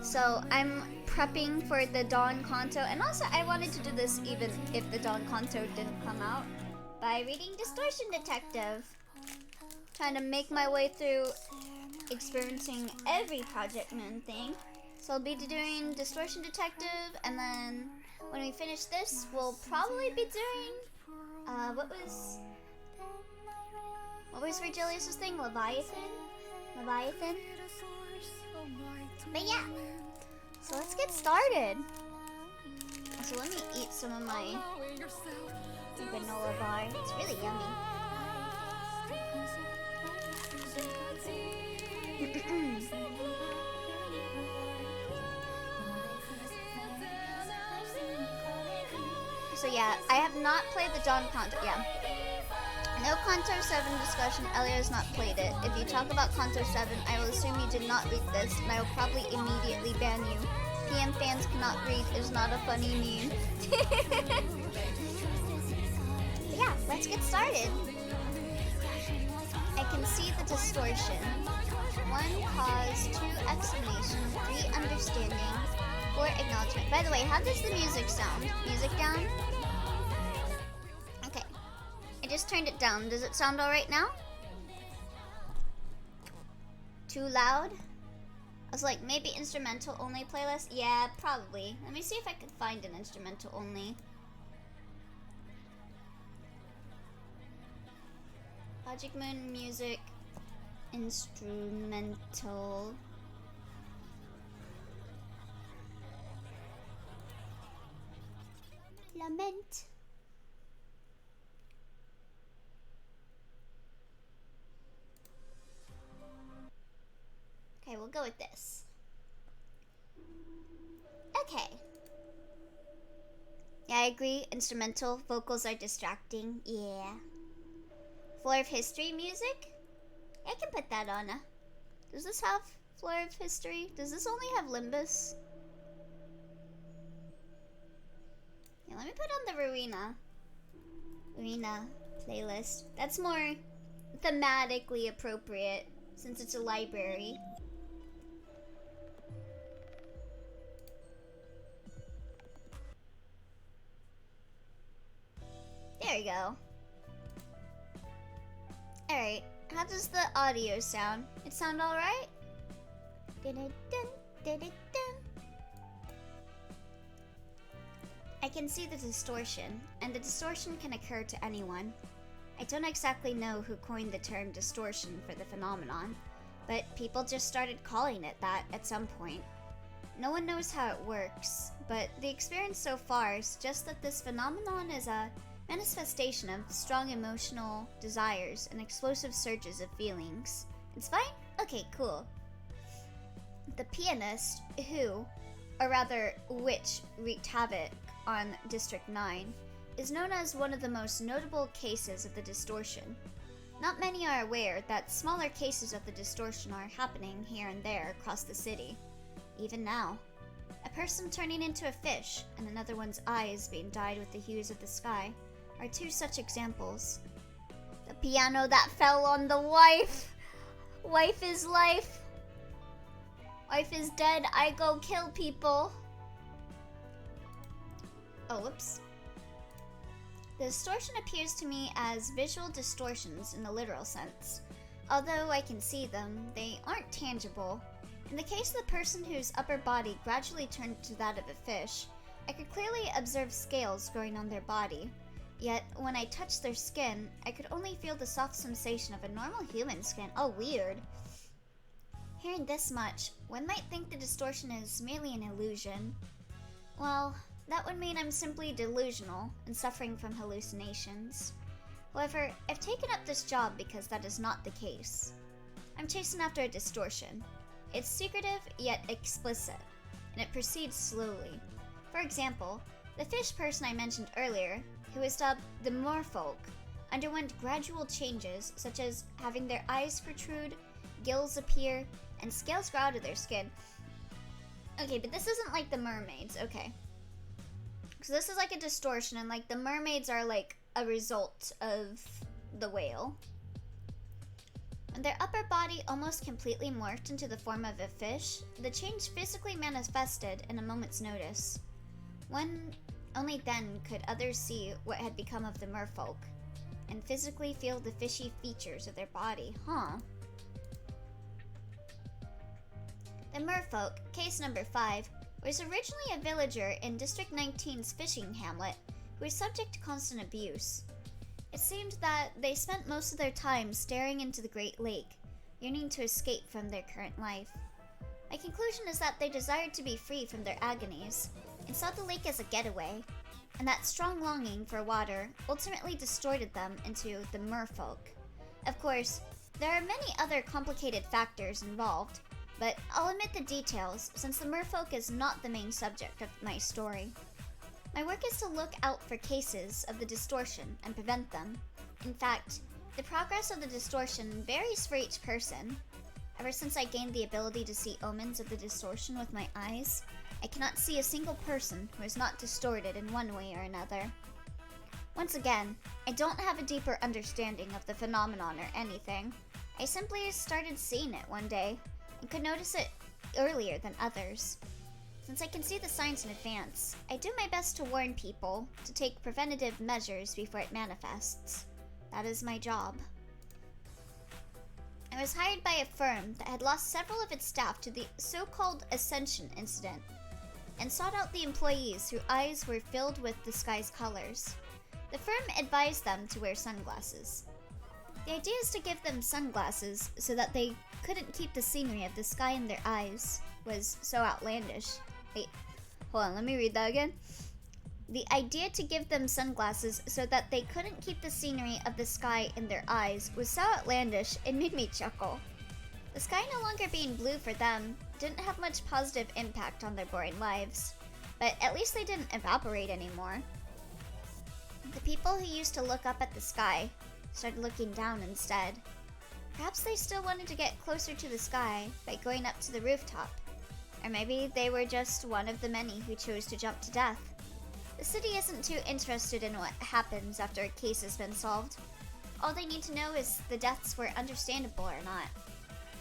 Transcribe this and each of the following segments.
So I'm prepping for the Dawn Kanto, and also I wanted to do this even if the Dawn Kanto didn't come out, by reading Distortion Detective. Trying to make my way through experiencing every Project Moon thing. So I'll be doing Distortion Detective, and then when we finish this, we'll probably be doing, what was Virgilius' thing? Leviathan? But yeah, so let's get started. So let me eat some of my granola bar. It's really yummy. So yeah, I have not played the Dawn Kanto. Yeah. No Kanto 7 discussion. Elio has not played it. If you talk about Kanto 7, I will assume you did not read this, and I will probably immediately ban you. PM fans cannot read is not a funny meme. But yeah, let's get started. I can see the distortion. 1 cause, 2 explanation, 3 understanding, 4 acknowledgement. By the way, how does the music sound? Music down? Okay. I just turned it down. Does it sound alright now? Too loud? I was like, maybe instrumental only playlist? Yeah, probably. Let me see if I can find an instrumental only. Project Moon music. Instrumental. Lament. Okay, we'll go with this. Okay. Yeah, I agree. Instrumental vocals are distracting. Yeah. Floor of History music? Yeah, I can put that on. Does this have Floor of History? Does this only have Limbus? Yeah, let me put on the Arena playlist. That's more thematically appropriate since it's a library. There we go. Alright, how does the audio sound? It sound alright? I can see the distortion, and the distortion can occur to anyone. I don't exactly know who coined the term distortion for the phenomenon, but people just started calling it that at some point. No one knows how it works, but the experience so far suggests that this phenomenon is a manifestation of strong emotional desires and explosive surges of feelings. It's fine? Okay, cool. The pianist who, or rather which, wreaked havoc on District 9 is known as one of the most notable cases of the distortion. Not many are aware that smaller cases of the distortion are happening here and there across the city. Even now. A person turning into a fish and another one's eyes being dyed with the hues of the sky are 2 such examples. The piano that fell on the wife! Wife is life! Wife is dead, I go kill people! Oh, whoops. The distortion appears to me as visual distortions in the literal sense. Although I can see them, they aren't tangible. In the case of the person whose upper body gradually turned to that of a fish, I could clearly observe scales growing on their body. Yet, when I touched their skin, I could only feel the soft sensation of a normal human skin. Oh, weird. Hearing this much, one might think the distortion is merely an illusion. Well, that would mean I'm simply delusional and suffering from hallucinations. However, I've taken up this job because that is not the case. I'm chasing after a distortion. It's secretive yet explicit, and it proceeds slowly. For example, the fish person I mentioned earlier, who is dubbed the Moorfolk, underwent gradual changes such as having their eyes protrude, gills appear, and scales grow out of their skin. Okay, but this isn't like the mermaids, okay. So this is like a distortion, and like the mermaids are like a result of the whale. When their upper body almost completely morphed into the form of a fish, the change physically manifested in a moment's notice. Only then could others see what had become of the merfolk, and physically feel the fishy features of their body. The merfolk, case number 5, was originally a villager in District 19's fishing hamlet who was subject to constant abuse. It seemed that they spent most of their time staring into the Great Lake, yearning to escape from their current life. My conclusion is that they desired to be free from their agonies, and saw the lake as a getaway, and that strong longing for water ultimately distorted them into the merfolk. Of course, there are many other complicated factors involved, but I'll omit the details since the merfolk is not the main subject of my story. My work is to look out for cases of the distortion and prevent them. In fact, the progress of the distortion varies for each person. Ever since I gained the ability to see omens of the distortion with my eyes, I cannot see a single person who is not distorted in one way or another. Once again, I don't have a deeper understanding of the phenomenon or anything. I simply started seeing it one day, and could notice it earlier than others. Since I can see the signs in advance, I do my best to warn people to take preventative measures before it manifests. That is my job. I was hired by a firm that had lost several of its staff to the so-called Ascension incident, and sought out the employees whose eyes were filled with the sky's colors. The firm advised them to wear sunglasses. The idea is to give them sunglasses so that they couldn't keep the scenery of the sky in their eyes was so outlandish. Wait, hold on, let me read that again. The idea to give them sunglasses so that they couldn't keep the scenery of the sky in their eyes was so outlandish it made me chuckle. The sky no longer being blue for them didn't have much positive impact on their boring lives, but at least they didn't evaporate anymore. The people who used to look up at the sky started looking down instead. Perhaps they still wanted to get closer to the sky by going up to the rooftop. Or maybe they were just one of the many who chose to jump to death. The city isn't too interested in what happens after a case has been solved. All they need to know is the deaths were understandable or not.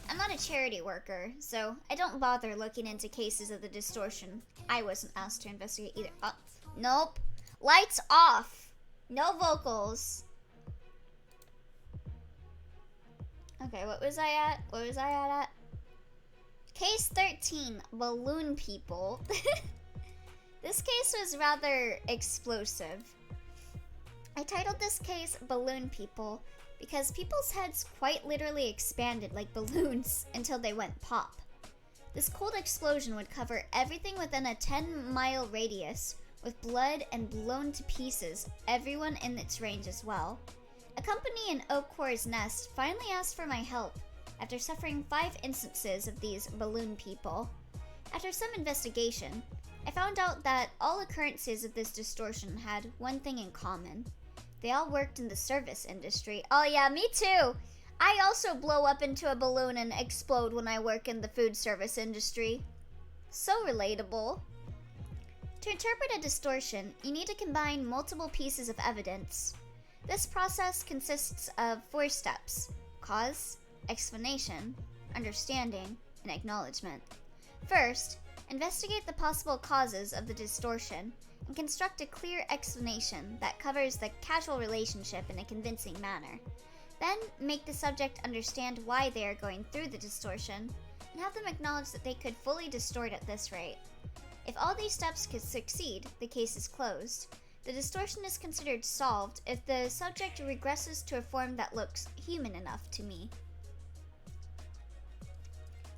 I'm not a charity worker, so I don't bother looking into cases of the distortion. I wasn't asked to investigate either. Oh, nope. Lights off. No vocals. Okay, what was I at? Case 13, Balloon People. This case was rather explosive. I titled this case Balloon People because people's heads quite literally expanded like balloons until they went pop. This cold explosion would cover everything within a 10-mile radius, with blood and blown to pieces everyone in its range as well. A company in Oak Core's Nest finally asked for my help after suffering 5 instances of these balloon people. After some investigation, I found out that all occurrences of this distortion had one thing in common. They all worked in the service industry. Oh yeah, me too! I also blow up into a balloon and explode when I work in the food service industry. So relatable. To interpret a distortion, you need to combine multiple pieces of evidence. This process consists of 4 steps: cause, explanation, understanding, and acknowledgement. First, investigate the possible causes of the distortion and construct a clear explanation that covers the causal relationship in a convincing manner. Then, make the subject understand why they are going through the distortion and have them acknowledge that they could fully distort at this rate. If all these steps could succeed, the case is closed. The distortion is considered solved if the subject regresses to a form that looks human enough to me.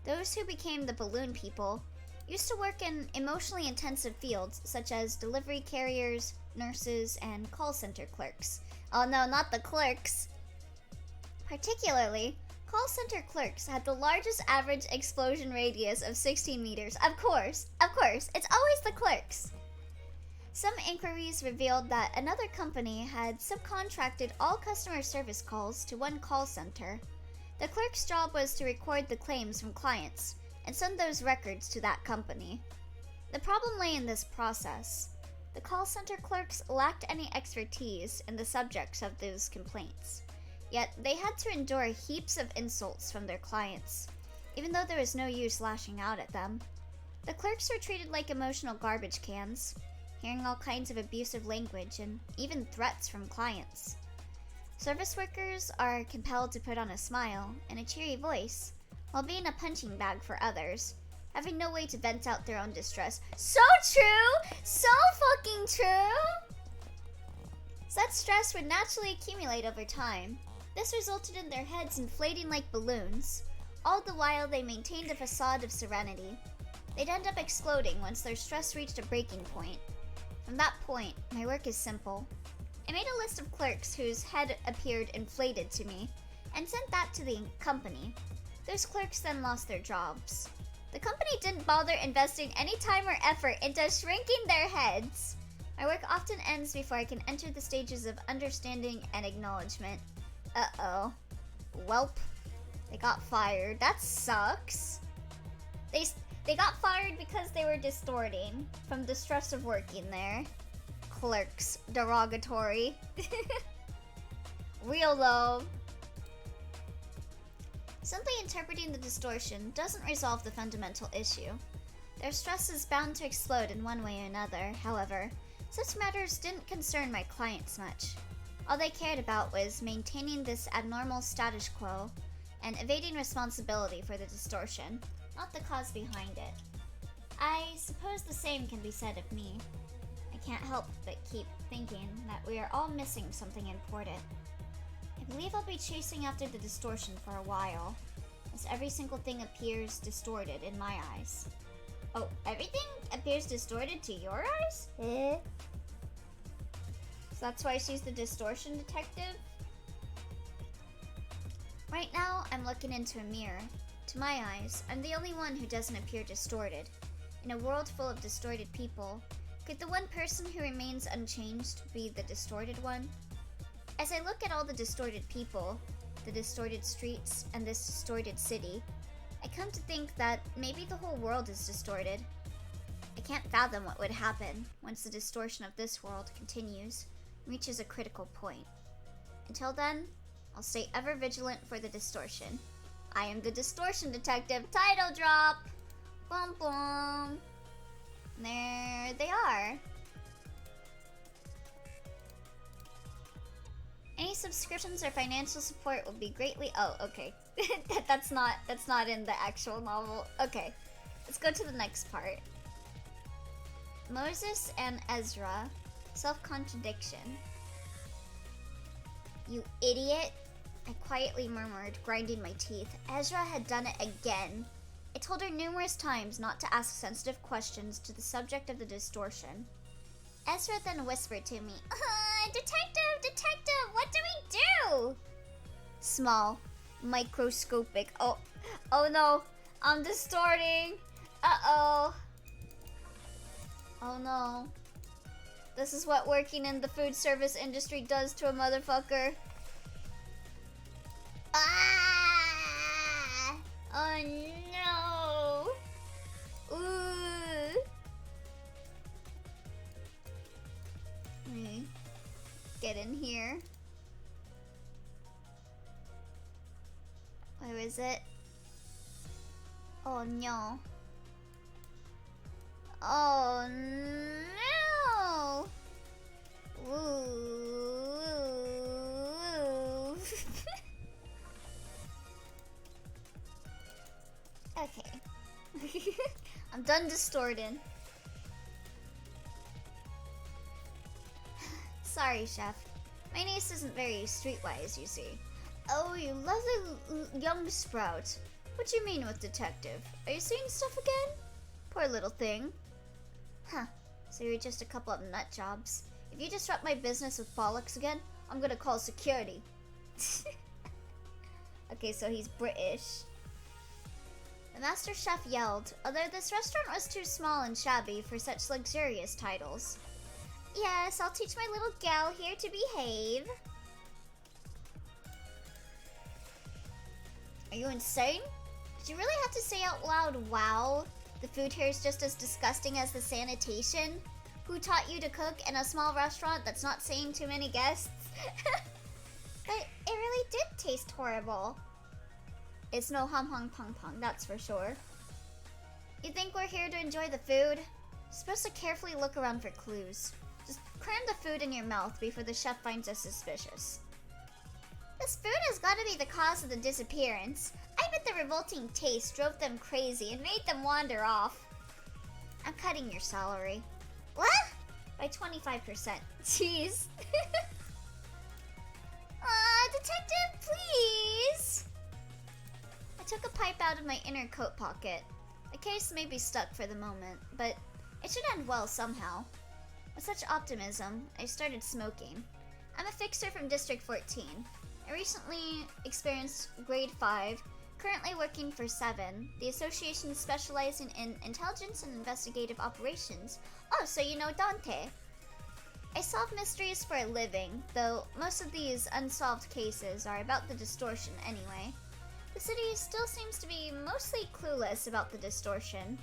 Those who became the balloon people used to work in emotionally intensive fields such as delivery carriers, nurses, and call center clerks. Oh no, not the clerks! Particularly, call center clerks had the largest average explosion radius of 16 meters. Of course, it's always the clerks! Some inquiries revealed that another company had subcontracted all customer service calls to one call center. The clerk's job was to record the claims from clients and send those records to that company. The problem lay in this process. The call center clerks lacked any expertise in the subjects of those complaints. Yet they had to endure heaps of insults from their clients, even though there was no use lashing out at them. The clerks were treated like emotional garbage cans, hearing all kinds of abusive language and even threats from clients. Service workers are compelled to put on a smile and a cheery voice, while being a punching bag for others, having no way to vent out their own distress. So true! So fucking true! Such stress would naturally accumulate over time. This resulted in their heads inflating like balloons. All the while they maintained a facade of serenity. They'd end up exploding once their stress reached a breaking point. From that point, my work is simple. I made a list of clerks whose head appeared inflated to me, and sent that to the company. Those clerks then lost their jobs. The company didn't bother investing any time or effort into shrinking their heads. My work often ends before I can enter the stages of understanding and acknowledgement. Uh-oh. Welp. They got fired. That sucks. They got fired because they were distorting from the stress of working there. Clerks. Derogatory. Real though. Simply interpreting the distortion doesn't resolve the fundamental issue. Their stress is bound to explode in one way or another, however. Such matters didn't concern my clients much. All they cared about was maintaining this abnormal status quo and evading responsibility for the distortion, not the cause behind it. I suppose the same can be said of me. I can't help but keep thinking that we are all missing something important. I believe I'll be chasing after the distortion for a while, as every single thing appears distorted in my eyes. Oh, everything appears distorted to your eyes? So that's why she's the Distortion Detective? Right now, I'm looking into a mirror. To my eyes, I'm the only one who doesn't appear distorted. In a world full of distorted people, could the one person who remains unchanged be the distorted one? As I look at all the distorted people, the distorted streets, and this distorted city, I come to think that maybe the whole world is distorted. I can't fathom what would happen once the distortion of this world continues and reaches a critical point. Until then, I'll stay ever vigilant for the distortion. I am the Distortion Detective. Title drop! Boom boom! There they are. Any subscriptions or financial support will be greatly— oh, okay. that's not in the actual novel. Okay, let's go to the next part. Moses and Ezra. Self-contradiction. You idiot! I quietly murmured, grinding my teeth. Ezra had done it again. I told her numerous times not to ask sensitive questions to the subject of the distortion. Ezra then whispered to me, Detective, what do we do? Small, microscopic. Oh no, I'm distorting. Uh-oh. Oh no. This is what working in the food service industry does to a motherfucker. Ah! Oh no! Ooh! Let me get in here. Where is it? Oh no! Oh no! Ooh! Okay. I'm done distorting. Sorry, Chef. My niece isn't very streetwise, you see. Oh, you lovely young sprout. What do you mean with detective? Are you seeing stuff again? Poor little thing. Huh. So you're just a couple of nut jobs. If you disrupt my business with bollocks again, I'm gonna call security. Okay, so he's British. The master chef yelled, although this restaurant was too small and shabby for such luxurious titles. Yes, I'll teach my little gal here to behave. Are you insane? Did you really have to say out loud, wow? The food here is just as disgusting as the sanitation? Who taught you to cook in a small restaurant that's not seeing too many guests? But it really did taste horrible. It's no hum hum pong pong, that's for sure. You think we're here to enjoy the food? You're supposed to carefully look around for clues. Just cram the food in your mouth before the chef finds us suspicious. This food has got to be the cause of the disappearance. I bet the revolting taste drove them crazy and made them wander off. I'm cutting your salary. What? By 25%. Jeez. Detective, please! I took a pipe out of my inner coat pocket. The case may be stuck for the moment, but it should end well somehow. With such optimism, I started smoking. I'm a fixer from District 14. I recently experienced grade 5, currently working for 7, the association specializing in intelligence and investigative operations. Oh, so you know Dante. I solve mysteries for a living, though most of these unsolved cases are about the distortion anyway. The city still seems to be mostly clueless about the distortion.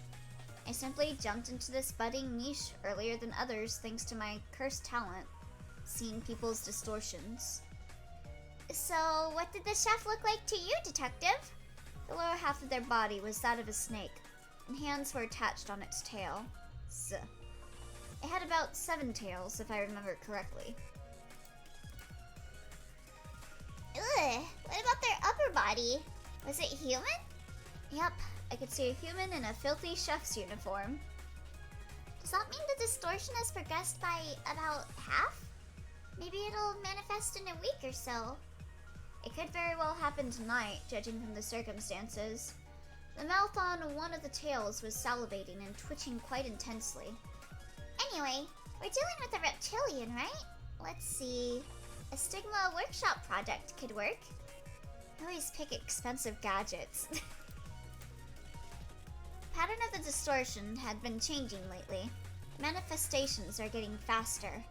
I simply jumped into this budding niche earlier than others thanks to my cursed talent, seeing people's distortions. So, what did the chef look like to you, detective? The lower half of their body was that of a snake, and hands were attached on its tail. It had about 7 tails, if I remember correctly. Ugh, what about their upper body? Was it human? Yep, I could see a human in a filthy chef's uniform. Does that mean the distortion has progressed by about half? Maybe it'll manifest in a week or so. It could very well happen tonight, judging from the circumstances. The mouth on one of the tails was salivating and twitching quite intensely. Anyway, we're dealing with a reptilian, right? Let's see. A stigma workshop project could work. I always pick expensive gadgets. The pattern of the distortion had been changing lately. Manifestations are getting faster.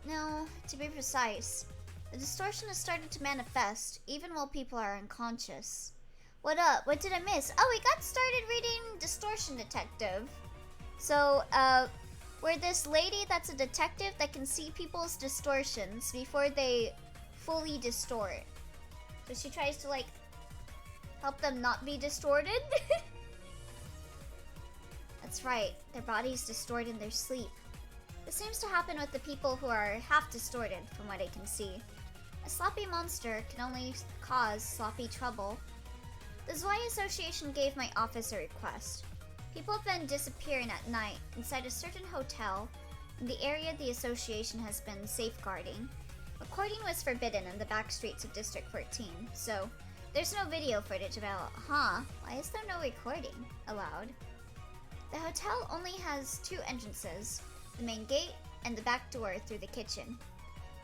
No, to be precise, the distortion has started to manifest even while people are unconscious. What up? What did I miss? Oh, we got started reading Distortion Detective. So, we're this lady that's a detective that can see people's distortions before they fully distort. So she tries to, like, help them not be distorted. That's right, their bodies distort in their sleep. This seems to happen with the people who are half distorted, from what I can see. A sloppy monster can only cause sloppy trouble. The Zwei Association gave my office a request. People have been disappearing at night inside a certain hotel in the area the association has been safeguarding. Recording was forbidden in the back streets of District 14, so there's no video footage about, why is there no recording allowed? The hotel only has 2 entrances, the main gate and the back door through the kitchen.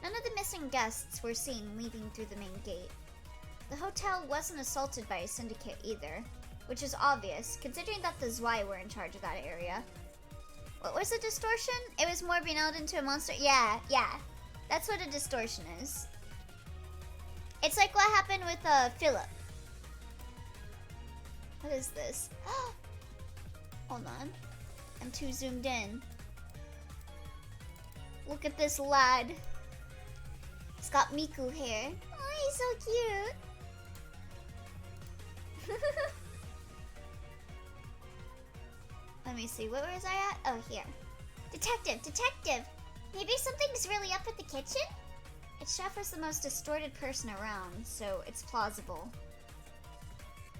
None of the missing guests were seen leaving through the main gate. The hotel wasn't assaulted by a syndicate either, which is obvious considering that the Zwei were in charge of that area. What was a distortion? It was morphing out into a monster. Yeah. That's what a distortion is. It's like what happened with Philip. What is this? Hold on. I'm too zoomed in. Look at this lad. He's got Miku hair. Oh, he's so cute. Let me see, where was I at? Oh, here. Detective! Maybe something's really up with the kitchen? Its chef was the most distorted person around, so it's plausible.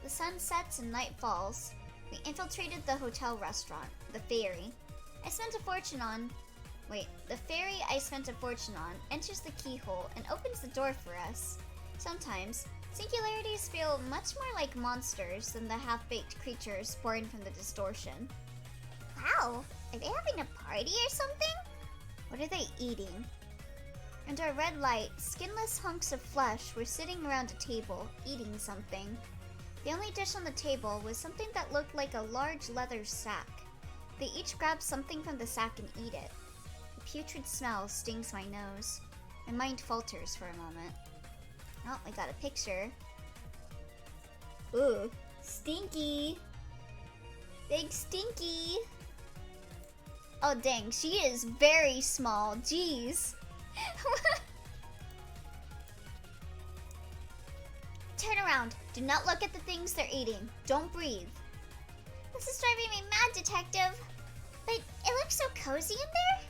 The sun sets and night falls. We infiltrated the hotel restaurant, the Fairy. The Fairy I spent a fortune on enters the keyhole and opens the door for us. Sometimes, singularities feel much more like monsters than the half-baked creatures born from the distortion. Wow, are they having a party or something? What are they eating? Under a red light, skinless hunks of flesh were sitting around a table, eating something. The only dish on the table was something that looked like a large leather sack. They each grabbed something from the sack and eat it. The putrid smell stings my nose. My mind falters for a moment. Oh, I got a picture. Ooh, stinky! Big stinky! Oh dang, she is very small, jeez! turn around. Do not look at the things they're eating. Don't breathe. This is driving me mad, Detective. But it looks so cozy in there.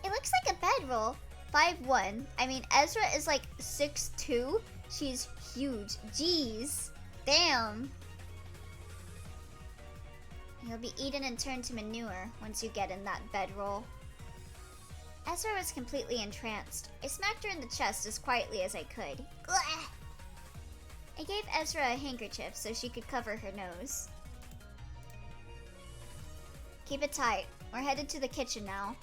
It looks like a bedroll. 5'1". I mean, Ezra is like 6'2". She's huge. Jeez. Damn. You'll be eaten and turned to manure once you get in that bedroll. Ezra was completely entranced. I smacked her in the chest as quietly as I could. Glah! I gave Ezra a handkerchief so she could cover her nose. Keep it tight. We're headed to the kitchen now.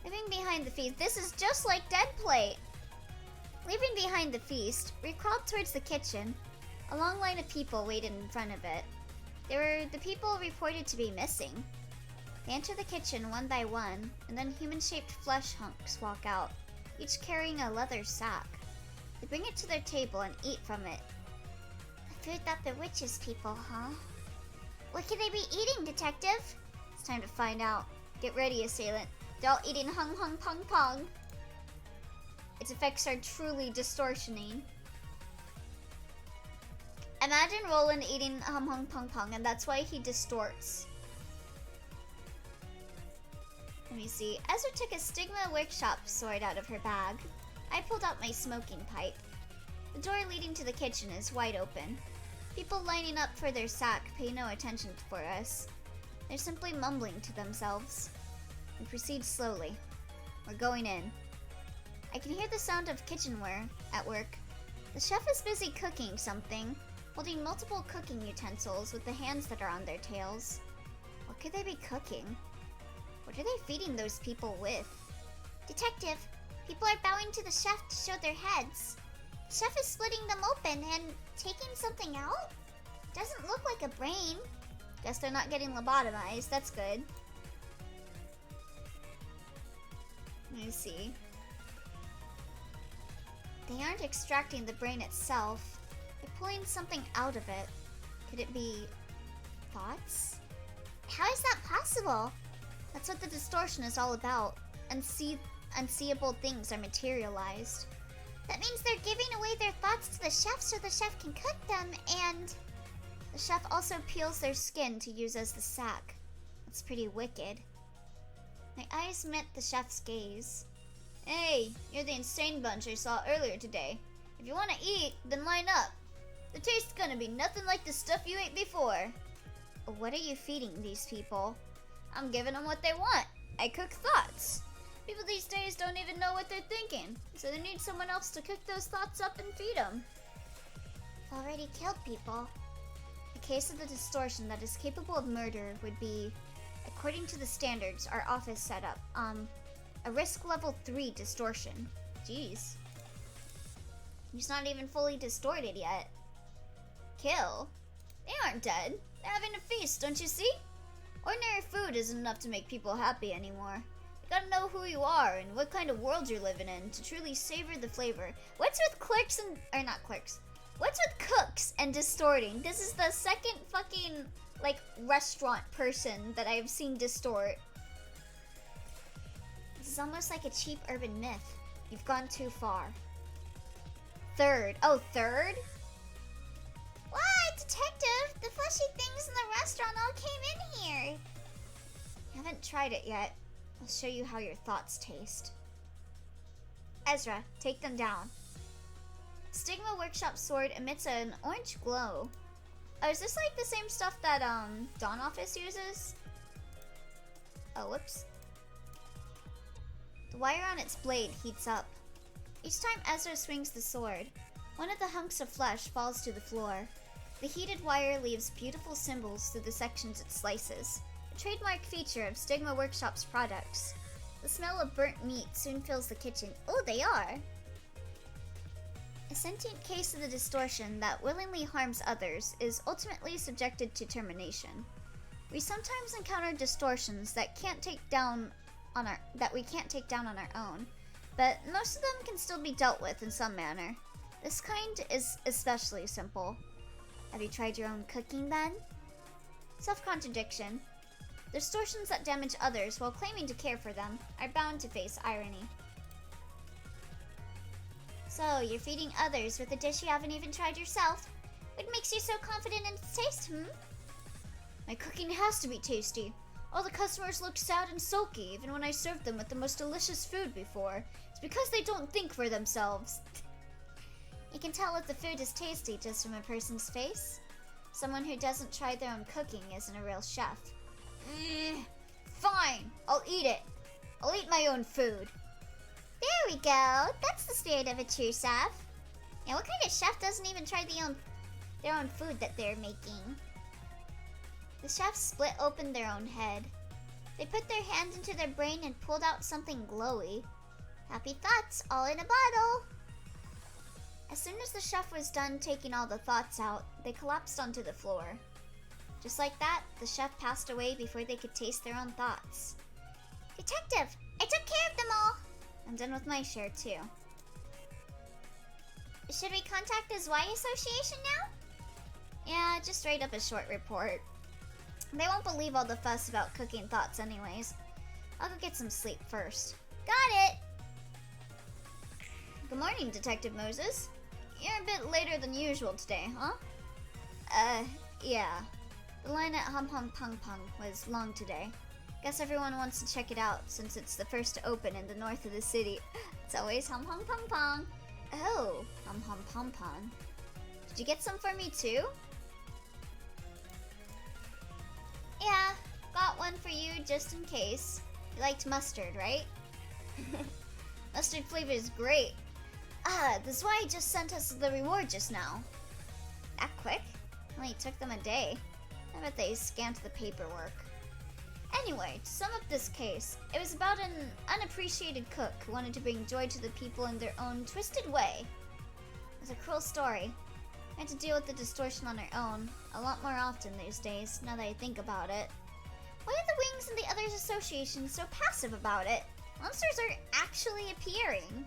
Leaving behind the feast. This is just like Dead Plate. Leaving behind the feast, we crawled towards the kitchen. A long line of people waited in front of it. They were the people reported to be missing. They enter the kitchen one by one, and then human-shaped flesh hunks walk out, each carrying a leather sack. They bring it to their table and eat from it. The food that bewitches people, huh? What could they be eating, Detective? It's time to find out. Get ready, Assailant. They're all eating hung hung pong pong. Its effects are truly distortioning. Imagine Roland eating hum hung pong pong, and that's why he distorts. Let me see. Ezra took a Stigma Workshop sword out of her bag. I pulled out my smoking pipe. The door leading to the kitchen is wide open. People lining up for their sack pay no attention for us. They're simply mumbling to themselves. We proceed slowly. We're going in. I can hear the sound of kitchenware at work. The chef is busy cooking something, holding multiple cooking utensils with the hands that are on their tails. What could they be cooking? What are they feeding those people with? Detective, people are bowing to the chef to show their heads. The chef is splitting them open and taking something out? Doesn't look like a brain. Guess they're not getting lobotomized. That's good. Let me see. They aren't extracting the brain itself. They're pulling something out of it. Could it be thoughts? How is that possible? That's what the distortion is all about. Unseeable things are materialized. That means they're giving away their thoughts to the chef so the chef can cook them, and the chef also peels their skin to use as the sack. That's pretty wicked. My eyes met the chef's gaze. Hey, you're the insane bunch I saw earlier today. If you want to eat, then line up. The taste's gonna be nothing like the stuff you ate before. What are you feeding these people? I'm giving them what they want. I cook thoughts. People these days don't even know what they're thinking, so they need someone else to cook those thoughts up and feed them. I've already killed people. A case of the distortion that is capable of murder would be, according to the standards our office set up, a risk level 3 distortion. Jeez. He's not even fully distorted yet. Kill? They aren't dead. They're having a feast, don't you see? Ordinary food isn't enough to make people happy anymore. You gotta know who you are and what kind of world you're living in to truly savor the flavor. What's with clerks and... or not clerks. What's with cooks and distorting? This is the second fucking, like, restaurant person that I've seen distort. This is almost like a cheap urban myth. You've gone too far. Third. Oh, third? What? Detective? The fleshy things in the restaurant all came in here. I haven't tried it yet. I'll show you how your thoughts taste. Ezra, take them down. Stigma Workshop sword emits an orange glow. Oh, is this like the same stuff that Dawn Office uses? Oh, whoops. The wire on its blade heats up. Each time Ezra swings the sword, one of the hunks of flesh falls to the floor. The heated wire leaves beautiful symbols through the sections it slices, a trademark feature of Stigma Workshop's products. The smell of burnt meat soon fills the kitchen. Oh, they are! A sentient case of the distortion that willingly harms others is ultimately subjected to termination. We sometimes encounter distortions that we can't take down on our own, but most of them can still be dealt with in some manner. This kind is especially simple. Have you tried your own cooking then? Self-contradiction. Distortions that damage others while claiming to care for them are bound to face irony. So, you're feeding others with a dish you haven't even tried yourself? What makes you so confident in its taste, My cooking has to be tasty. All the customers look sad and sulky, even when I served them with the most delicious food before. It's because they don't think for themselves. You can tell if the food is tasty just from a person's face. Someone who doesn't try their own cooking isn't a real chef. Fine, I'll eat it. I'll eat my own food. There we go. That's the spirit of a true chef. Yeah, what kind of chef doesn't even try their own food that they're making? The chefs split open their own head. They put their hand into their brain and pulled out something glowy. Happy thoughts, all in a bottle. As soon as the chef was done taking all the thoughts out, they collapsed onto the floor. Just like that, the chef passed away before they could taste their own thoughts. Detective, I took care of them all. I'm done with my share too. Should we contact the Y Association now? Yeah, just write up a short report. They won't believe all the fuss about cooking thoughts anyways. I'll go get some sleep first. Got it! Good morning, Detective Moses. You're a bit later than usual today, huh? Yeah. The line at Hum Hum Pung Pung was long today. Guess everyone wants to check it out since it's the first to open in the north of the city. It's always Hum Hum Pung Pung. Oh, Hum Hum Pung Pung. Did you get some for me too? Yeah, got one for you just in case. You liked mustard, right? Mustard flavor is great. That's why he just sent us the reward just now. That quick? Only took them a day. I bet they scanned the paperwork. Anyway, to sum up this case, it was about an unappreciated cook who wanted to bring joy to the people in their own twisted way. It's a cruel story. I had to deal with the distortion on her own, a lot more often these days, now that I think about it. Why are the Wings and the Others Association so passive about it? Monsters are actually appearing.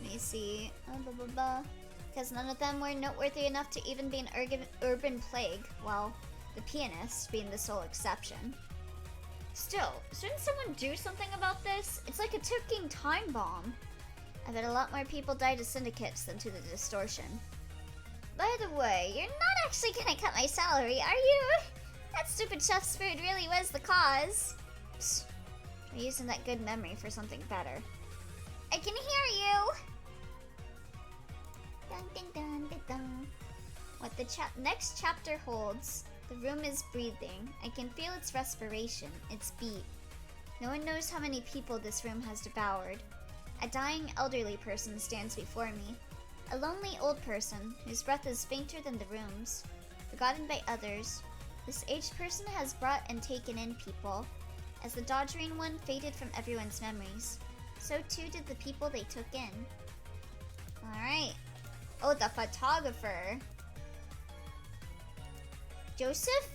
Let me see. Because none of them were noteworthy enough to even be an urban plague. Well, the pianist being the sole exception. Still, shouldn't someone do something about this? It's like a ticking time bomb. I bet a lot more people die to syndicates than to the distortion. By the way, you're not actually gonna cut my salary, are you? That stupid chef's food really was the cause. Psst. Try using that good memory for something better. I can hear you! Dun, dun, dun, dun, dun. What the next chapter holds. The room is breathing. I can feel its respiration, its beat. No one knows how many people this room has devoured. A dying elderly person stands before me. A lonely old person whose breath is fainter than the room's. Forgotten by others, this aged person has brought and taken in people. As the dodgering one faded from everyone's memories, so too did the people they took in. Alright. Oh, the photographer. Joseph?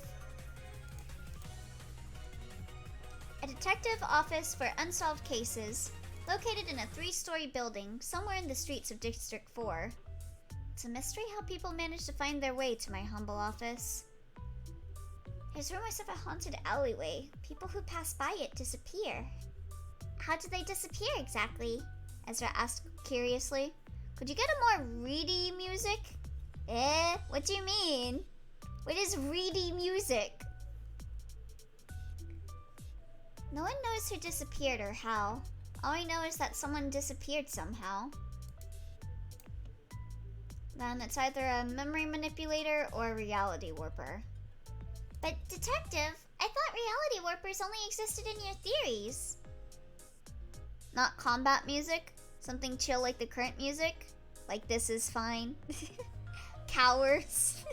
A detective office for unsolved cases, located in a 3-story building somewhere in the streets of District 4. It's a mystery how people manage to find their way to my humble office. There's rumors of a haunted alleyway. People who pass by it disappear. How did they disappear exactly? Ezra asked curiously. Could you get a more reedy music? What do you mean? What is reedy music? No one knows who disappeared or how. All I know is that someone disappeared somehow. Then it's either a memory manipulator or a reality warper. But detective, I thought reality warpers only existed in your theories. Not combat music? Something chill like the current music? Like This Is Fine? Cowards?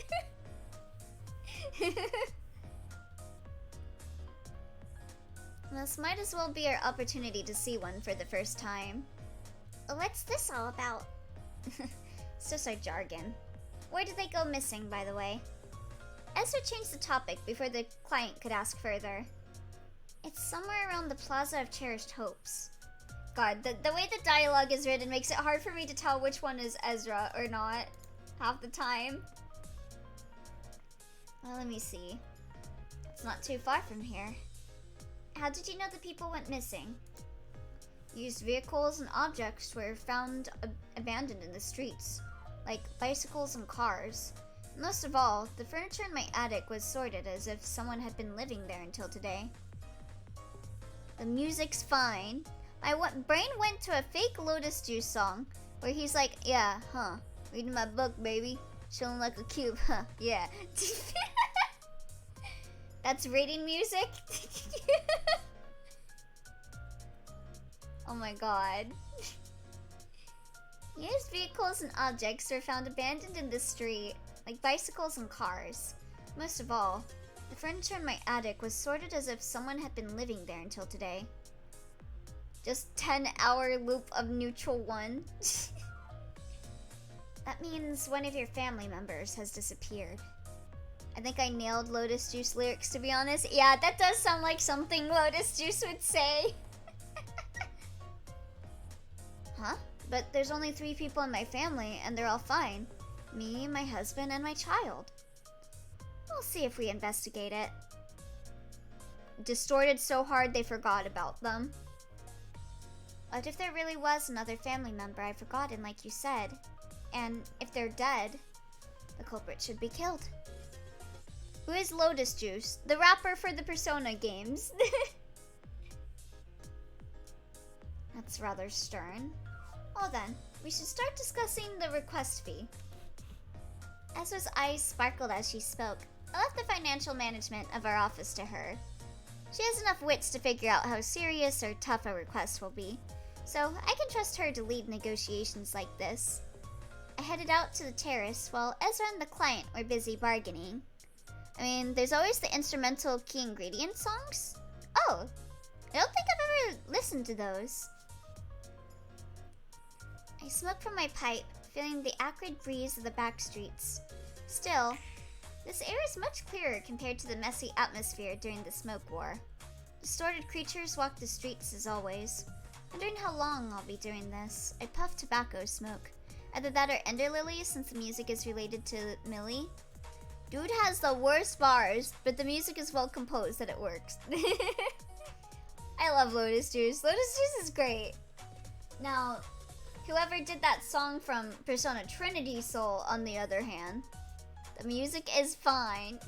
This might as well be our opportunity to see one for the first time. What's this all about? It's just our jargon. Where did they go missing, by the way? Ezra changed the topic before the client could ask further. It's somewhere around the Plaza of Cherished Hopes. God, the way the dialogue is written makes it hard for me to tell which one is Ezra or not, half the time. Well, let me see. It's not too far from here. How did you know the people went missing? Used vehicles and objects were found abandoned in the streets, like bicycles and cars. Most of all, the furniture in my attic was sorted as if someone had been living there until today. The music's fine. My brain went to a fake Lotus Juice song where he's like, yeah, huh, reading my book, baby. Chilling like a cube, huh, yeah. That's reading music? Oh my god. Used vehicles and objects were found abandoned in the street, like bicycles and cars. Most of all, the furniture in my attic was sorted as if someone had been living there until today. Just 10-hour loop of neutral 1. That means one of your family members has disappeared. I think I nailed Lotus Juice lyrics, to be honest. Yeah, that does sound like something Lotus Juice would say. Huh? But there's only 3 people in my family, and they're all fine. Me, my husband, and my child. We'll see if we investigate it. Distorted so hard they forgot about them. What if there really was another family member I've forgotten, like you said? And if they're dead, the culprit should be killed. Who is Lotus Juice? The rapper for the Persona games. That's rather stern. Well then, we should start discussing the request fee. Ezra's eyes sparkled as she spoke. I left the financial management of our office to her. She has enough wits to figure out how serious or tough a request will be, so I can trust her to lead negotiations like this. I headed out to the terrace while Ezra and the client were busy bargaining. I mean, there's always the instrumental key ingredient songs. Oh, I don't think I've ever listened to those. I smoked from my pipe, feeling the acrid breeze of the back streets. Still, this air is much clearer compared to the messy atmosphere during the smoke war. Distorted creatures walk the streets as always. Wondering how long I'll be doing this, I puff tobacco smoke. Either that or Ender Lilies, since the music is related to Millie. Dude has the worst bars, but the music is well composed that it works. I love Lotus Juice. Lotus Juice is great. Now, whoever did that song from Persona Trinity Soul, on the other hand, the music is fine.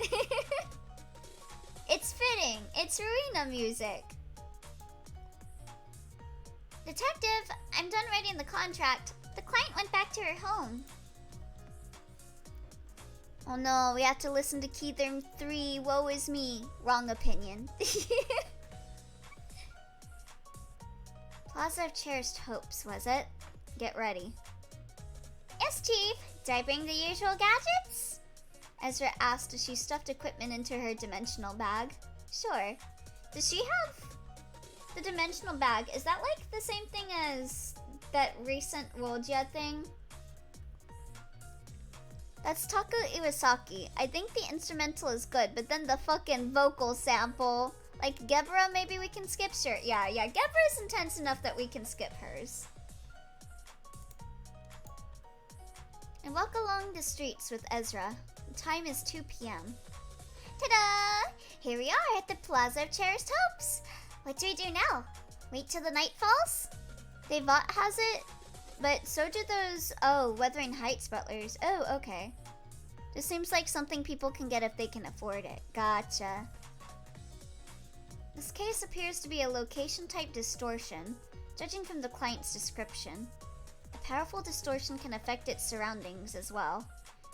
It's fitting. It's Ruina music. Detective, I'm done writing the contract. The client went back to her home. Oh no, we have to listen to Key Theme 3. Woe is me. Wrong opinion. Plaza of Cherished Hopes, was it? Get ready. Yes, Chief. Did I bring the usual gadgets? Ezra asked as she stuffed equipment into her dimensional bag. Sure. Does she have the dimensional bag? Is that like the same thing as that recent Roja thing? That's Taku Iwasaki. I think the instrumental is good, but then the fucking vocal sample. Like Gebra, maybe we can skip? Sure. Yeah. Gebra's intense enough that we can skip hers. I walk along the streets with Ezra. The time is 2 p.m. Ta-da! Here we are at the Plaza of Cherished Hopes. What do we do now? Wait till the night falls? Devot has it, but so do those, Wuthering Heights butlers. Oh, okay. This seems like something people can get if they can afford it. Gotcha. This case appears to be a location-type distortion, judging from the client's description. A powerful distortion can affect its surroundings as well,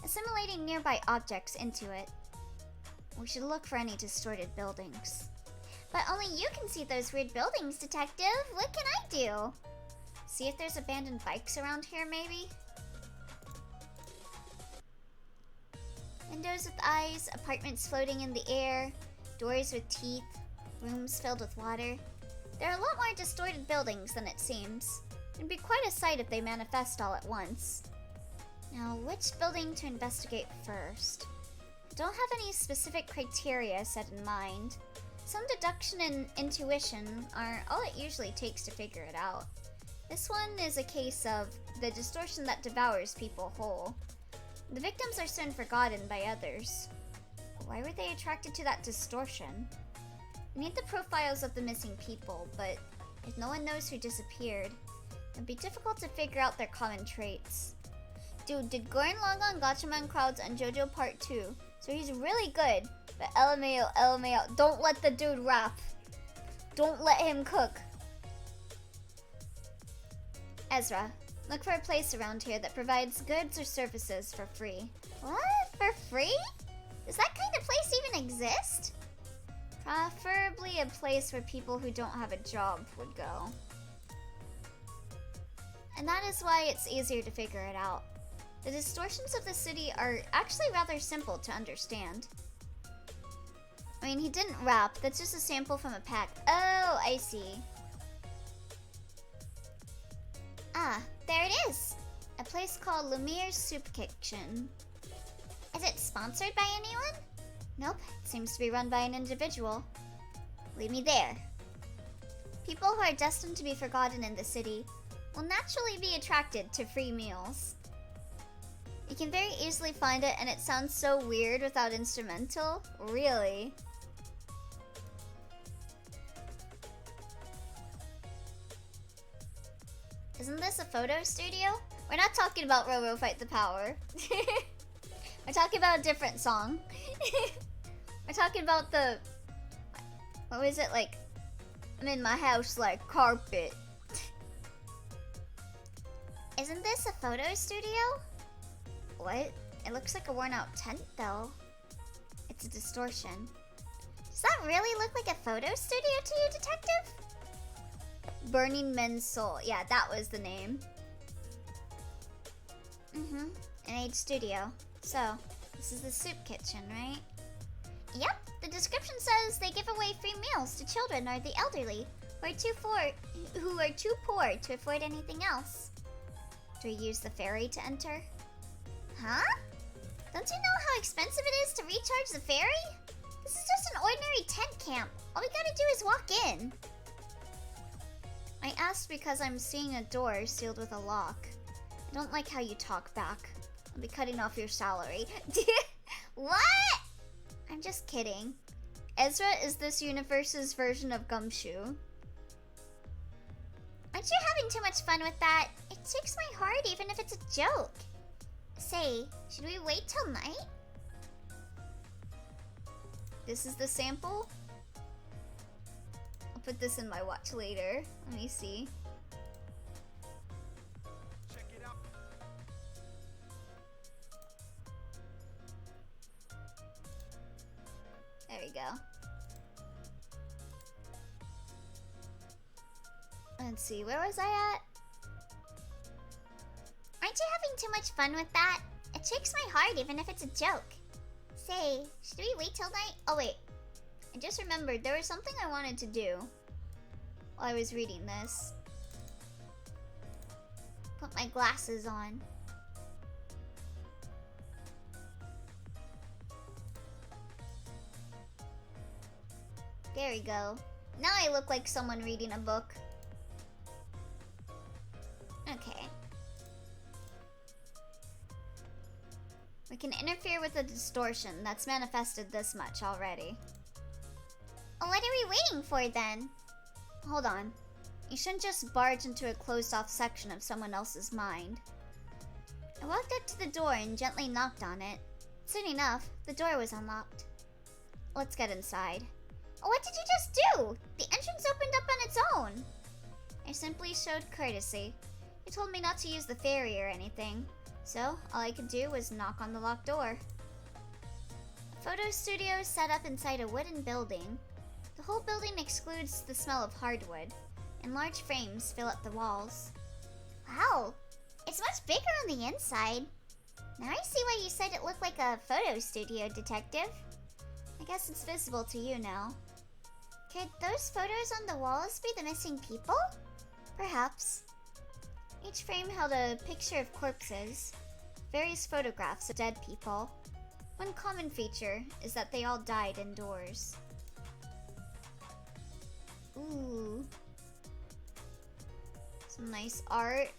assimilating nearby objects into it. We should look for any distorted buildings. But only you can see those weird buildings, Detective. What can I do? See if there's abandoned bikes around here, maybe? Windows with eyes, apartments floating in the air, doors with teeth, rooms filled with water. There are a lot more distorted buildings than it seems. It'd be quite a sight if they manifest all at once. Now, which building to investigate first? I don't have any specific criteria set in mind. Some deduction and intuition are all it usually takes to figure it out. This one is a case of the distortion that devours people whole. The victims are soon forgotten by others. Why were they attracted to that distortion? I need the profiles of the missing people, but if no one knows who disappeared, it'd be difficult to figure out their common traits. Dude, did Gurren Lagann Gatchaman crowds on JoJo Part 2, so he's really good, but LMAO, don't let the dude rap. Don't let him cook. Ezra, look for a place around here that provides goods or services for free. What? For free? Does that kind of place even exist? Preferably a place where people who don't have a job would go. And that is why it's easier to figure it out. The distortions of the city are actually rather simple to understand. I mean, he didn't rap, that's just a sample from a pack. Oh, I see. Ah, there it is! A place called Lumiere's Soup Kitchen. Is it sponsored by anyone? Nope, it seems to be run by an individual. Lead me there. People who are destined to be forgotten in the city will naturally be attracted to free meals. You can very easily find it, and it sounds so weird without instrumental. Really? Isn't this a photo studio? We're not talking about Roro Fight the Power. We're talking about a different song. We're talking about the... What was it like? I'm in my house like carpet. Isn't this a photo studio? What? It looks like a worn out tent though. It's a distortion. Does that really look like a photo studio to you, detective? Burning Men's Soul. Yeah, that was the name. An age studio. So, this is the soup kitchen, right? Yep, the description says they give away free meals to children or the elderly who are too poor to afford anything else. Do we use the ferry to enter? Huh? Don't you know how expensive it is to recharge the ferry? This is just an ordinary tent camp. All we gotta do is walk in. I asked because I'm seeing a door sealed with a lock. I don't like how you talk back. I'll be cutting off your salary. What? I'm just kidding. Ezra is this universe's version of Gumshoe. Aren't you having too much fun with that? It breaks my heart even if it's a joke. Say, should we wait till night? This is the sample? I'll put this in my watch later. Let me see. Check it out. There we go. Let's see, where was I at? Aren't you having too much fun with that? It breaks my heart even if it's a joke. Say, should we wait till night? Oh wait, I just remembered there was something I wanted to do while I was reading this. Put my glasses on. There we go. Now I look like someone reading a book. Okay. We can interfere with the distortion that's manifested this much already. What are we waiting for then? Hold on. You shouldn't just barge into a closed-off section of someone else's mind. I walked up to the door and gently knocked on it. Soon enough, the door was unlocked. Let's get inside. What did you just do? The entrance opened up on its own. I simply showed courtesy. You told me not to use the ferry or anything, so all I could do was knock on the locked door. A photo studio is set up inside a wooden building. The whole building excludes the smell of hardwood, and large frames fill up the walls. Wow, it's much bigger on the inside. Now I see why you said it looked like a photo studio, detective. I guess it's visible to you now. Could those photos on the walls be the missing people? Perhaps. Each frame held a picture of corpses, various photographs of dead people. One common feature is that they all died indoors. Ooh. Some nice art.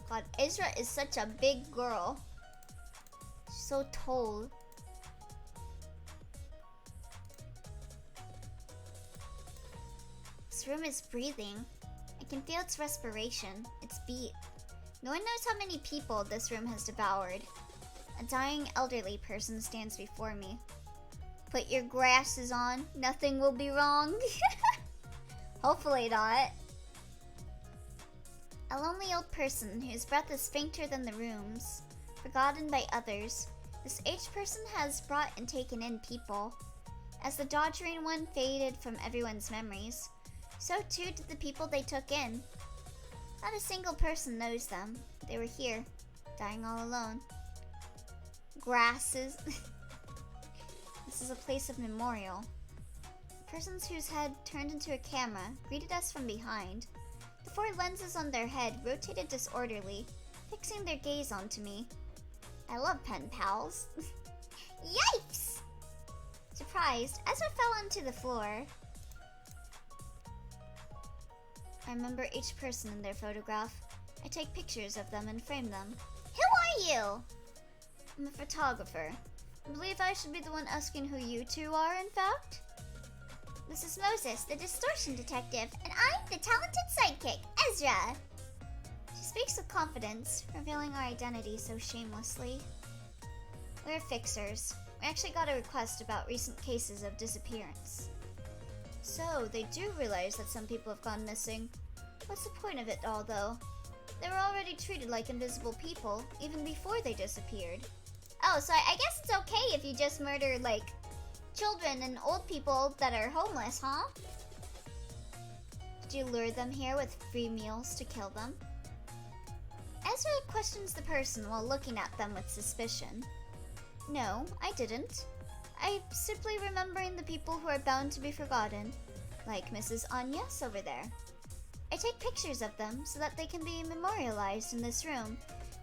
God, Ezra is such a big girl. She's so tall. This room is breathing. I can feel its respiration, its beat. No one knows how many people this room has devoured. A dying elderly person stands before me. Put your glasses on, nothing will be wrong. Hopefully not. A lonely old person whose breath is fainter than the room's, forgotten by others. This aged person has brought and taken in people. As the doddering one faded from everyone's memories, so too did the people they took in. Not a single person knows them. They were here, dying all alone. Grasses. This is a place of memorial. Persons whose head turned into a camera greeted us from behind. The 4 lenses on their head rotated disorderly, fixing their gaze onto me. I love pen pals. Yikes! Surprised, Ezra fell onto the floor. I remember each person in their photograph. I take pictures of them and frame them. Who are you? I'm a photographer. I believe I should be the one asking who you two are, in fact. This is Moses, the Distortion Detective, and I'm the talented sidekick, Ezra. She speaks with confidence, revealing our identity so shamelessly. We're fixers. We actually got a request about recent cases of disappearance. So, they do realize that some people have gone missing. What's the point of it all, though? They were already treated like invisible people, even before they disappeared. Oh, so I guess it's okay if you just murder, like, children and old people that are homeless, huh? Did you lure them here with free meals to kill them? Ezra questions the person while looking at them with suspicion. No, I didn't. I'm simply remembering the people who are bound to be forgotten, like Mrs. Agnes over there. I take pictures of them so that they can be memorialized in this room.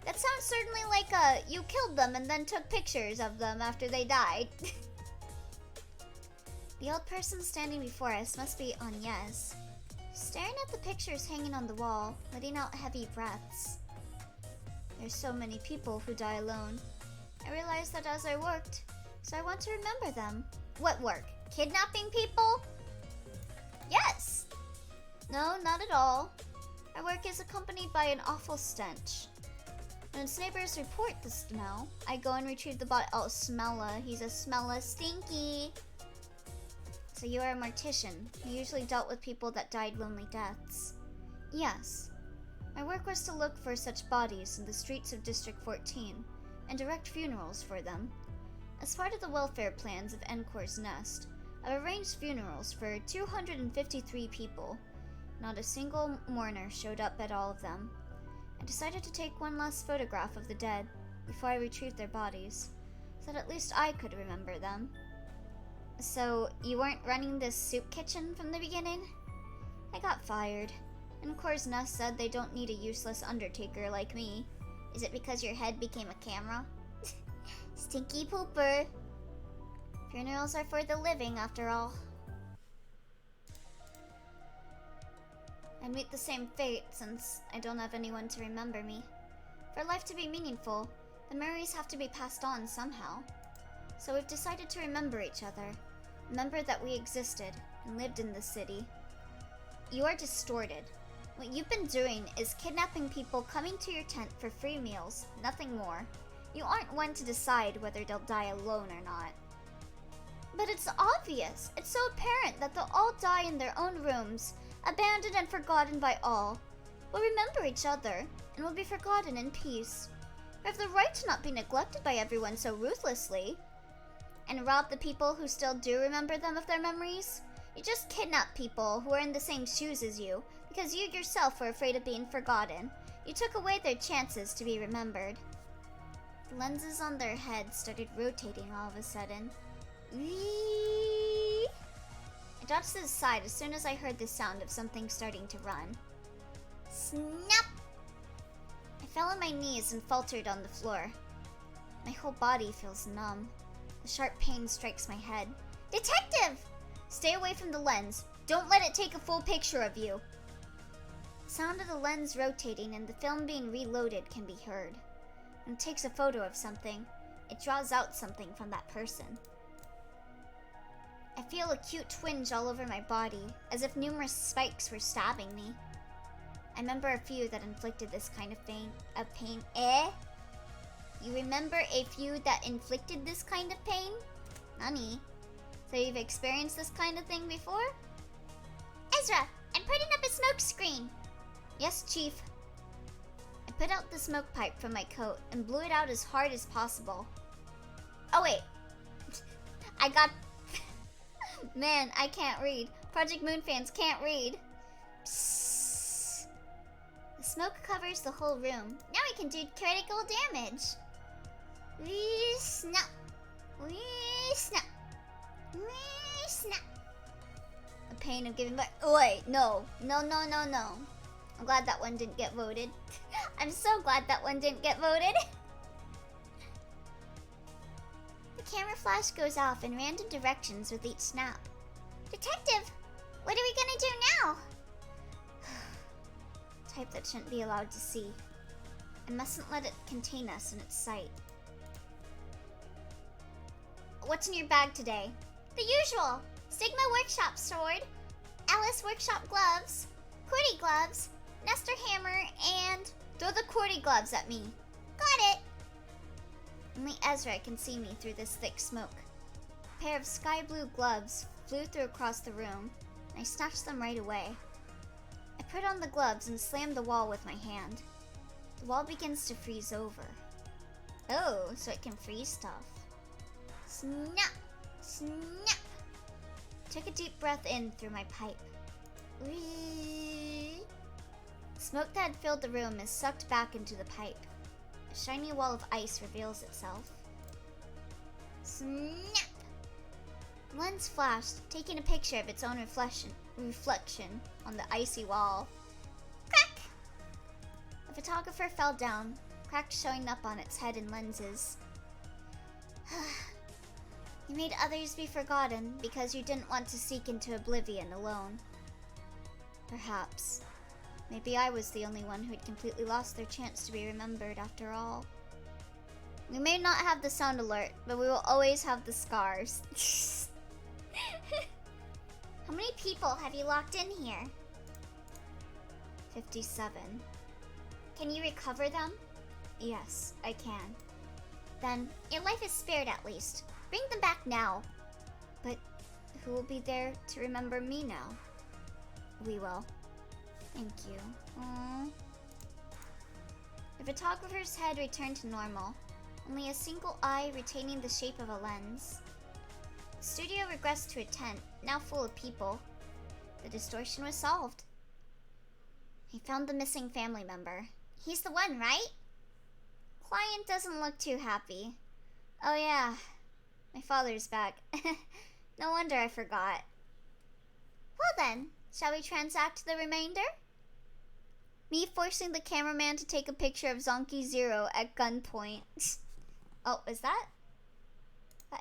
That sounds certainly like you killed them and then took pictures of them after they died. The old person standing before us must be Agnes, staring at the pictures hanging on the wall, letting out heavy breaths. There's so many people who die alone. I realized that as I worked, so I want to remember them. What work? Kidnapping people? Yes! No, not at all. Our work is accompanied by an awful stench. When its neighbors report the smell, I go and retrieve the body. Oh, smella. He's a smella stinky. So you are a mortician who usually dealt with people that died lonely deaths. Yes. My work was to look for such bodies in the streets of District 14 and direct funerals for them. As part of the welfare plans of Encore's Nest, I've arranged funerals for 253 people. Not a single mourner showed up at all of them. I decided to take one last photograph of the dead before I retrieved their bodies, so that at least I could remember them. So, you weren't running this soup kitchen from the beginning? I got fired. Encore's Nest said they don't need a useless undertaker like me. Is it because your head became a camera? Stinky pooper. Funerals are for the living, after all. I'd meet the same fate since I don't have anyone to remember me. For life to be meaningful, the memories have to be passed on somehow. So we've decided to remember each other. Remember that we existed and lived in this city. You are distorted. What you've been doing is kidnapping people coming to your tent for free meals, nothing more. You aren't one to decide whether they'll die alone or not. But it's obvious. It's so apparent that they'll all die in their own rooms, abandoned and forgotten by all. We'll remember each other, and will be forgotten in peace. We have the right to not be neglected by everyone so ruthlessly. And rob the people who still do remember them of their memories? You just kidnap people who are in the same shoes as you, because you yourself were afraid of being forgotten. You took away their chances to be remembered. The lenses on their heads started rotating all of a sudden. Whee! I dodged to the side as soon as I heard the sound of something starting to run. Snap! I fell on my knees and faltered on the floor. My whole body feels numb. The sharp pain strikes my head. Detective! Stay away from the lens. Don't let it take a full picture of you. The sound of the lens rotating and the film being reloaded can be heard. When it takes a photo of something, it draws out something from that person. I feel a cute twinge all over my body, as if numerous spikes were stabbing me. I remember a few that inflicted this kind of pain. You remember a few that inflicted this kind of pain? Nani? So you've experienced this kind of thing before? Ezra, I'm putting up a smoke screen. Yes, Chief. I put out the smoke pipe from my coat and blew it out as hard as possible. Oh wait. I got... Man, I can't read. Project Moon fans can't read. Psst. The smoke covers the whole room. Now we can do critical damage. Wee snap. Wee snap. Wee snap. The pain of giving birth. Oh, wait, no. No. I'm glad that one didn't get voted. I'm so glad that one didn't get voted. The camera flash goes off in random directions with each snap. Detective, what are we gonna do now? Type that shouldn't be allowed to see. I mustn't let it contain us in its sight. What's in your bag today? The usual. Sigma Workshop sword, Alice Workshop gloves, QWERTY gloves, Nestor hammer, and... Throw the QWERTY gloves at me. Got it! Only Ezra can see me through this thick smoke. A pair of sky blue gloves flew through across the room, and I snatched them right away. I put on the gloves and slammed the wall with my hand. The wall begins to freeze over. Oh, so it can freeze stuff. Snap! Snap! Took a deep breath in through my pipe. Whee! Smoke that had filled the room is sucked back into the pipe. A shiny wall of ice reveals itself. Snap! Lens flashed, taking a picture of its own reflection on the icy wall. Crack! The photographer fell down, cracks showing up on its head and lenses. You made others be forgotten because you didn't want to seek into oblivion alone. Perhaps. Maybe I was the only one who had completely lost their chance to be remembered after all. We may not have the sound alert, but we will always have the scars. How many people have you locked in here? 57. Can you recover them? Yes, I can. Then, your life is spared at least. Bring them back now. But who will be there to remember me now? We will. Thank you. Aww. The photographer's head returned to normal, only a single eye retaining the shape of a lens. The studio regressed to a tent, now full of people. The distortion was solved. I found the missing family member. He's the one, right? Client doesn't look too happy. Oh yeah, my father's back. No wonder I forgot. Well then, shall we transact the remainder? Me forcing the cameraman to take a picture of Zonky Zero at gunpoint. Oh, is that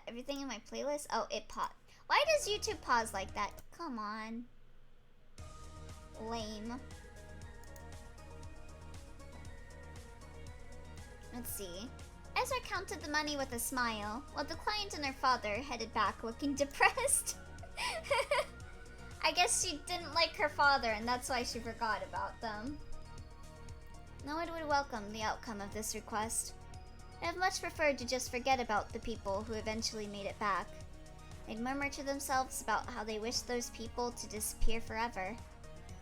everything in my playlist? Oh, it paused. Why does YouTube pause like that? Come on. Lame. Let's see. Ezra counted the money with a smile, while the client and her father headed back looking depressed. I guess she didn't like her father and that's why she forgot about them. No one would welcome the outcome of this request. I'd have much preferred to just forget about the people who eventually made it back. They'd murmur to themselves about how they wished those people to disappear forever.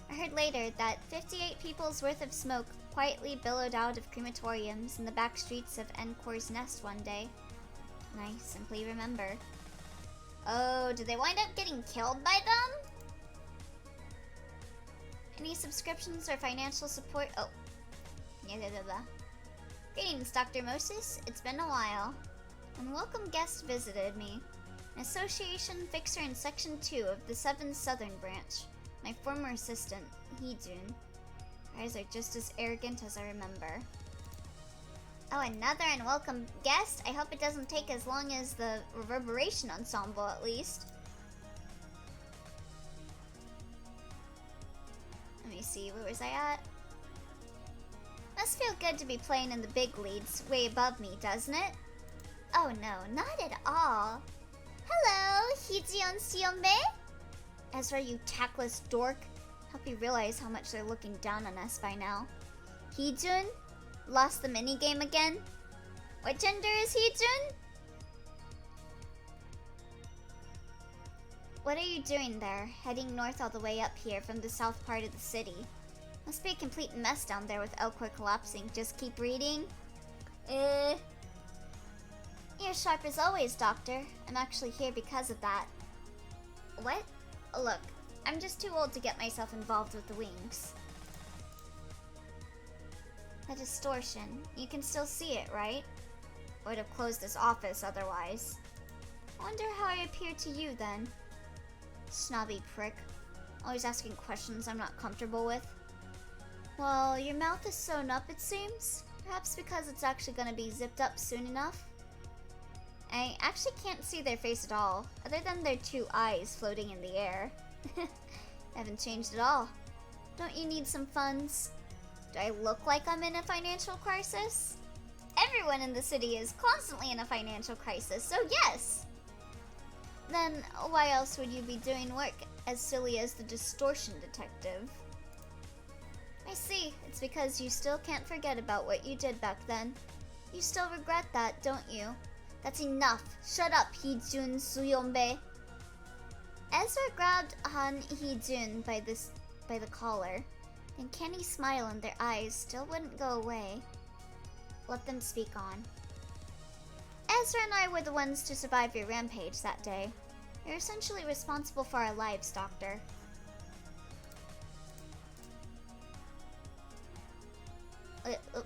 I heard later that 58 people's worth of smoke quietly billowed out of crematoriums in the back streets of Encore's Nest one day. And I simply remember. Oh, did they wind up getting killed by them? Any subscriptions or financial support? Oh. Greetings, Dr. Moses. It's been a while. And welcome guest visited me. An association fixer in Section 2 of the 7th Southern Branch. My former assistant, Heejun. Guys are just as arrogant as I remember. Oh, another unwelcome guest? I hope it doesn't take as long as the Reverberation Ensemble, at least. Let me see, where was I at? Must feel good to be playing in the big leagues way above me, doesn't it? Oh no, not at all. Hello, Hijion Suyonbe? Ezra, you tactless dork. Hope you realize how much they're looking down on us by now. Heejun? Lost the minigame again? What gender is Heejun? What are you doing there, heading north all the way up here from the south part of the city? Must be a complete mess down there with Elcor collapsing. Just keep reading? You're sharp as always, Doctor. I'm actually here because of that. What? Look, I'm just too old to get myself involved with the wings. The distortion. You can still see it, right? I would have closed this office otherwise. I wonder how I appear to you then. Snobby prick. Always asking questions I'm not comfortable with. Well, your mouth is sewn up, it seems. Perhaps because it's actually gonna be zipped up soon enough. I actually can't see their face at all, other than their two eyes floating in the air. Haven't changed at all. Don't you need some funds? Do I look like I'm in a financial crisis? Everyone in the city is constantly in a financial crisis, so yes! Then why else would you be doing work as silly as the Distortion Detective? I see. It's because you still can't forget about what you did back then. You still regret that, don't you? That's enough. Shut up, Heejun Suyonbe. Ezra grabbed Han Heejun by the collar. The uncanny smile in their eyes still wouldn't go away. Let them speak on. Ezra and I were the ones to survive your rampage that day. You're essentially responsible for our lives, Doctor.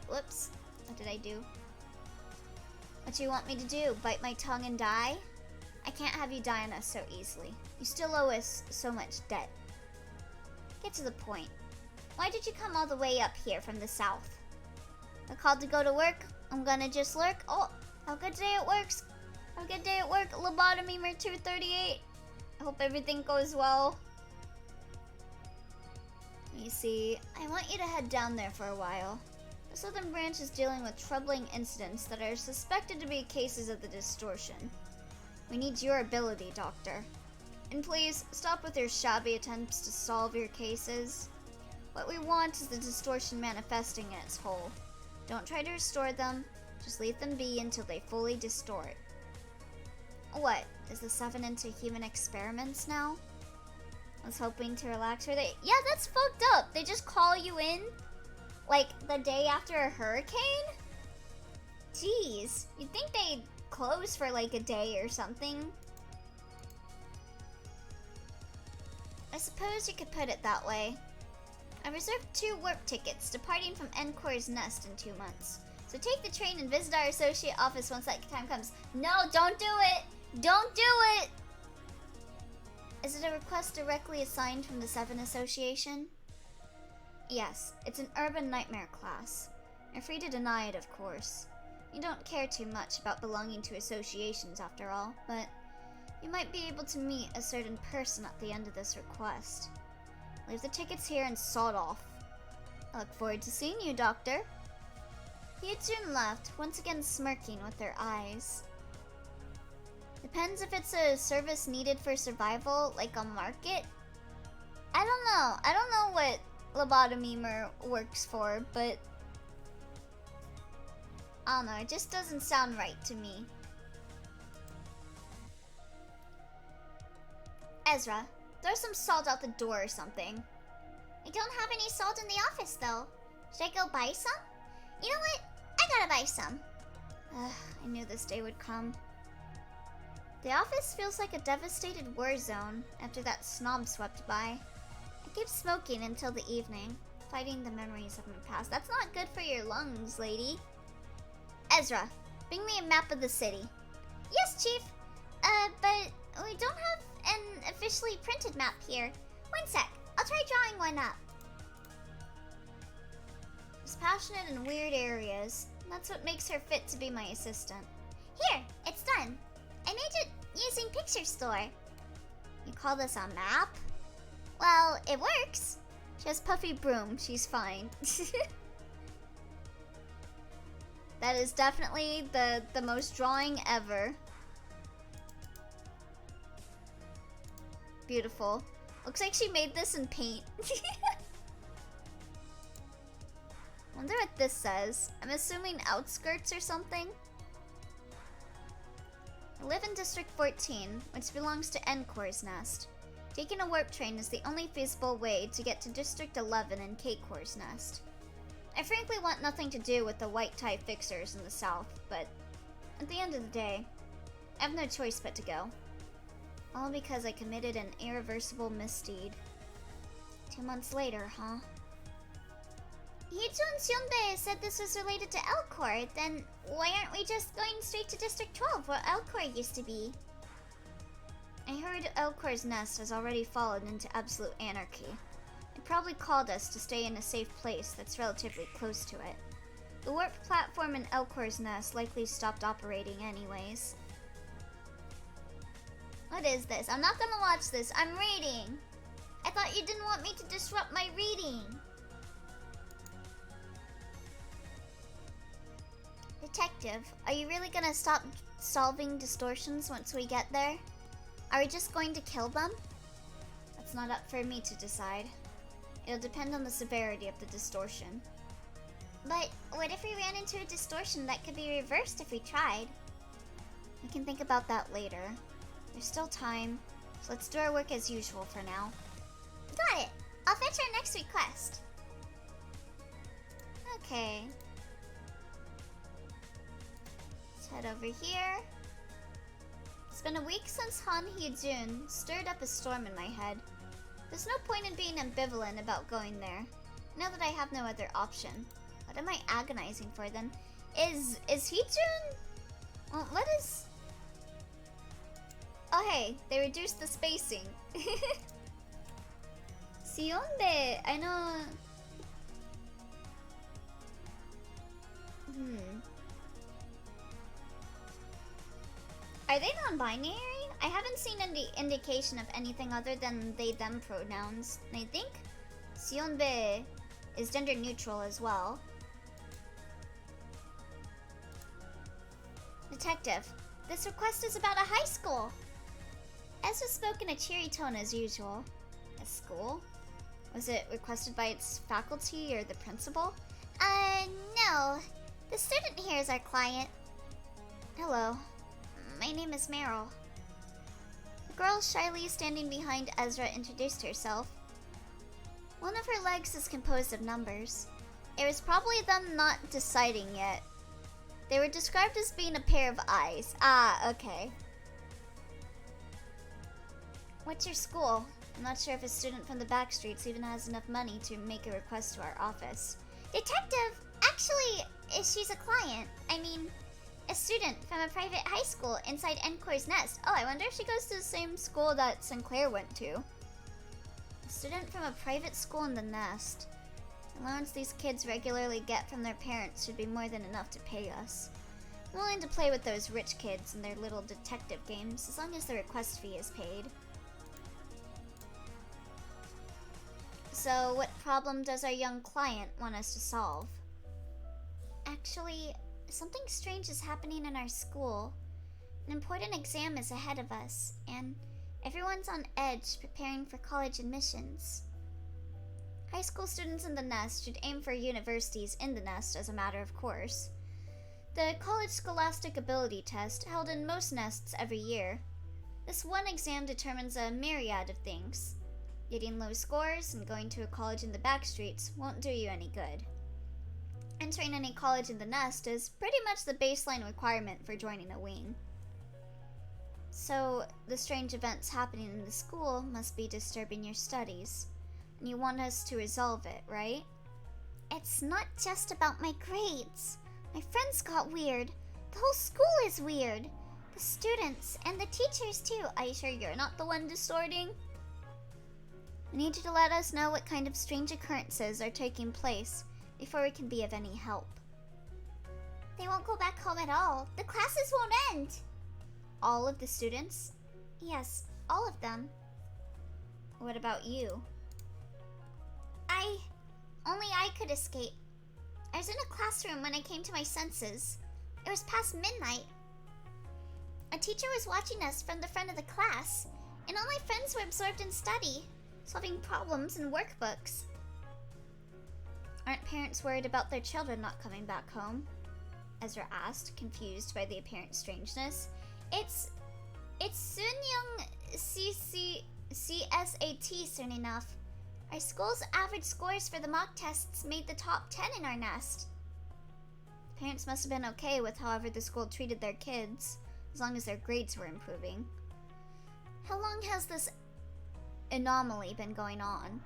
Whoops. What did I do? What do you want me to do? Bite my tongue and die? I can't have you die on us so easily. You still owe us so much debt. Get to the point. Why did you come all the way up here from the south? I called to go to work. I'm gonna just lurk. Oh, have a good day at work. Have a good day at work, Lobotomemer 238. I hope everything goes well. You see, I want you to head down there for a while. The Southern Branch is dealing with troubling incidents that are suspected to be cases of the distortion. We need your ability, Doctor. And please, stop with your shabby attempts to solve your cases. What we want is the distortion manifesting in its whole. Don't try to restore them, just leave them be until they fully distort. What, is the 7 into human experiments now? I was hoping to relax her. Yeah, that's fucked up. They just call you in, like, the day after a hurricane? Jeez, you'd think they'd close for like a day or something. I suppose you could put it that way. I reserved 2 warp tickets departing from Encore's nest in 2 months. So take the train and visit our associate office once that time comes. No, don't do it! Don't do it! Is it a request directly assigned from the 7 Association? Yes, it's an urban nightmare class. You're free to deny it, of course. You don't care too much about belonging to associations after all, but you might be able to meet a certain person at the end of this request. Leave the tickets here and sawed off. I look forward to seeing you, Doctor. Hyejun left, once again smirking with her eyes. Depends if it's a service needed for survival, like a market. I don't know. I don't know what Lobotomemer works for, but I don't know. It just doesn't sound right to me. Ezra, throw some salt out the door or something. I don't have any salt in the office, though. Should I go buy some? You know what? I gotta buy some. I knew this day would come. The office feels like a devastated war zone after that snob swept by. I keep smoking until the evening, fighting the memories of my past. That's not good for your lungs, lady. Ezra, bring me a map of the city. Yes, Chief. But we don't have an officially printed map here. One sec, I'll try drawing one up. She's passionate in weird areas. That's what makes her fit to be my assistant. Here, it's done. I made it using Picture Store. You call this a map? Well, it works. She has puffy broom. She's fine. That is definitely the most drawing ever. beautiful. Looks like she made this in paint. Wonder what this says. I'm assuming outskirts or something. I live in District 14, which belongs to Encore's Nest. Taking a warp train is the only feasible way to get to District 11 and K-Core's Nest. I frankly want nothing to do with the white tie fixers in the south, but at the end of the day, I have no choice but to go. All because I committed an irreversible misdeed. 2 months later, huh? Hee-jun Seonbae said this was related to Elcore, then why aren't we just going straight to District 12 where Elcore used to be? I heard Elcore's Nest has already fallen into absolute anarchy. It probably called us to stay in a safe place that's relatively close to it. The warp platform in Elcore's Nest likely stopped operating anyways. What is this? I'm not gonna watch this. I'm reading. I thought you didn't want me to disrupt my reading. Detective, are you really gonna stop solving distortions once we get there? Are we just going to kill them? That's not up for me to decide. It'll depend on the severity of the distortion. But what if we ran into a distortion that could be reversed if we tried? We can think about that later. There's still time, so let's do our work as usual for now. Got it! I'll fetch our next request. Okay. Let's head over here. It's been a week since Han Hee-jun stirred up a storm in my head. There's no point in being ambivalent about going there, now that I have no other option. What am I agonizing for then? Is Hee-jun? Well, what is... Oh hey, they reduced the spacing. Seonbae, I know... Are they non-binary? I haven't seen any indication of anything other than they/them pronouns. And I think Seonbae is gender neutral as well. Detective, this request is about a high school. Ezra spoke in a cheery tone as usual. A school? Was it requested by its faculty or the principal? No. The student here is our client. Hello. My name is Meryl. The girl shyly standing behind Ezra introduced herself. One of her legs is composed of numbers. It was probably them not deciding yet. They were described as being a pair of eyes. Ah, okay. What's your school? I'm not sure if a student from the back streets even has enough money to make a request to our office. Detective! Actually, she's a client. I mean, a student from a private high school inside Encore's Nest. Oh, I wonder if she goes to the same school that Sinclair went to. A student from a private school in the Nest. The allowance these kids regularly get from their parents should be more than enough to pay us. I'm willing to play with those rich kids and their little detective games as long as the request fee is paid. So, what problem does our young client want us to solve? Actually, something strange is happening in our school. An important exam is ahead of us, and everyone's on edge preparing for college admissions. High school students in the Nest should aim for universities in the Nest as a matter of course. The College Scholastic Ability Test, held in most nests every year. This one exam determines a myriad of things. Getting low scores and going to a college in the back streets won't do you any good. Entering any college in the Nest is pretty much the baseline requirement for joining a wing. So, the strange events happening in the school must be disturbing your studies. And you want us to resolve it, right? It's not just about my grades. My friends got weird. The whole school is weird. The students and the teachers too. Are you sure you're not the one distorting? I need you to let us know what kind of strange occurrences are taking place before we can be of any help. They won't go back home at all. The classes won't end. All of the students? Yes, all of them. What about you? Only I could escape. I was in a classroom when I came to my senses. It was past midnight. A teacher was watching us from the front of the class. And all my friends were absorbed in study, solving problems in workbooks. Aren't parents worried about their children not coming back home? Ezra asked, confused by the apparent strangeness. It's Sunyoung CSAT soon enough. Our school's average scores for the mock tests made the top 10 in our nest. Parents must have been okay with however the school treated their kids, as long as their grades were improving. How long has this anomaly been going on?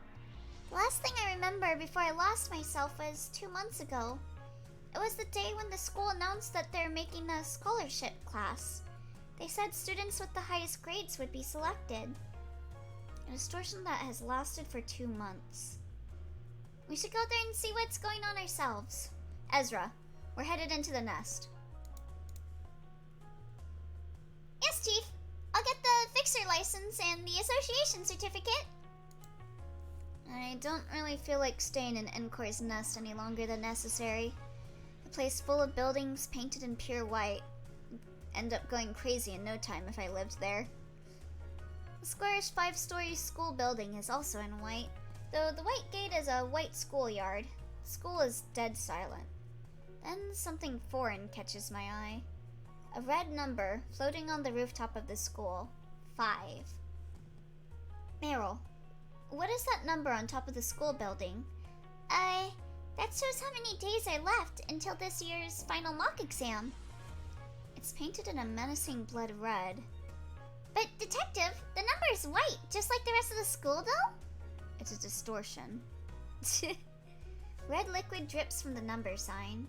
The last thing I remember before I lost myself was 2 months ago. It was the day when the school announced that they're making a scholarship class. They said students with the highest grades would be selected. A distortion that has lasted for 2 months. We should go there and see what's going on ourselves. Ezra, we're headed into the nest. Yes, Chief. I'll get the fixer license and the association certificate. I don't really feel like staying in Encore's nest any longer than necessary. The place full of buildings painted in pure white. End up going crazy in no time if I lived there. The squarish 5-story school building is also in white, though the white gate is a white schoolyard. School is dead silent. Then something foreign catches my eye. A red number floating on the rooftop of the school. 5. Meryl, what is that number on top of the school building? That shows how many days are left until this year's final mock exam. It's painted in a menacing blood red. But, Detective, the number is white, just like the rest of the school, though? It's a distortion. Red liquid drips from the number sign.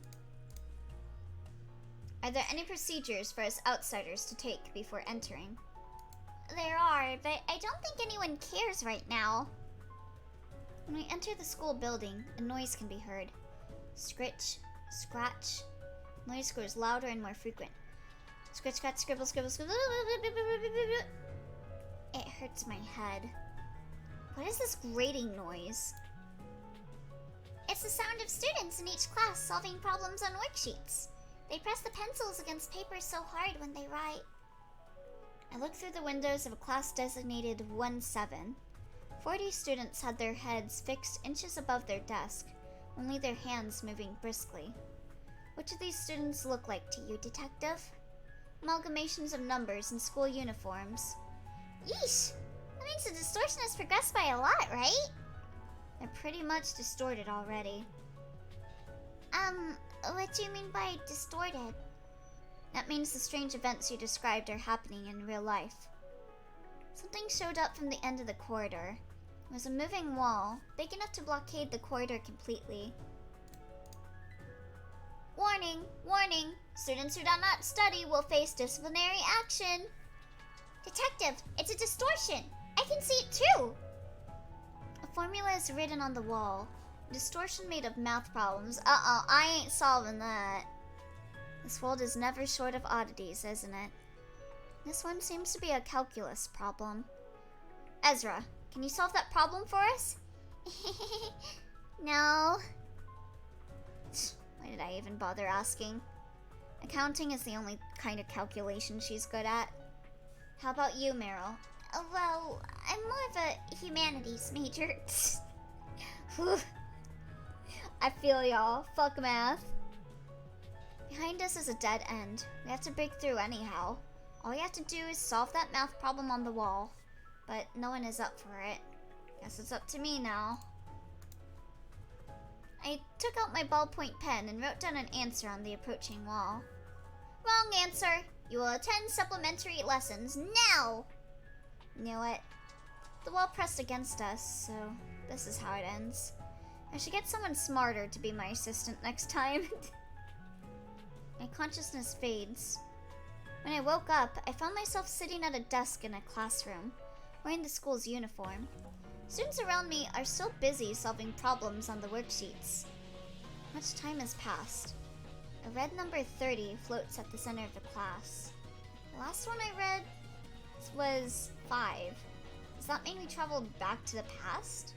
Are there any procedures for us outsiders to take before entering? There are, but I don't think anyone cares right now. When we enter the school building, a noise can be heard. Scritch, scratch. Noise grows louder and more frequent. Scratch, scratch, scribble, scribble, scribble. It hurts my head. What is this grating noise? It's the sound of students in each class solving problems on worksheets. They press the pencils against paper so hard when they write. I look through the windows of a class designated 1-7. 40 students had their heads fixed inches above their desk, only their hands moving briskly. Which of these students look like to you, Detective? Amalgamations of numbers in school uniforms. Yeesh! That means the distortion has progressed by a lot, right? They're pretty much distorted already. What do you mean by distorted? That means the strange events you described are happening in real life. Something showed up from the end of the corridor. It was a moving wall, big enough to blockade the corridor completely. Warning! Warning! Students who do not study will face disciplinary action! Detective, it's a distortion! I can see it too! A formula is written on the wall. A distortion made of math problems. I ain't solving that. This world is never short of oddities, isn't it? This one seems to be a calculus problem. Ezra, can you solve that problem for us? No. Why did I even bother asking? Accounting is the only kind of calculation she's good at. How about you, Meryl? Well, I'm more of a humanities major. I feel y'all. Fuck math. Behind us is a dead end. We have to break through anyhow. All we have to do is solve that math problem on the wall. But no one is up for it. Guess it's up to me now. I took out my ballpoint pen and wrote down an answer on the approaching wall. Wrong answer. You will attend supplementary lessons now. Knew it. The wall pressed against us, so this is how it ends. I should get someone smarter to be my assistant next time. My consciousness fades. When I woke up, I found myself sitting at a desk in a classroom, wearing the school's uniform. Students around me are still busy solving problems on the worksheets. Much time has passed. A red number 30 floats at the center of the class. The last one I read was 5. Does that mean we traveled back to the past?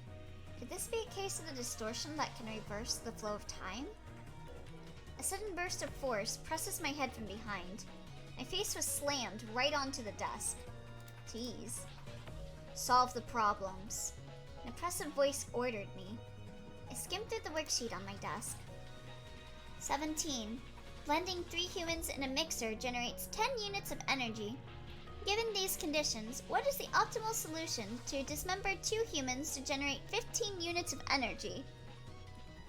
Could this be a case of the distortion that can reverse the flow of time? A sudden burst of force presses my head from behind. My face was slammed right onto the desk. Tease. solve the problems. An oppressive voice ordered me. I skimmed through the worksheet on my desk. 17. Blending 3 humans in a mixer generates 10 units of energy. Given these conditions, what is the optimal solution to dismember 2 humans to generate 15 units of energy?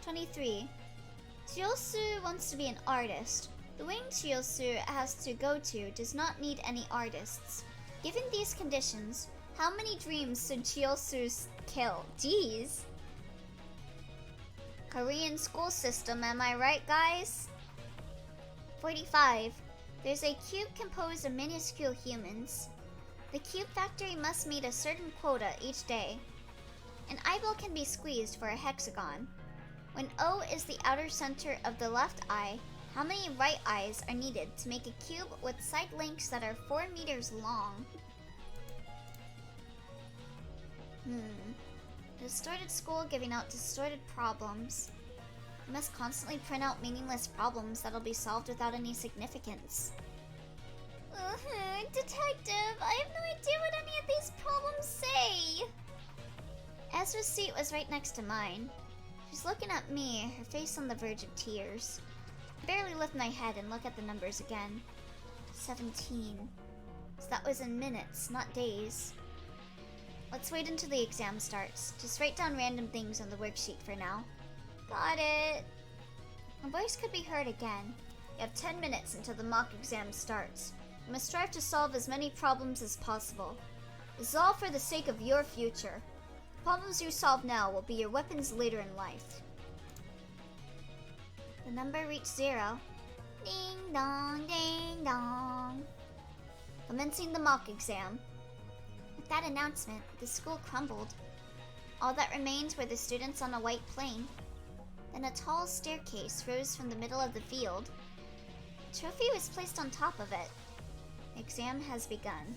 23. Chiosu wants to be an artist. The wing Chiosu has to go to does not need any artists. Given these conditions, how many dreams should Chiosu kill? Jeez. Korean school system, am I right, guys? 45. There's a cube composed of minuscule humans. The cube factory must meet a certain quota each day. An eyeball can be squeezed for a hexagon. When O is the outer center of the left eye, how many right eyes are needed to make a cube with side lengths that are 4 meters long? Distorted school giving out distorted problems. You must constantly print out meaningless problems that'll be solved without any significance. Detective, I have no idea what any of these problems say. Ezra's seat was right next to mine. She's looking at me, her face on the verge of tears. I barely lift my head and look at the numbers again. 17. So that was in minutes, not days. Let's wait until the exam starts. Just write down random things on the worksheet for now. Got it. My voice could be heard again. You have 10 minutes until the mock exam starts. You must strive to solve as many problems as possible. This is all for the sake of your future. The problems you solve now will be your weapons later in life. The number reached 0. Ding dong, ding dong. Commencing the mock exam. With that announcement, the school crumbled. All that remained were the students on a white plane. Then a tall staircase rose from the middle of the field. A trophy was placed on top of it. The exam has begun.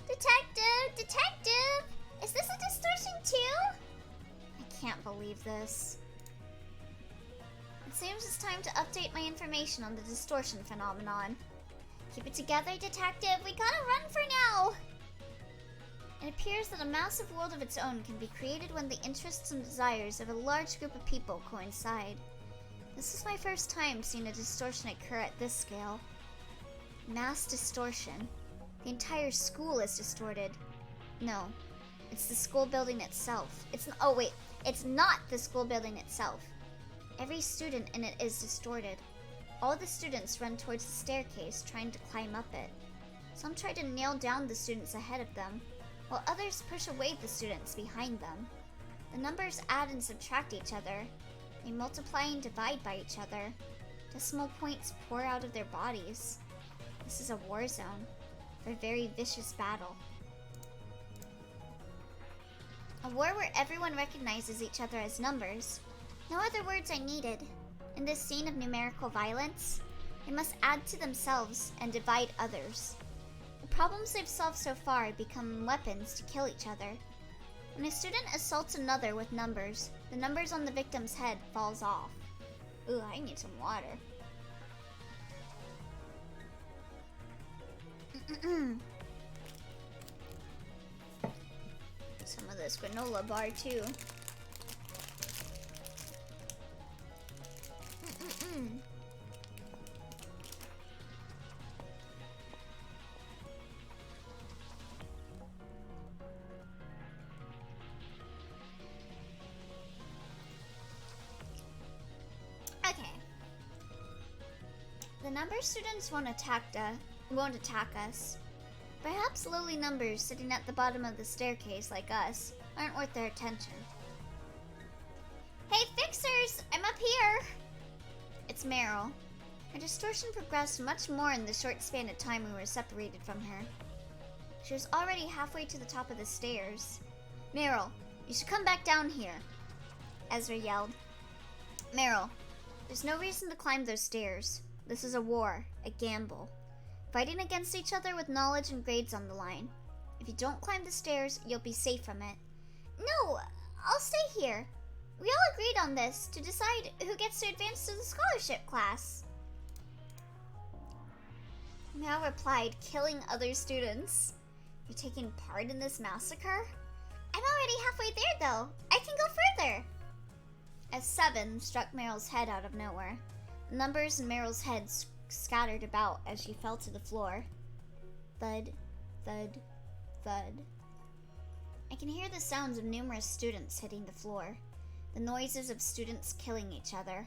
Detective! Detective! Is this a distortion too? I can't believe this. It seems it's time to update my information on the distortion phenomenon. Keep it together, detective. We gotta run for now. It appears that a massive world of its own can be created when the interests and desires of a large group of people coincide. This is my first time seeing a distortion occur at this scale. Mass distortion. The entire school is distorted. No, it's the school building itself. It's not the school building itself. Every student in it is distorted. All the students run towards the staircase, trying to climb up it. Some try to nail down the students ahead of them, while others push away the students behind them. The numbers add and subtract each other. They multiply and divide by each other. Decimal points pour out of their bodies. This is a war zone, a very vicious battle. A war where everyone recognizes each other as numbers. No other words are needed. In this scene of numerical violence, they must add to themselves and divide others. The problems they've solved so far become weapons to kill each other. When a student assaults another with numbers, the numbers on the victim's head falls off. Ooh, I need some water. Some of this granola bar too. Okay. The number students won't attack us. Perhaps lowly numbers sitting at the bottom of the staircase like us aren't worth their attention. Hey fixers! I'm up here! It's Meryl. Her distortion progressed much more in the short span of time we were separated from her. She was already halfway to the top of the stairs. Meryl, you should come back down here, Ezra yelled. Meryl, there's no reason to climb those stairs. This is a war, a gamble. Fighting against each other with knowledge and grades on the line. If you don't climb the stairs, you'll be safe from it. No, I'll stay here. We all agreed on this to decide who gets to advance to the scholarship class. Meryl replied, killing other students. You're taking part in this massacre? I'm already halfway there, though. I can go further. A 7 struck Meryl's head out of nowhere. The numbers in Meryl's head scattered about as she fell to the floor. Thud, thud, thud. I can hear the sounds of numerous students hitting the floor, the noises of students killing each other.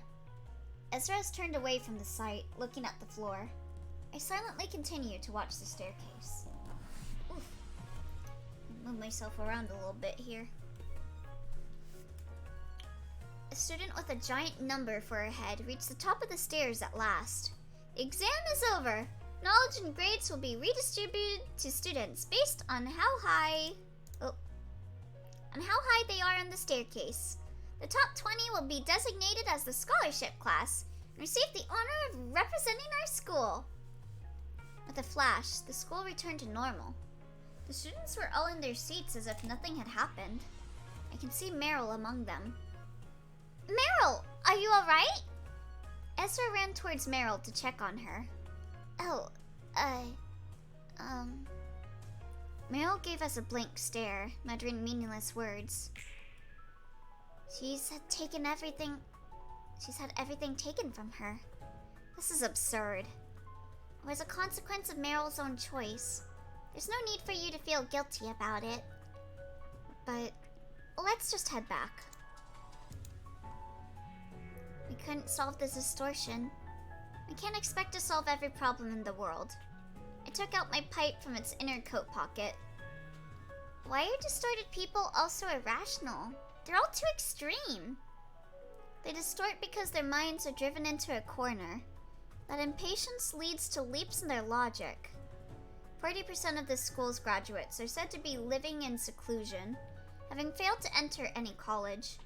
Ezra has turned away from the sight, looking at the floor. I silently continue to watch the staircase. Oof. Move myself around a little bit here. A student with a giant number for her head reached the top of the stairs at last. The exam is over. Knowledge and grades will be redistributed to students based on how high they are on the staircase. The top 20 will be designated as the scholarship class and receive the honor of representing our school. With a flash, the school returned to normal. The students were all in their seats as if nothing had happened. I can see Meryl among them. Meryl, are you alright? Ezra ran towards Meryl to check on her. Oh, Meryl gave us a blank stare, muttering meaningless words. She's had everything taken from her. This is absurd. It was a consequence of Meryl's own choice. There's no need for you to feel guilty about it. But let's just head back. We couldn't solve the distortion. We can't expect to solve every problem in the world. I took out my pipe from its inner coat pocket. Why are distorted people also irrational? They're all too extreme. They distort because their minds are driven into a corner. That impatience leads to leaps in their logic. 40% of this school's graduates are said to be living in seclusion, having failed to enter any college.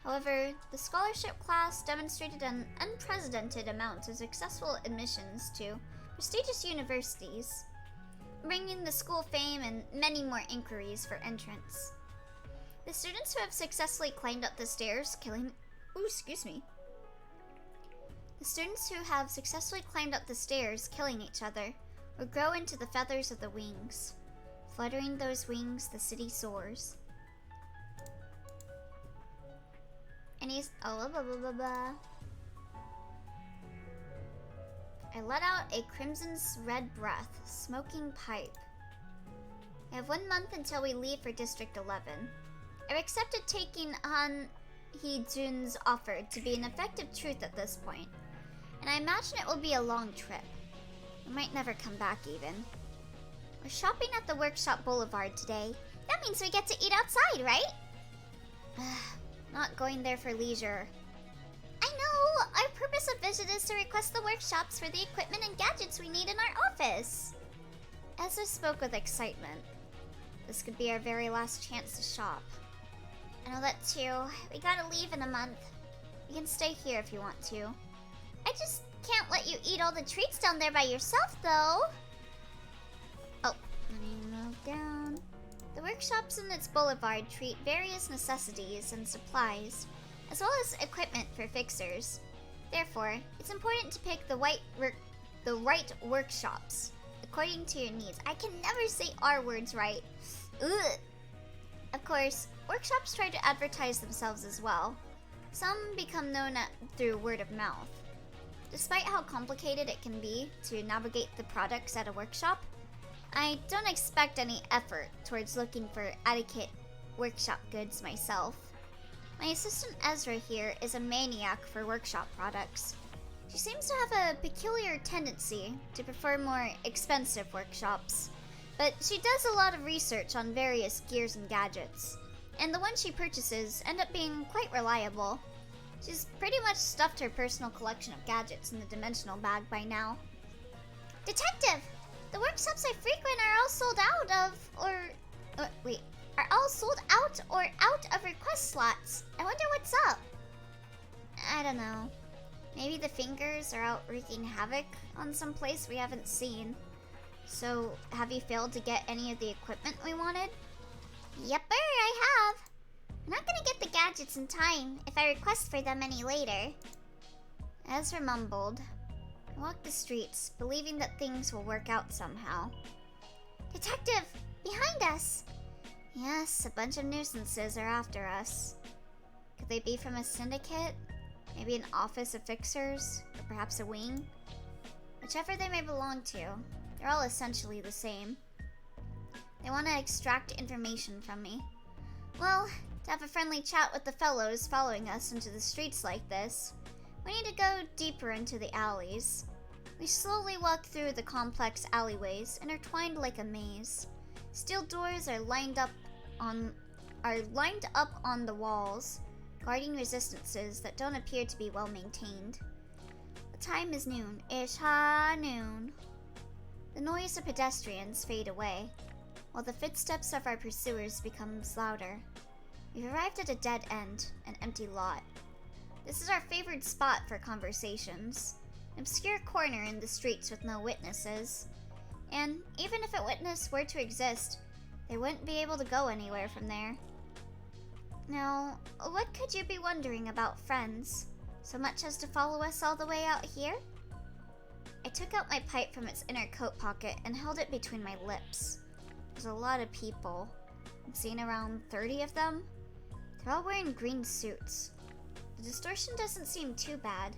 However, the scholarship class demonstrated an unprecedented amount of successful admissions to prestigious universities, bringing the school fame and many more inquiries for entrance. The students who have successfully climbed up the stairs killing each other will grow into the feathers of the wings. Fluttering those wings, the city soars. And he's I let out a crimson red breath, smoking pipe. I have 1 month until we leave for District 11. I've accepted taking Han Hee-jun's offer to be an effective truth at this point, and I imagine it will be a long trip. We might never come back even. We're shopping at the Workshop Boulevard today. That means we get to eat outside, right? Not going there for leisure. I know! Our purpose of visit is to request the workshops for the equipment and gadgets we need in our office. Ezra spoke with excitement. This could be our very last chance to shop. I know that too. We gotta leave in a month. You can stay here if you want to. I just can't let you eat all the treats down there by yourself, though. Oh, let me move down. The workshops in its boulevard treat various necessities and supplies, as well as equipment for fixers. Therefore, it's important to pick the right workshops according to your needs. I can never say R words right. Ugh. Of course, workshops try to advertise themselves as well. Some become known through word of mouth. Despite how complicated it can be to navigate the products at a workshop, I don't expect any effort towards looking for adequate workshop goods myself. My assistant Ezra here is a maniac for workshop products. She seems to have a peculiar tendency to prefer more expensive workshops, but she does a lot of research on various gears and gadgets, and the ones she purchases end up being quite reliable. She's pretty much stuffed her personal collection of gadgets in the dimensional bag by now. Detective! The workshops I frequent are all sold out or out of request slots. I wonder what's up. I don't know. Maybe the fingers are out wreaking havoc on some place we haven't seen. So, have you failed to get any of the equipment we wanted? Yepper, I have. I'm not gonna get the gadgets in time if I request for them any later. Ezra mumbled. I walked the streets, believing that things will work out somehow. Detective, Behind us! Yes, a bunch of nuisances are after us. Could they be from a syndicate? Maybe an office of fixers? Or perhaps a wing? Whichever they may belong to, they're all essentially the same. They want to extract information from me. Well, to have a friendly chat with the fellows following us into the streets like this, we need to go deeper into the alleys. We slowly walk through the complex alleyways, intertwined like a maze. Steel doors are lined up on the walls, guarding resistances that don't appear to be well maintained. The time is noon. Ish-ha noon. The noise of pedestrians fade away, while the footsteps of our pursuers becomes louder. We've arrived at a dead end, an empty lot. This is our favorite spot for conversations. An obscure corner in the streets with no witnesses. And even if a witness were to exist, they wouldn't be able to go anywhere from there. Now, what could you be wondering about, friends? So much as to follow us all the way out here? I took out my pipe from its inner coat pocket and held it between my lips. There's a lot of people. I've seen around 30 of them. They're all wearing green suits. The distortion doesn't seem too bad.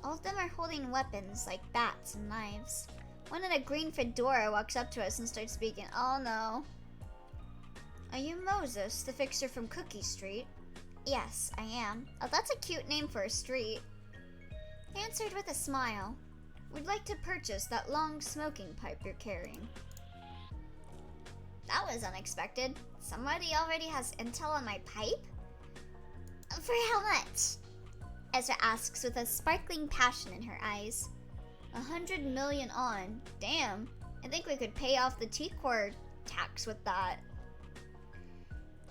All of them are holding weapons like bats and knives. One in a green fedora walks up to us and starts speaking. Oh no. Are you Moses, the fixer from Cookie Street? Yes, I am. Oh, that's a cute name for a street. He answered with a smile. We'd like to purchase that long smoking pipe you're carrying. That was unexpected. Somebody already has intel on my pipe? For how much? Ezra asks with a sparkling passion in her eyes. 100 million on. Damn. I think we could pay off the T-Core tax with that.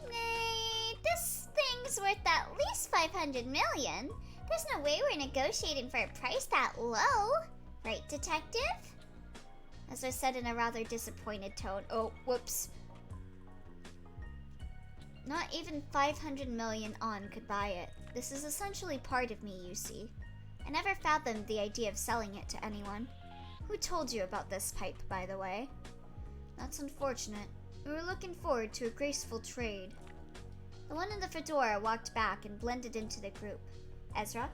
Nay, this thing's worth at least 500 million. There's no way we're negotiating for a price that low. Right, detective? Ezra said in a rather disappointed tone. Oh, whoops. Not even 500 million on could buy it. This is essentially part of me, you see. I never fathomed the idea of selling it to anyone. Who told you about this pipe, by the way? That's unfortunate. We were looking forward to a graceful trade. The one in the fedora walked back and blended into the group. Ezra,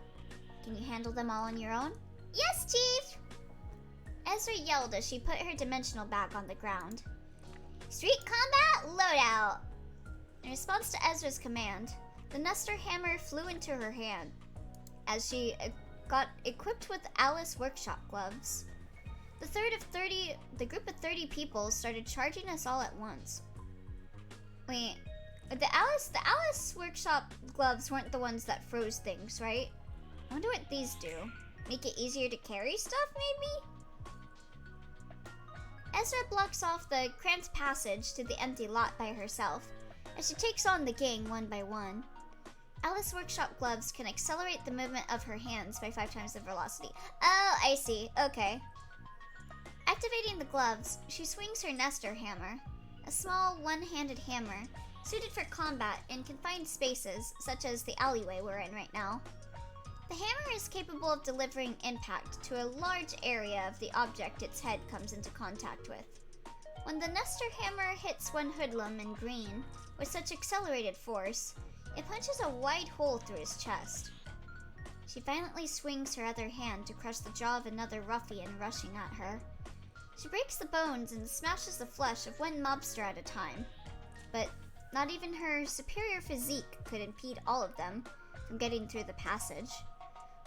can you handle them all on your own? Yes, Chief! Ezra yelled as she put her dimensional bag on the ground. Street combat loadout! In response to Ezra's command, the Nestor hammer flew into her hand as she got equipped with Alice workshop gloves. The group of 30 people started charging us all at once. Wait, the Alice workshop gloves weren't the ones that froze things, right? I wonder what these do. Make it easier to carry stuff, maybe? Ezra blocks off the cramped passage to the empty lot by herself as she takes on the gang one by one. Alice workshop gloves can accelerate the movement of her hands by 5 times the velocity. Oh, I see. Okay. Activating the gloves, she swings her Nestor hammer, a small one-handed hammer suited for combat in confined spaces such as the alleyway we're in right now. The hammer is capable of delivering impact to a large area of the object its head comes into contact with. When the Nestor hammer hits one hoodlum in green with such accelerated force, it punches a wide hole through his chest. She violently swings her other hand to crush the jaw of another ruffian rushing at her. She breaks the bones and smashes the flesh of one mobster at a time, but not even her superior physique could impede all of them from getting through the passage.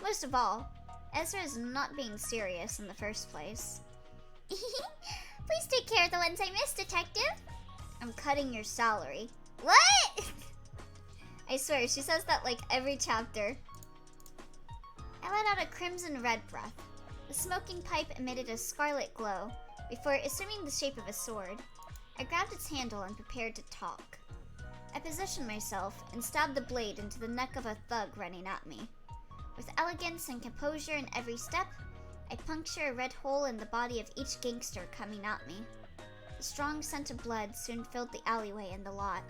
Most of all, Ezra is not being serious in the first place. Please take care of the ones I missed, Detective. I'm cutting your salary. What? I swear, she says that like every chapter. I let out a crimson red breath. The smoking pipe emitted a scarlet glow before assuming the shape of a sword. I grabbed its handle and prepared to talk. I positioned myself and stabbed the blade into the neck of a thug running at me. With elegance and composure in every step, I puncture a red hole in the body of each gangster coming at me. The strong scent of blood soon filled the alleyway and the lot.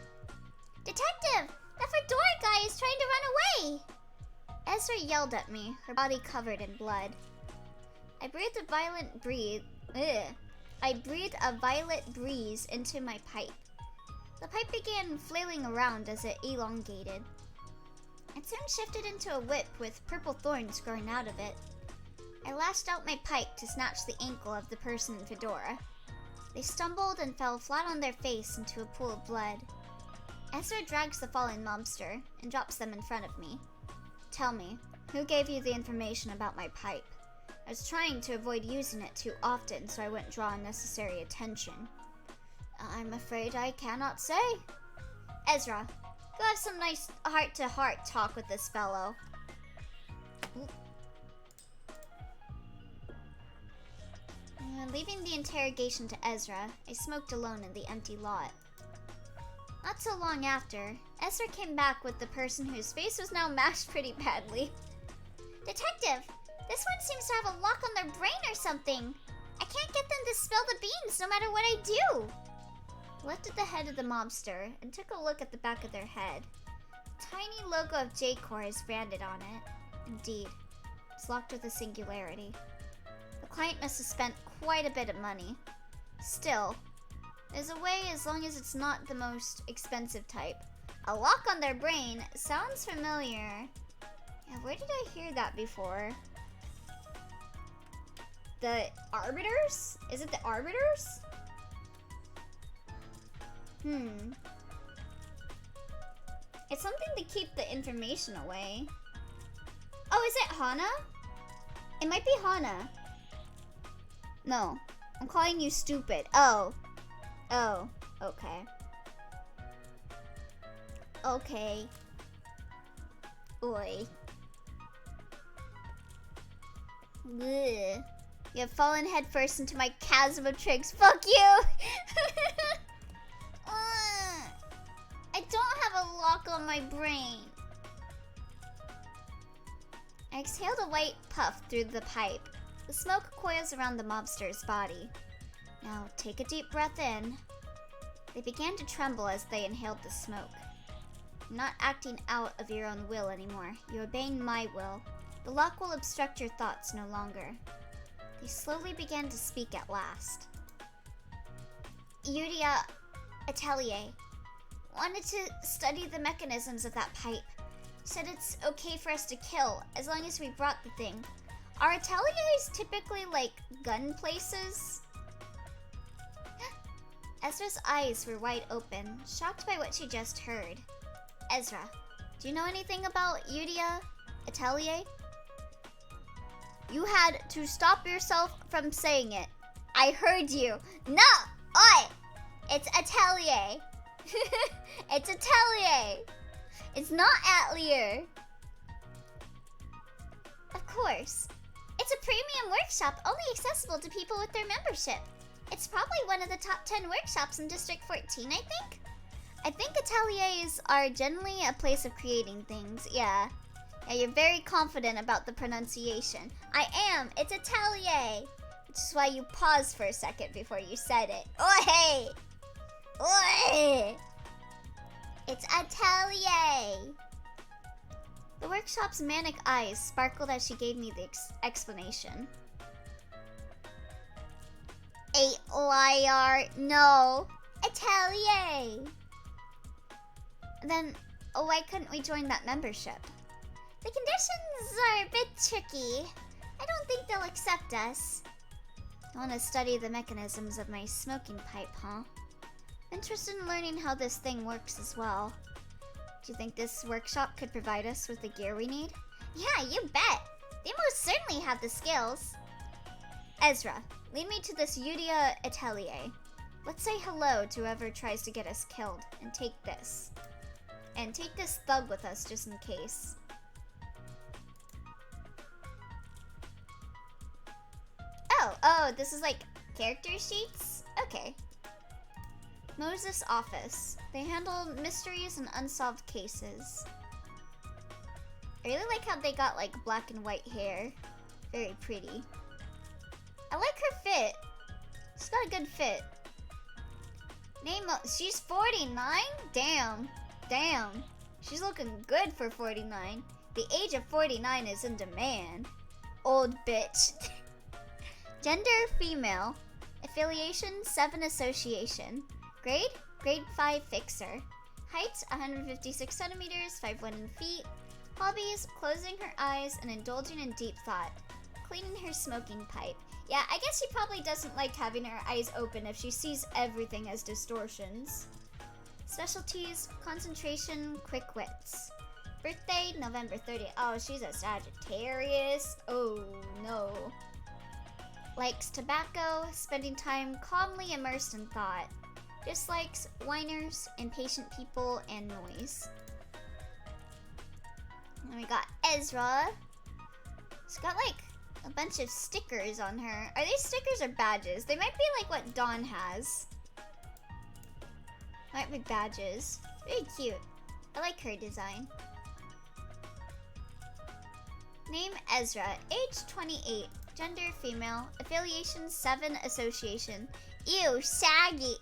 Detective! That fedora guy is trying to run away! Ezra yelled at me, her body covered in blood. I breathed a violent I breathed a violet breeze into my pipe. The pipe began flailing around as it elongated. It soon shifted into a whip with purple thorns growing out of it. I lashed out my pipe to snatch the ankle of the person in fedora. They stumbled and fell flat on their face into a pool of blood. Ezra drags the fallen mobster and drops them in front of me. Tell me, who gave you the information about my pipe? I was trying to avoid using it too often so I wouldn't draw unnecessary attention. I'm afraid I cannot say. Ezra, go have some nice heart-to-heart talk with this fellow. Leaving the interrogation to Ezra, I smoked alone in the empty lot. Not so long after, Ezra came back with the person whose face was now mashed pretty badly. Detective, this one seems to have a lock on their brain or something. I can't get them to spill the beans no matter what I do. I lifted the head of the mobster and took a look at the back of their head. The tiny logo of J-Core is branded on it. Indeed, it's locked with a singularity. The client must have spent quite a bit of money. Still, there's a way as long as it's not the most expensive type. A lock on their brain sounds familiar. Yeah, where did I hear that before? The Arbiters? Is it the Arbiters? It's something to keep the information away. Oh, is it Hana? It might be Hana. No, I'm calling you stupid. Oh, okay. Okay. Oi. Ugh. You have fallen headfirst into my chasm of tricks. Fuck you! I don't have a lock on my brain. I exhaled a white puff through the pipe. The smoke coils around the mobster's body. Now take a deep breath in. They began to tremble as they inhaled the smoke. You're not acting out of your own will anymore. You're obeying my will. The lock will obstruct your thoughts no longer. They slowly began to speak at last. Yuria Atelier wanted to study the mechanisms of that pipe. Said it's okay for us to kill as long as we brought the thing. Are ateliers typically like gun places? Ezra's eyes were wide open, shocked by what she just heard. Ezra, do you know anything about Yuria Atelier? You had to stop yourself from saying it. I heard you. No! Oi! It's Atelier. It's Atelier. It's not Atelier. Of course. It's a premium workshop only accessible to people with their membership. It's probably one of the top 10 workshops in District 14, I think. I think ateliers are generally a place of creating things, yeah. Yeah, you're very confident about the pronunciation. I am. It's atelier. Which is why you paused for a second before you said it. Oi! Oi! It's atelier. The workshop's manic eyes sparkled as she gave me the explanation. A liar. No. Atelier. Then, why couldn't we join that membership? The conditions are a bit tricky. I don't think they'll accept us. I want to study the mechanisms of my smoking pipe, huh? Interested in learning how this thing works as well. Do you think this workshop could provide us with the gear we need? Yeah, you bet. They most certainly have the skills. Ezra, lead me to this Yuria Atelier. Let's say hello to whoever tries to get us killed, and take this. And take this thug with us just in case. Oh, this is like character sheets? Okay. Moses' office. They handle mysteries and unsolved cases. I really like how they got like black and white hair. Very pretty. I like her fit. She's got a good fit. Name, she's 49? Damn. Damn. She's looking good for 49. The age of 49 is in demand. Old bitch. Gender, female. Affiliation 7 Association. Grade? Grade 5 Fixer. Height 156 centimeters, 5'1" in feet. Hobbies, closing her eyes and indulging in deep thought. Cleaning her smoking pipe. Yeah, I guess she probably doesn't like having her eyes open if she sees everything as distortions. Specialties, concentration, quick wits. Birthday, November 30th. Oh, she's a Sagittarius. Oh, no. Likes tobacco, spending time calmly immersed in thought. Dislikes whiners, impatient people, and noise. And we got Ezra. She's got like a bunch of stickers on her. Are these stickers or badges? They might be like what Dawn has. Might be badges. Very cute. I like her design. Name Ezra. Age 28. Gender female. Affiliation 7 Association. Ew, saggy.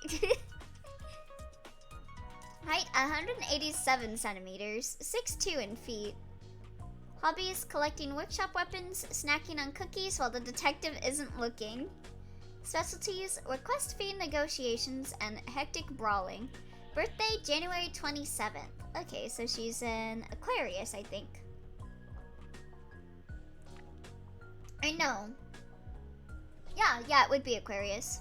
Height 187 centimeters. 6'2" in feet. Hobbies, collecting workshop weapons, snacking on cookies while the detective isn't looking. Specialties, request fee negotiations, and hectic brawling. Birthday, January 27th. Okay, so she's an Aquarius, I think. Or no. Yeah, it would be Aquarius.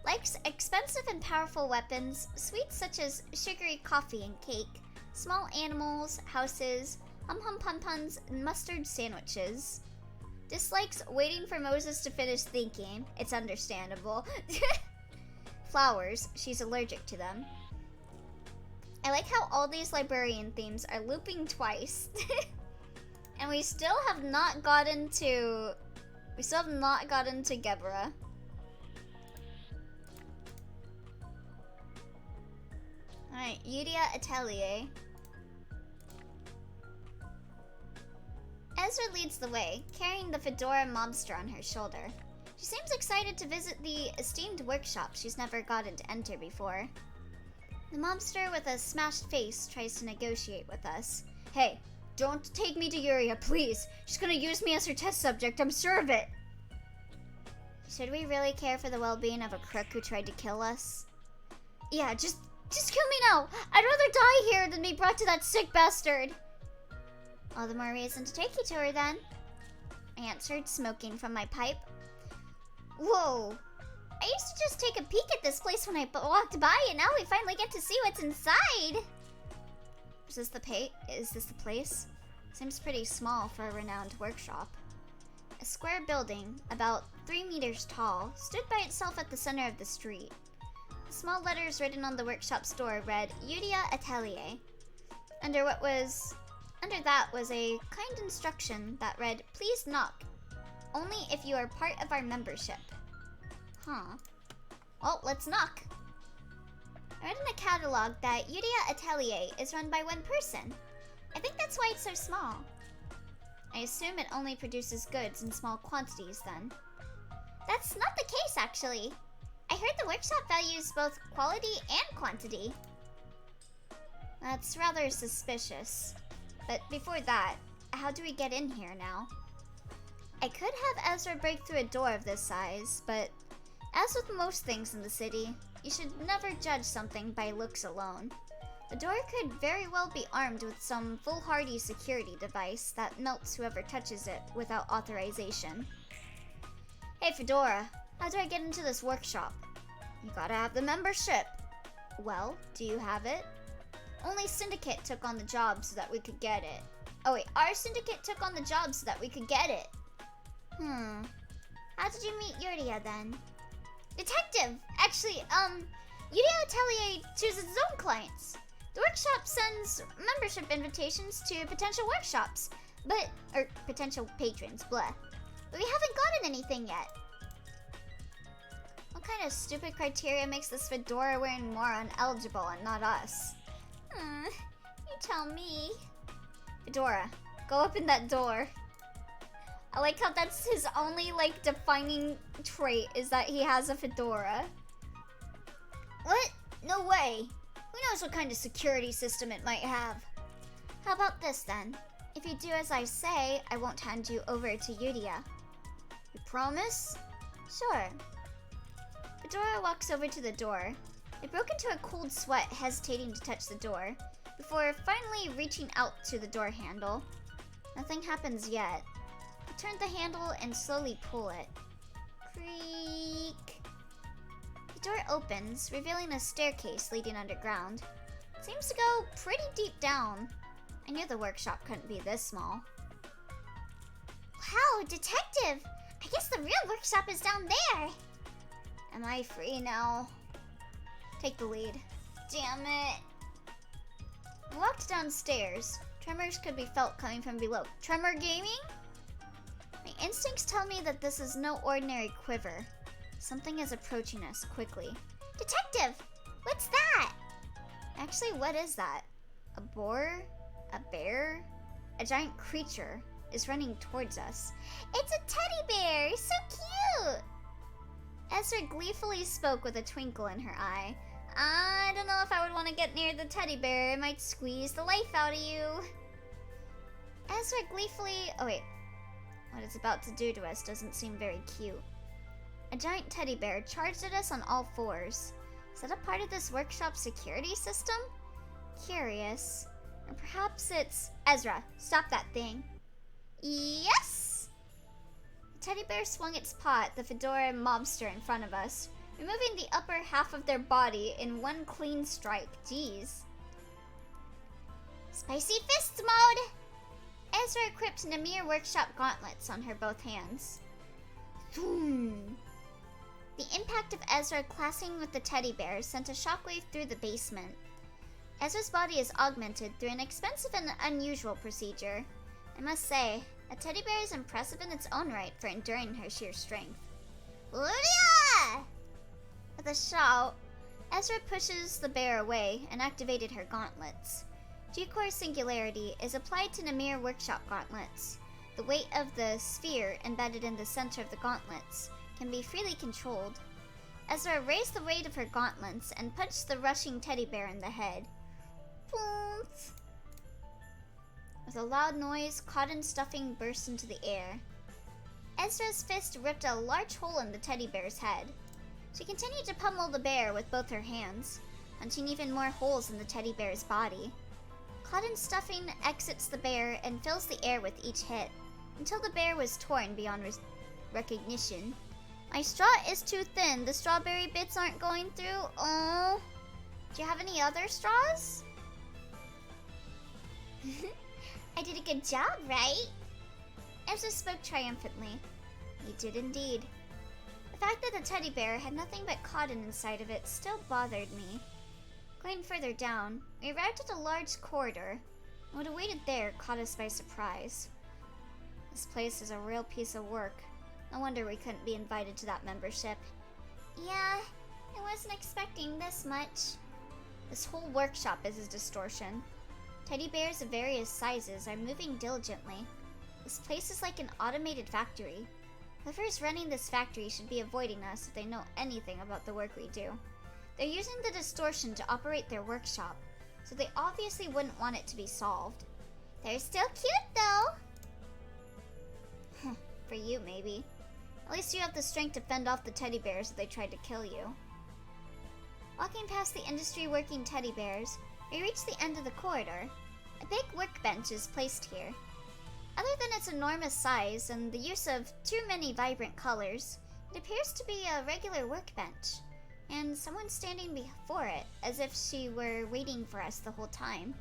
Likes expensive and powerful weapons, sweets such as sugary coffee and cake, small animals, houses, hum-hum-pun-puns, and mustard sandwiches. Dislikes waiting for Moses to finish thinking. It's understandable. Flowers. She's allergic to them. I like how all these librarian themes are looping twice. And we still have not gotten to... Gebra. Alright, Yudia Atelier. Ezra leads the way, carrying the fedora mobster on her shoulder. She seems excited to visit the esteemed workshop she's never gotten to enter before. The mobster with a smashed face tries to negotiate with us. Hey, don't take me to Yuria, please. She's gonna use me as her test subject, I'm sure of it. Should we really care for the well-being of a crook who tried to kill us? Yeah, just kill me now. I'd rather die here than be brought to that sick bastard. All the more reason to take you to her, then. I answered, smoking from my pipe. Whoa. I used to just take a peek at this place when I walked by, and now we finally get to see what's inside. Is this the place? Seems pretty small for a renowned workshop. A square building, about 3 meters tall, stood by itself at the center of the street. The small letters written on the workshop's door read, Yudia Atelier. Under that was a kind instruction that read, please knock, only if you are part of our membership. Huh. Well, let's knock. I read in the catalog that Yudia Atelier is run by one person. I think that's why it's so small. I assume it only produces goods in small quantities then. That's not the case, actually. I heard the workshop values both quality and quantity. That's rather suspicious. But before that, how do we get in here now? I could have Ezra break through a door of this size, but as with most things in the city, you should never judge something by looks alone. The door could very well be armed with some foolhardy security device that melts whoever touches it without authorization. Hey Fedora, how do I get into this workshop? You gotta have the membership. Well, do you have it? Only Syndicate took on the job so that we could get it. Oh wait, our Syndicate took on the job so that we could get it. How did you meet Yuria then? Detective! Actually, Yuria Atelier chooses its own clients. The workshop sends membership invitations to potential workshops, or potential patrons, blah. But we haven't gotten anything yet. What kind of stupid criteria makes this fedora wearing moron eligible and not us? You tell me. Fedora, go open that door. I like how that's his only, defining trait is that he has a fedora. What? No way. Who knows what kind of security system it might have? How about this, then? If you do as I say, I won't hand you over to Yudia. You promise? Sure. Fedora walks over to the door. I broke into a cold sweat, hesitating to touch the door, before finally reaching out to the door handle. Nothing happens yet. I turn the handle and slowly pull it. Creak. The door opens, revealing a staircase leading underground. It seems to go pretty deep down. I knew the workshop couldn't be this small. Wow, detective! I guess the real workshop is down there. Am I free now? Take the lead. Damn it. I walked downstairs. Tremors could be felt coming from below. Tremor gaming? My instincts tell me that this is no ordinary quiver. Something is approaching us quickly. Detective! What's that? Actually, what is that? A boar? A bear? A giant creature is running towards us. It's a teddy bear! So cute! Ezra gleefully spoke with a twinkle in her eye. I don't know if I would want to get near the teddy bear. It might squeeze the life out of you. Ezra gleefully... Oh wait. What it's about to do to us doesn't seem very cute. A giant teddy bear charged at us on all fours. Is that a part of this workshop security system? Curious. Or perhaps it's... Ezra, stop that thing. Yes! The teddy bear swung its paw at the fedora mobster in front of us, removing the upper half of their body in one clean strike. Jeez. Spicy fist mode! Ezra equipped Namir Workshop gauntlets on her both hands. Boom! The impact of Ezra clashing with the teddy bear sent a shockwave through the basement. Ezra's body is augmented through an expensive and unusual procedure. I must say, a teddy bear is impressive in its own right for enduring her sheer strength. Lydia! With a shout, Ezra pushes the bear away and activated her gauntlets. G-Core Singularity is applied to Namir Workshop gauntlets. The weight of the sphere embedded in the center of the gauntlets can be freely controlled. Ezra raised the weight of her gauntlets and punched the rushing teddy bear in the head. Boom! With a loud noise, cotton stuffing burst into the air. Ezra's fist ripped a large hole in the teddy bear's head. She continued to pummel the bear with both her hands, punching even more holes in the teddy bear's body. Cotton stuffing exits the bear and fills the air with each hit, until the bear was torn beyond recognition. My straw is too thin. The strawberry bits aren't going through. Oh. Do you have any other straws? I did a good job, right? Ezra spoke triumphantly. He did indeed. The fact that the teddy bear had nothing but cotton inside of it still bothered me. Going further down, we arrived at a large corridor. What awaited there caught us by surprise. This place is a real piece of work. No wonder we couldn't be invited to that membership. Yeah, I wasn't expecting this much. This whole workshop is a distortion. Teddy bears of various sizes are moving diligently. This place is like an automated factory. Whoever's running this factory should be avoiding us if they know anything about the work we do. They're using the distortion to operate their workshop, so they obviously wouldn't want it to be solved. They're still cute, though. For you, maybe. At least you have the strength to fend off the teddy bears if they tried to kill you. Walking past the industry-working teddy bears, we reach the end of the corridor. A big workbench is placed here. Other than its enormous size and the use of too many vibrant colors, it appears to be a regular workbench, and someone standing before it as if she were waiting for us the whole time.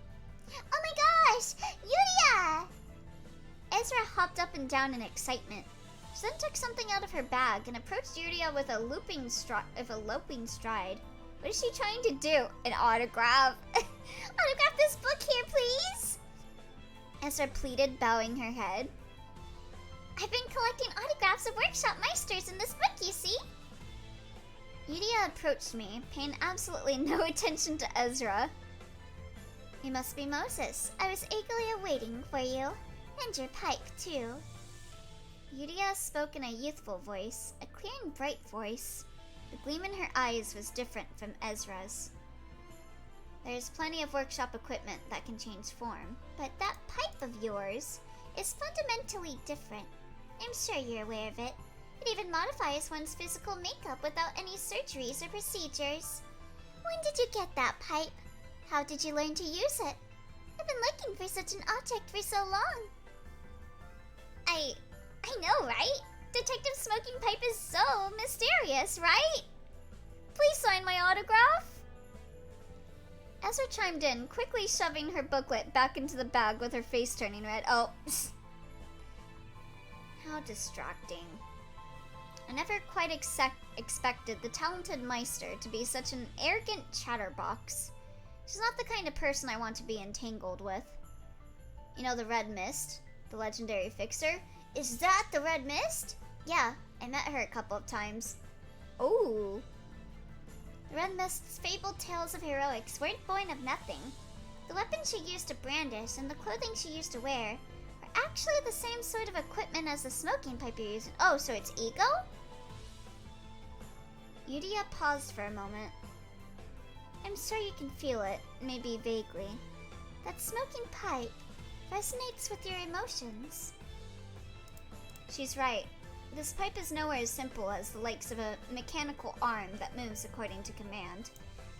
Oh my gosh! Yuria! Ezra hopped up and down in excitement. She then took something out of her bag and approached Yuria with a loping stride. What is she trying to do? An autograph? Autograph this book here, please! Ezra pleaded, bowing her head. I've been collecting autographs of workshop meisters in this book, you see? Yuria approached me, paying absolutely no attention to Ezra. You must be Moses. I was eagerly awaiting for you. And your pipe, too. Yuria spoke in a youthful voice, a clear and bright voice. The gleam in her eyes was different from Ezra's. There's plenty of workshop equipment that can change form, but that pipe of yours is fundamentally different. I'm sure you're aware of it. It even modifies one's physical makeup without any surgeries or procedures. When did you get that pipe? How did you learn to use it? I've been looking for such an object for so long. I know, right? Detective Smoking Pipe is so mysterious, right? Please sign my autograph. Ezra chimed in, quickly shoving her booklet back into the bag with her face turning red. Oh, how distracting. I never quite expected the talented Meister to be such an arrogant chatterbox. She's not the kind of person I want to be entangled with. You know the Red Mist, the legendary fixer? Is that the Red Mist? Yeah, I met her a couple of times. Oh. The Red Mist's fabled tales of heroics weren't born of nothing. The weapons she used to brandish and the clothing she used to wear are actually the same sort of equipment as the smoking pipe you're using. Oh, so it's ego? Yudia paused for a moment. I'm sure you can feel it, maybe vaguely. That smoking pipe resonates with your emotions. She's right. This pipe is nowhere as simple as the likes of a mechanical arm that moves according to command.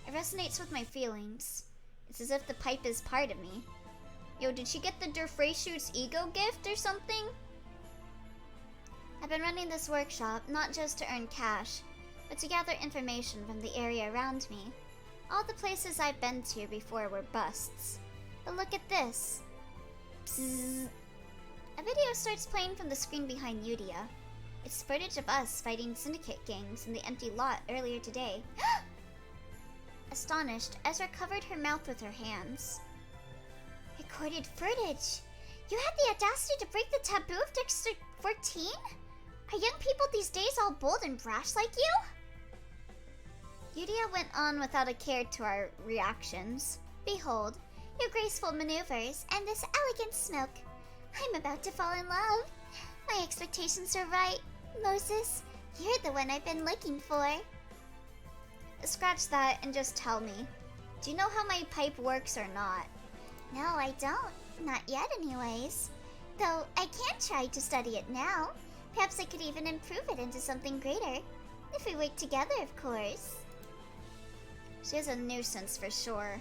It resonates with my feelings. It's as if the pipe is part of me. Yo, did she get the Der Freyschutz's ego gift or something? I've been running this workshop not just to earn cash, but to gather information from the area around me. All the places I've been to before were busts. But look at this. Psst. A video starts playing from the screen behind Yudia. It's footage of us fighting syndicate gangs in the empty lot earlier today. Astonished, Ezra covered her mouth with her hands. Recorded footage? You had the audacity to break the taboo of District 14? Are young people these days all bold and brash like you? Yudia went on without a care to our reactions. Behold, your graceful maneuvers and this elegant smoke. I'm about to fall in love. My expectations are right. Moses, you're the one I've been looking for. Scratch that and just tell me. Do you know how my pipe works or not? No, I don't. Not yet anyways. Though I can try to study it now. Perhaps I could even improve it into something greater. If we work together, of course. She is a nuisance for sure.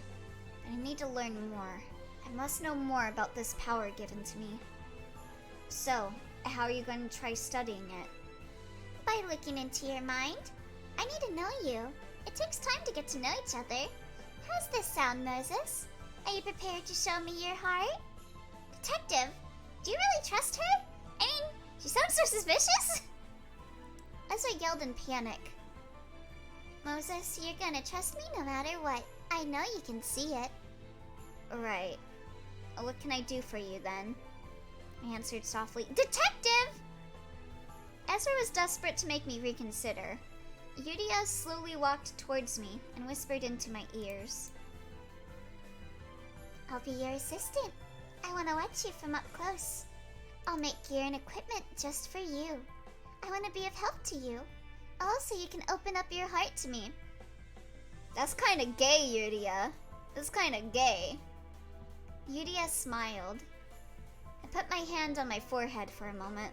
But I need to learn more. I must know more about this power given to me. So, how are you going to try studying it? By looking into your mind. I need to know you. It takes time to get to know each other. How's this sound, Moses? Are you prepared to show me your heart? Detective, do you really trust her? I mean, she sounds so suspicious. Ezra yelled in panic. Moses, you're gonna trust me no matter what. I know you can see it. Right. What can I do for you then? I answered softly. Detective! Ezra was desperate to make me reconsider. Yudia slowly walked towards me and whispered into my ears. I'll be your assistant. I want to watch you from up close. I'll make gear and equipment just for you. I want to be of help to you. Also, you can open up your heart to me. That's kind of gay, Yudia. That's kind of gay. Yudia smiled. I put my hand on my forehead for a moment.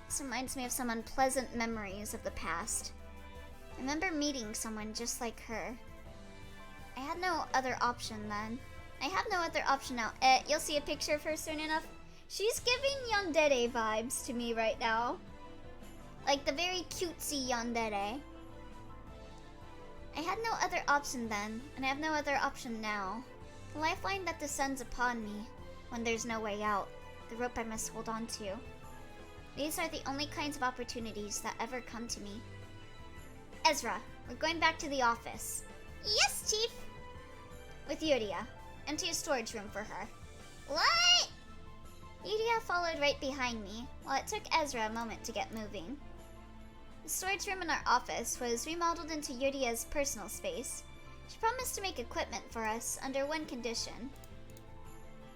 This reminds me of some unpleasant memories of the past. I remember meeting someone just like her. I had no other option then. I have no other option now. You'll see a picture of her soon enough. She's giving yandere vibes to me right now. Like the very cutesy yandere. I had no other option then, and I have no other option now. The lifeline that descends upon me when there's no way out. The rope I must hold on to. These are the only kinds of opportunities that ever come to me. Ezra, we're going back to the office. Yes, Chief! With Yudia. Empty a storage room for her. What? Yudia followed right behind me, while it took Ezra a moment to get moving. The storage room in our office was remodeled into Yudia's personal space. She promised to make equipment for us under one condition.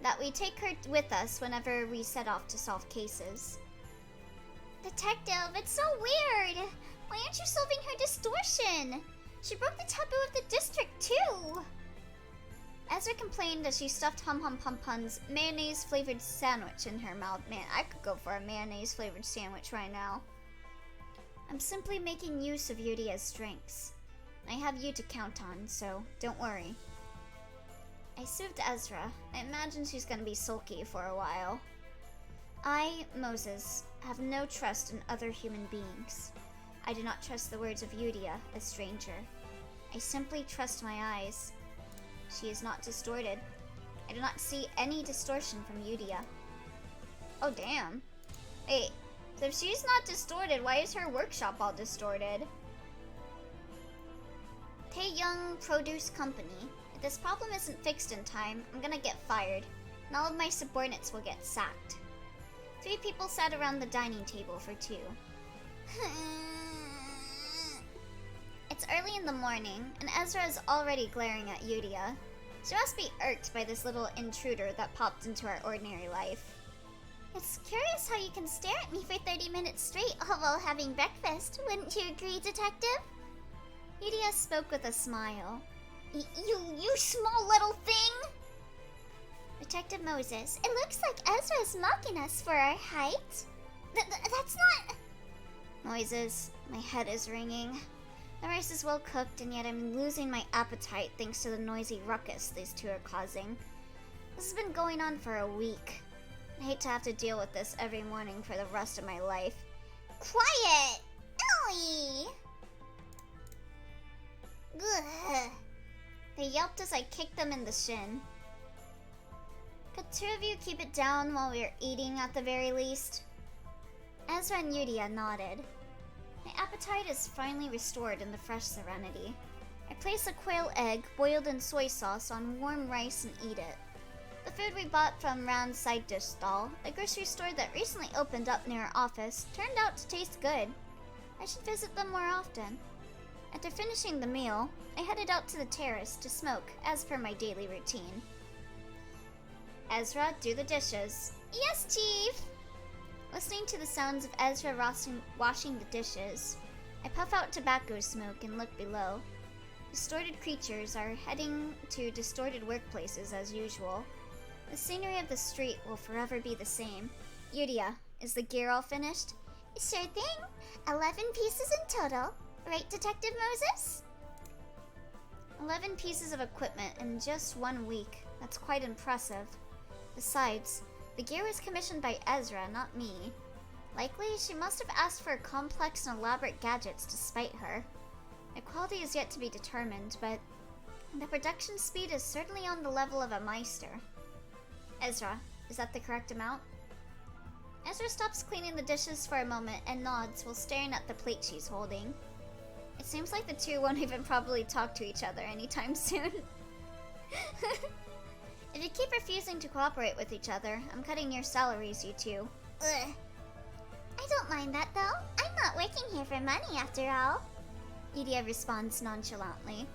That we take her with us whenever we set off to solve cases. Detective, it's so weird! Why aren't you solving her distortion? She broke the taboo of the district too! Ezra complained as she stuffed Hum Hum Pum Pun's mayonnaise-flavored sandwich in her mouth. Man, I could go for a mayonnaise-flavored sandwich right now. I'm simply making use of Yudia's strengths. I have you to count on, so don't worry. I soothed Ezra. I imagine she's gonna be sulky for a while. I, Moses, have no trust in other human beings. I do not trust the words of Yudia, a stranger. I simply trust my eyes. She is not distorted. I do not see any distortion from Yudia. Oh, damn. Wait, so if she's not distorted, why is her workshop all distorted? Taeyong Produce Company. If this problem isn't fixed in time, I'm gonna get fired, and all of my subordinates will get sacked. 3 people sat around the dining table for 2. It's early in the morning, and Ezra is already glaring at Yudia. She must be irked by this little intruder that popped into our ordinary life. It's curious how you can stare at me for 30 minutes straight while having breakfast, wouldn't you agree, Detective? Yudia spoke with a smile. You small little thing! Detective Moses, it looks like Ezra is mocking us for our height. That's not... Noises. My head is ringing. The rice is well cooked, and yet I'm losing my appetite thanks to the noisy ruckus these 2 are causing. This has been going on for a week. I hate to have to deal with this every morning for the rest of my life. Quiet! Ellie! Ugh. They yelped as I kicked them in the shin. Could 2 of you keep it down while we are eating at the very least? Ezra and Yudia nodded. My appetite is finally restored in the fresh serenity. I place a quail egg boiled in soy sauce on warm rice and eat it. The food we bought from Round Side Dish Stall, a grocery store that recently opened up near our office, turned out to taste good. I should visit them more often. After finishing the meal, I headed out to the terrace to smoke, as per my daily routine. Ezra, do the dishes. Yes, Chief! Listening to the sounds of Ezra washing the dishes, I puff out tobacco smoke and look below. Distorted creatures are heading to distorted workplaces as usual. The scenery of the street will forever be the same. Yudia, is the gear all finished? Sure thing. 11 pieces in total. Right, Detective Moses? 11 pieces of equipment in just 1 week. That's quite impressive. Besides, the gear was commissioned by Ezra, not me. Likely, she must have asked for complex and elaborate gadgets to spite her. The quality is yet to be determined, but the production speed is certainly on the level of a Meister. Ezra, is that the correct amount? Ezra stops cleaning the dishes for a moment and nods while staring at the plate she's holding. It seems like the 2 won't even probably talk to each other anytime soon. If you keep refusing to cooperate with each other, I'm cutting your salaries, you 2. Ugh. I don't mind that, though. I'm not working here for money, after all. Yudia responds nonchalantly.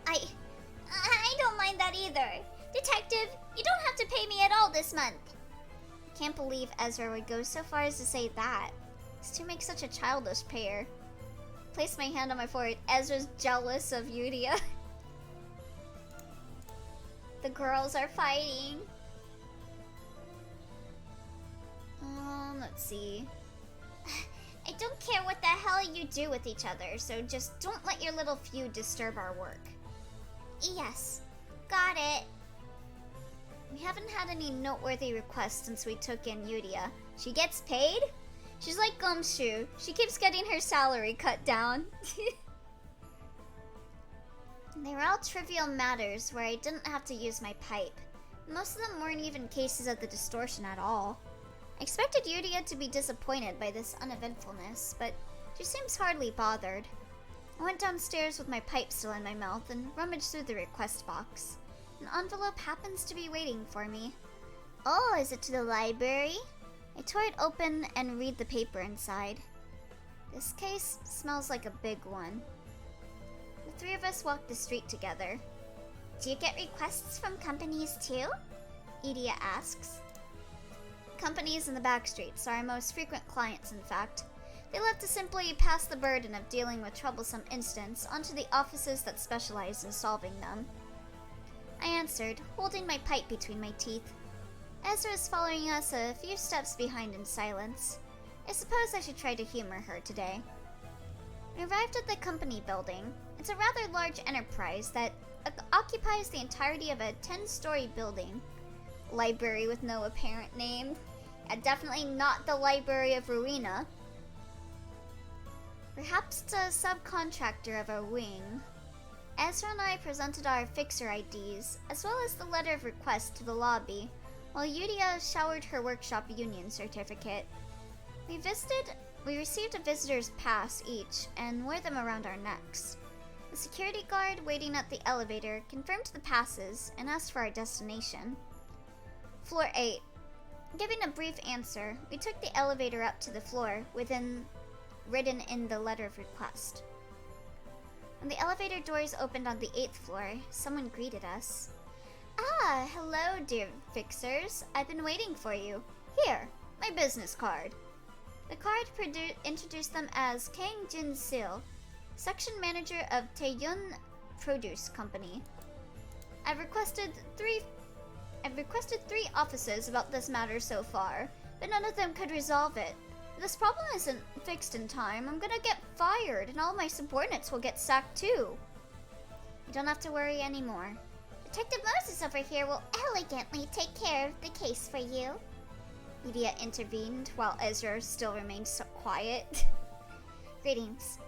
I don't mind that either. Detective, you don't have to pay me at all this month. I can't believe Ezra would go so far as to say that. These 2 make such a childish pair. Place my hand on my forehead. Ezra's jealous of Yudia. The girls are fighting. Let's see. I don't care what the hell you do with each other, so just don't let your little feud disturb our work. Yes, got it. We haven't had any noteworthy requests since we took in Yudia. She gets paid? She's like Gumshoe. She keeps getting her salary cut down. They were all trivial matters where I didn't have to use my pipe. Most of them weren't even cases of the distortion at all. I expected Yudia to be disappointed by this uneventfulness, but she seems hardly bothered. I went downstairs with my pipe still in my mouth and rummaged through the request box. An envelope happens to be waiting for me. Oh, is it to the library? I tore it open and read the paper inside. This case smells like a big one. The 3 of us walked the street together. Do you get requests from companies too? Yudia asks. Companies in the back streets are our most frequent clients, in fact. They love to simply pass the burden of dealing with troublesome incidents onto the offices that specialize in solving them. I answered, holding my pipe between my teeth. Ezra is following us a few steps behind in silence. I suppose I should try to humor her today. We arrived at the company building. It's a rather large enterprise that occupies the entirety of a 10-story building. Library with no apparent name. Definitely not the Library of Ruina. Perhaps it's a subcontractor of our wing. Ezra and I presented our fixer IDs, as well as the letter of request to the lobby, while Yudia showered her workshop union certificate. We received a visitor's pass each, and wore them around our necks. The security guard waiting at the elevator confirmed the passes and asked for our destination. Floor 8. Giving a brief answer, we took the elevator up to the floor written in the letter of request. When the elevator doors opened on the 8th floor, someone greeted us. Ah, hello, dear fixers. I've been waiting for you. Here, my business card. The card introduced them as Kang Jin-sil, section manager of Taeyun Produce Company. I've requested three offices about this matter so far, but none of them could resolve it. If this problem isn't fixed in time, I'm gonna get fired, and all my subordinates will get sacked too. You don't have to worry anymore. Detective Moses over here will elegantly take care of the case for you. Yudia intervened, while Ezra still remained so quiet. Greetings.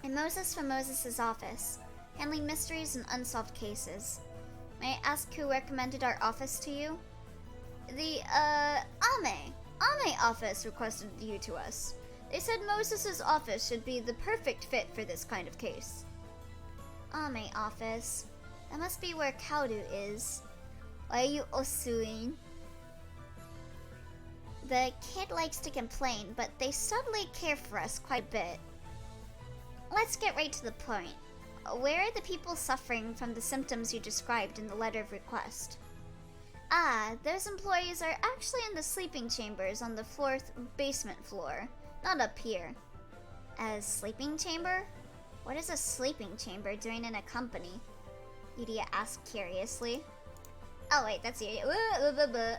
I'm Moses from Moses' office, handling mysteries and unsolved cases. May I ask who recommended our office to you? The, Ame office requested you to us. They said Moses' office should be the perfect fit for this kind of case. Ame office. That must be where Kaudu is. Why are you osuing? The kid likes to complain, but they subtly care for us quite a bit. Let's get right to the point. Where are the people suffering from the symptoms you described in the letter of request? Ah, those employees are actually in the sleeping chambers on the 4th basement floor, not up here. A sleeping chamber? What is a sleeping chamber doing in a company? Yudia asked curiously. Oh wait, that's Yudia.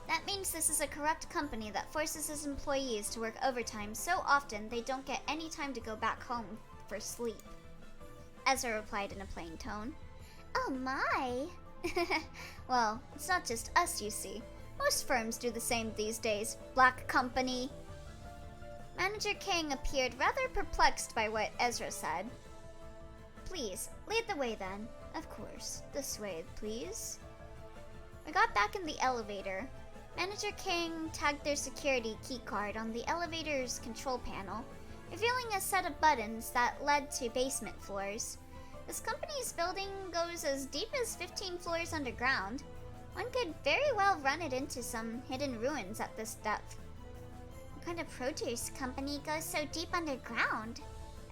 That means this is a corrupt company that forces its employees to work overtime so often they don't get any time to go back home for sleep. Ezra replied in a plain tone. Oh my! Well, it's not just us, you see. Most firms do the same these days. Black company. Manager King appeared rather perplexed by what Ezra said. Please, lead the way then. Of course. This way, please. We got back in the elevator. Manager King tagged their security keycard on the elevator's control panel, revealing a set of buttons that led to basement floors. This company's building goes as deep as 15 floors underground. One could very well run it into some hidden ruins at this depth. What kind of produce company goes so deep underground?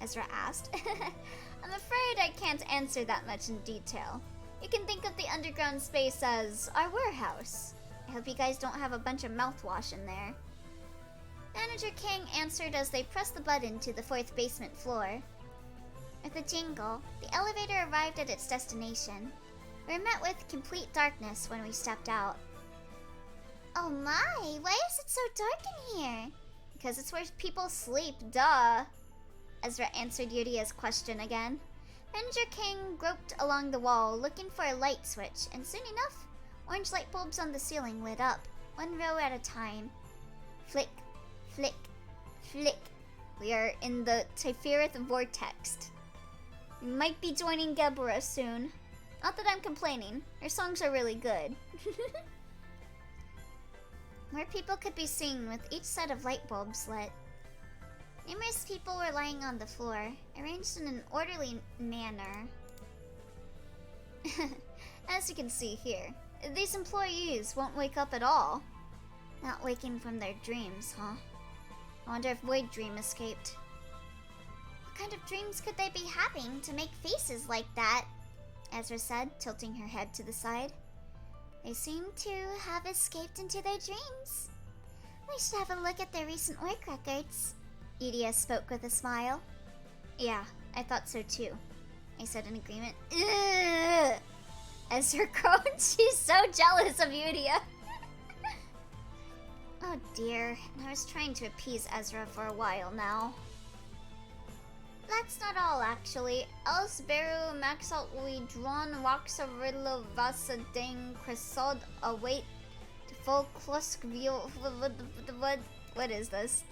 Ezra asked. I'm afraid I can't answer that much in detail. You can think of the underground space as our warehouse. I hope you guys don't have a bunch of mouthwash in there. Manager King answered as they pressed the button to the 4th basement floor. With a jingle, the elevator arrived at its destination. We were met with complete darkness when we stepped out. Oh my, why is it so dark in here? Because it's where people sleep, duh. Ezra answered Yudia's question again. Manager King groped along the wall looking for a light switch, and soon enough, orange light bulbs on the ceiling lit up, one row at a time. Flick, flick, flick. We are in the Tifereth vortex. We might be joining Gebra soon. Not that I'm complaining. Her songs are really good. More people could be seen with each set of light bulbs lit. Numerous people were lying on the floor, arranged in an orderly manner. As you can see here, these employees won't wake up at all. Not waking from their dreams, huh? I wonder if Void Dream escaped. What kind of dreams could they be having to make faces like that? Ezra said, tilting her head to the side. They seem to have escaped into their dreams. We should have a look at their recent work records. Yudia spoke with a smile. Yeah, I thought so too, I said in agreement. Ugh! Ezra groaned. She's so jealous of Yudia. Oh dear, I was trying to appease Ezra for a while now. That's not all, actually. Els beru maxalt we drawn waxa riddle vasa ding cresod await to full klusk view. What is this?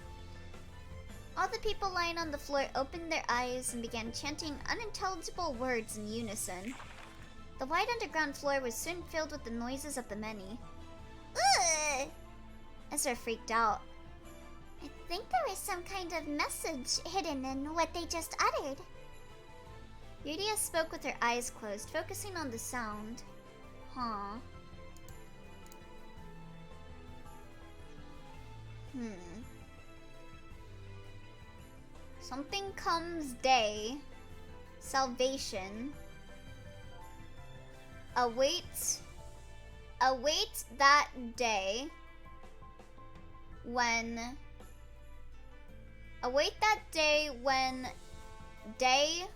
All the people lying on the floor opened their eyes and began chanting unintelligible words in unison. The wide underground floor was soon filled with the noises of the many. Ugh! Ezra freaked out. I think there was some kind of message hidden in what they just uttered. Yuria spoke with her eyes closed, focusing on the sound. Huh. Something comes day. Salvation. Await that day when day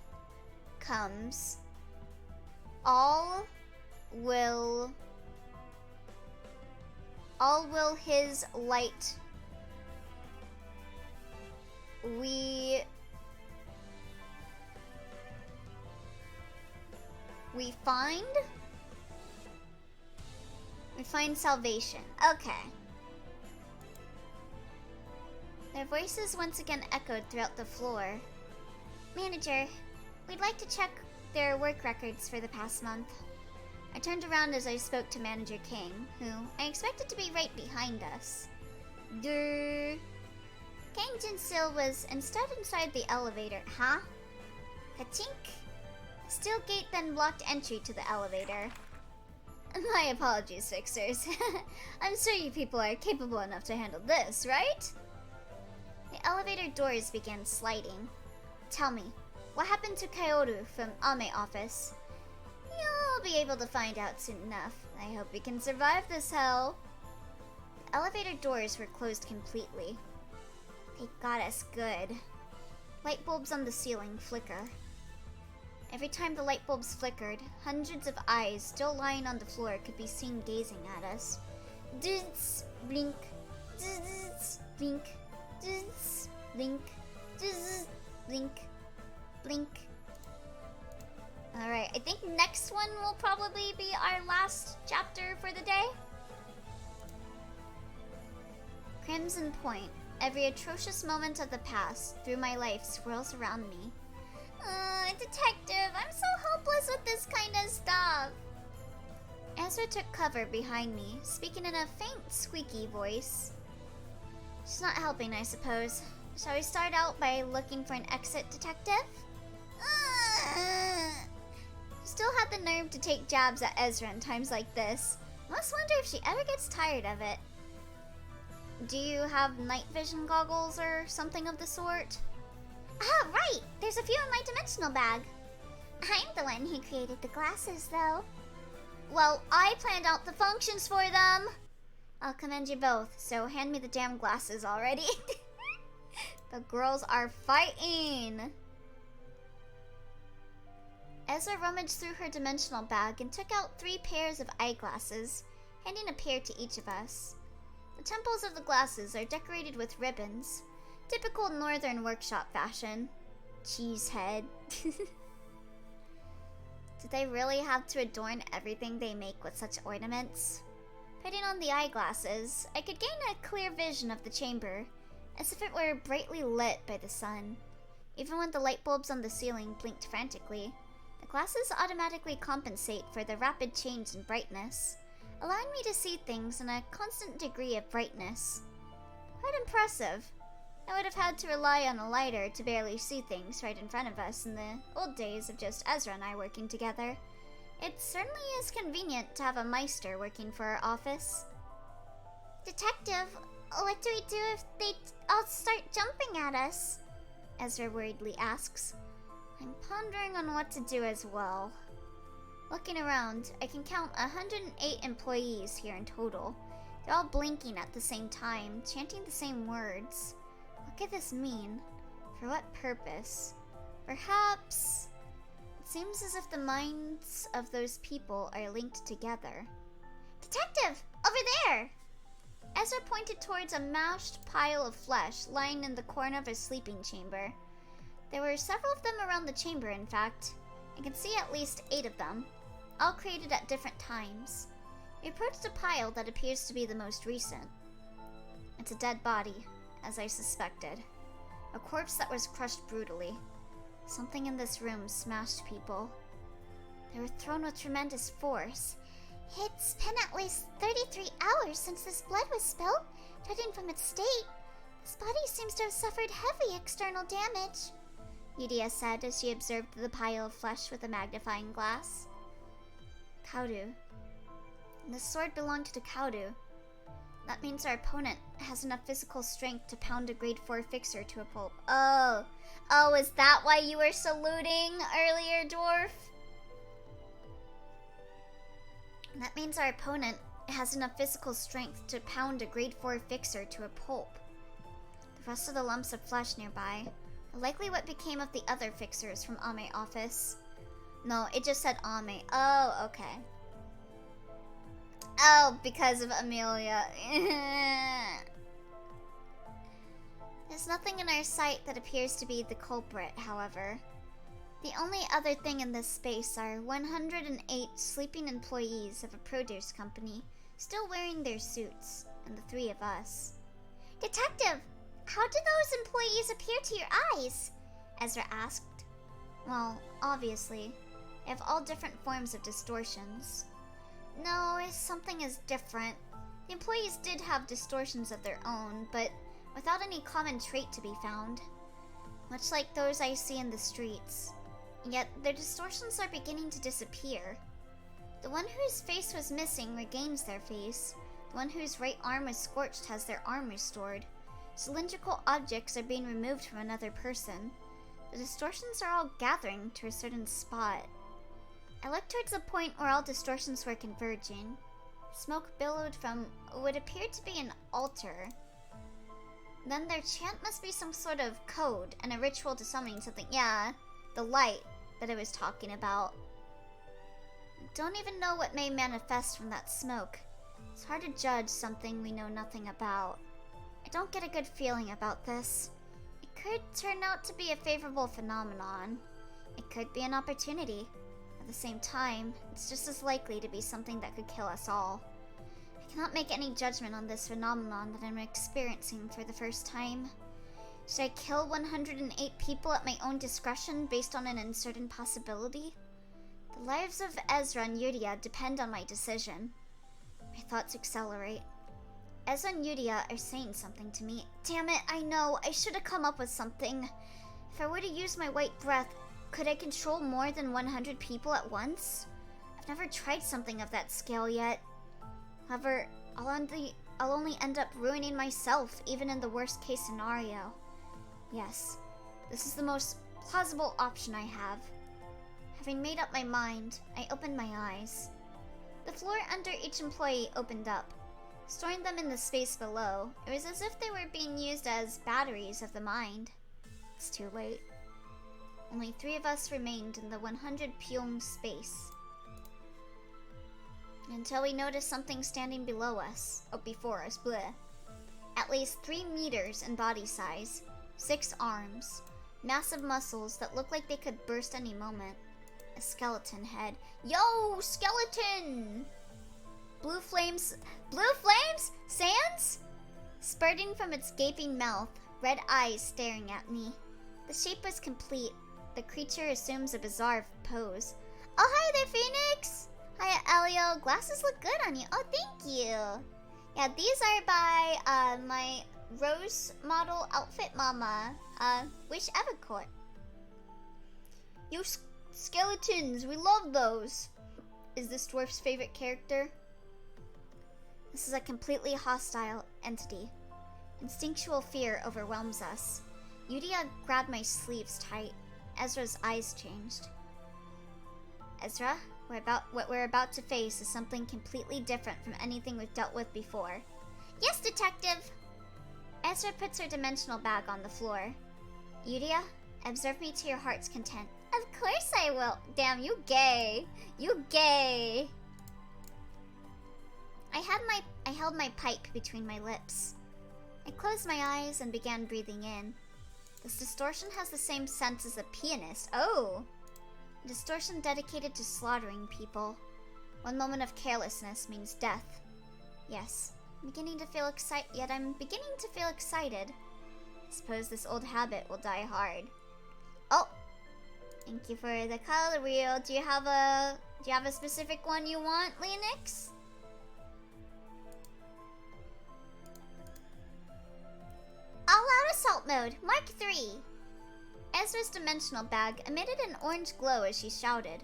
comes. All will his light we find salvation. Okay. Their voices once again echoed throughout the floor. Manager, we'd like to check their work records for the past month. I turned around as I spoke to Manager King, who I expected to be right behind us. Durr. Kang Jinsil was instead inside the elevator. Huh? Ka-chink. The steel gate then blocked entry to the elevator. My apologies, Fixers. I'm sure you people are capable enough to handle this, right? The elevator doors began sliding. Tell me, what happened to Kaoru from Ame office? You'll be able to find out soon enough. I hope we can survive this hell. The elevator doors were closed completely. They got us good. Light bulbs on the ceiling flicker. Every time the light bulbs flickered, hundreds of eyes still lying on the floor could be seen gazing at us. Zzz, blink, zzz, blink, zzz, blink, zzz, blink, blink. Alright, I think next one will probably be our last chapter for the day. Crimson Point. Every atrocious moment of the past through my life swirls around me. Detective, I'm so hopeless with this kind of stuff. Ezra took cover behind me, speaking in a faint, squeaky voice. She's not helping, I suppose. Shall we start out by looking for an exit, Detective? Still had the nerve to take jabs at Ezra in times like this. Must wonder if she ever gets tired of it. Do you have night vision goggles or something of the sort? Ah, right! There's a few in my dimensional bag. I'm the one who created the glasses, though. Well, I planned out the functions for them. I'll commend you both, so hand me the damn glasses already. The girls are fighting! Ezra rummaged through her dimensional bag and took out 3 pairs of eyeglasses, handing a pair to each of us. The temples of the glasses are decorated with ribbons. Typical northern workshop fashion. Cheesehead. Did they really have to adorn everything they make with such ornaments? Putting on the eyeglasses, I could gain a clear vision of the chamber, as if it were brightly lit by the sun. Even when the light bulbs on the ceiling blinked frantically, the glasses automatically compensate for the rapid change in brightness, allowing me to see things in a constant degree of brightness. Quite impressive. I would have had to rely on a lighter to barely see things right in front of us in the old days of just Ezra and I working together. It certainly is convenient to have a Meister working for our office. Detective, what do we do if they all start jumping at us? Ezra worriedly asks. I'm pondering on what to do as well. Looking around, I can count 108 employees here in total. They're all blinking at the same time, chanting the same words. What could this mean? For what purpose? Perhaps... It seems as if the minds of those people are linked together. Detective! Over there! Ezra pointed towards a mashed pile of flesh lying in the corner of a sleeping chamber. There were several of them around the chamber, in fact. I can see at least 8 of them, all created at different times. We approached a pile that appears to be the most recent. It's a dead body, as I suspected. A corpse that was crushed brutally. Something in this room smashed people. They were thrown with tremendous force. It's been at least 33 hours since this blood was spilled. Judging from its state, this body seems to have suffered heavy external damage, Yudia said as she observed the pile of flesh with a magnifying glass. Kaudu. The sword belonged to Kaudu. That means our opponent has enough physical strength to pound a grade 4 fixer to a pulp. Oh, is that why you were saluting earlier, dwarf? That means our opponent has enough physical strength to pound a grade 4 fixer to a pulp. The rest of the lumps of flesh nearby are likely what became of the other fixers from Ame office. No, it just said Ame. Oh, okay. Oh, because of Amelia. There's nothing in our sight that appears to be the culprit, however. The only other thing in this space are 108 sleeping employees of a produce company, still wearing their suits, and the 3 of us. Detective, how did those employees appear to your eyes? Ezra asked. Well, obviously, they have all different forms of distortions. No, something is different. The employees did have distortions of their own, but without any common trait to be found. Much like those I see in the streets. Yet, their distortions are beginning to disappear. The one whose face was missing regains their face. The one whose right arm was scorched has their arm restored. Cylindrical objects are being removed from another person. The distortions are all gathering to a certain spot. I looked towards the point where all distortions were converging. Smoke billowed from what would appear to be an altar. Then their chant must be some sort of code and a ritual to summoning something. Yeah, the light that I was talking about. I don't even know what may manifest from that smoke. It's hard to judge something we know nothing about. I don't get a good feeling about this. It could turn out to be a favorable phenomenon. It could be an opportunity. At the same time, it's just as likely to be something that could kill us all. I cannot make any judgment on this phenomenon that I'm experiencing for the first time. Should I kill 108 people at my own discretion based on an uncertain possibility? The lives of Ezra and Yudia depend on my decision. My thoughts accelerate. Ezra and Yudia are saying something to me. Damn it, I know, I should have come up with something. If I were to use my white breath, could I control more than 100 people at once? I've never tried something of that scale yet. However, I'll only end up ruining myself, even in the worst case scenario. Yes, this is the most plausible option I have. Having made up my mind, I opened my eyes. The floor under each employee opened up. Storing them in the space below, it was as if they were being used as batteries of the mind. It's too late. Only 3 of us remained in the 100 pyong space. Until we noticed something standing below us. Oh, before us, bleh. At least 3 meters in body size. 6 arms. Massive muscles that look like they could burst any moment. A skeleton head. Yo, skeleton! Blue flames? Sans? Spurting from its gaping mouth, red eyes staring at me. The shape was complete. The creature assumes a bizarre pose. Oh, hi there, Phoenix! Hiya, Elio. Glasses look good on you. Oh, thank you. Yeah, these are by my Rose model outfit mama, Wish Evercourt. You skeletons, we love those. Is this dwarf's favorite character? This is a completely hostile entity. Instinctual fear overwhelms us. Yudia grabbed my sleeves tight. Ezra's eyes changed. Ezra, what we're about to face is something completely different from anything we've dealt with before. Yes, detective! Ezra puts her dimensional bag on the floor. Yudia, observe me to your heart's content. Of course I will. Damn, you gay. You gay. I held my pipe between my lips. I closed my eyes and began breathing in. This distortion has the same sense as a pianist. Oh! A distortion dedicated to slaughtering people. One moment of carelessness means death. Yes, I'm beginning to feel excited. I suppose this old habit will die hard. Oh! Thank you for the color wheel. Do you have a specific one you want, Leonix? All-out assault mode, Mark 3. Ezra's dimensional bag emitted an orange glow as she shouted.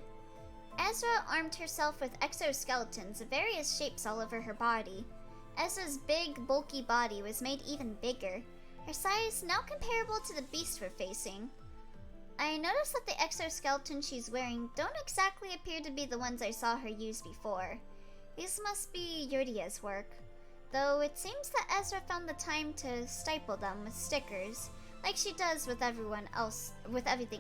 Ezra armed herself with exoskeletons of various shapes all over her body. Ezra's big, bulky body was made even bigger, her size now comparable to the beast we're facing. I noticed that the exoskeletons she's wearing don't exactly appear to be the ones I saw her use before. These must be Yuria's work, though it seems that Ezra found the time to staple them with stickers, like she does with everything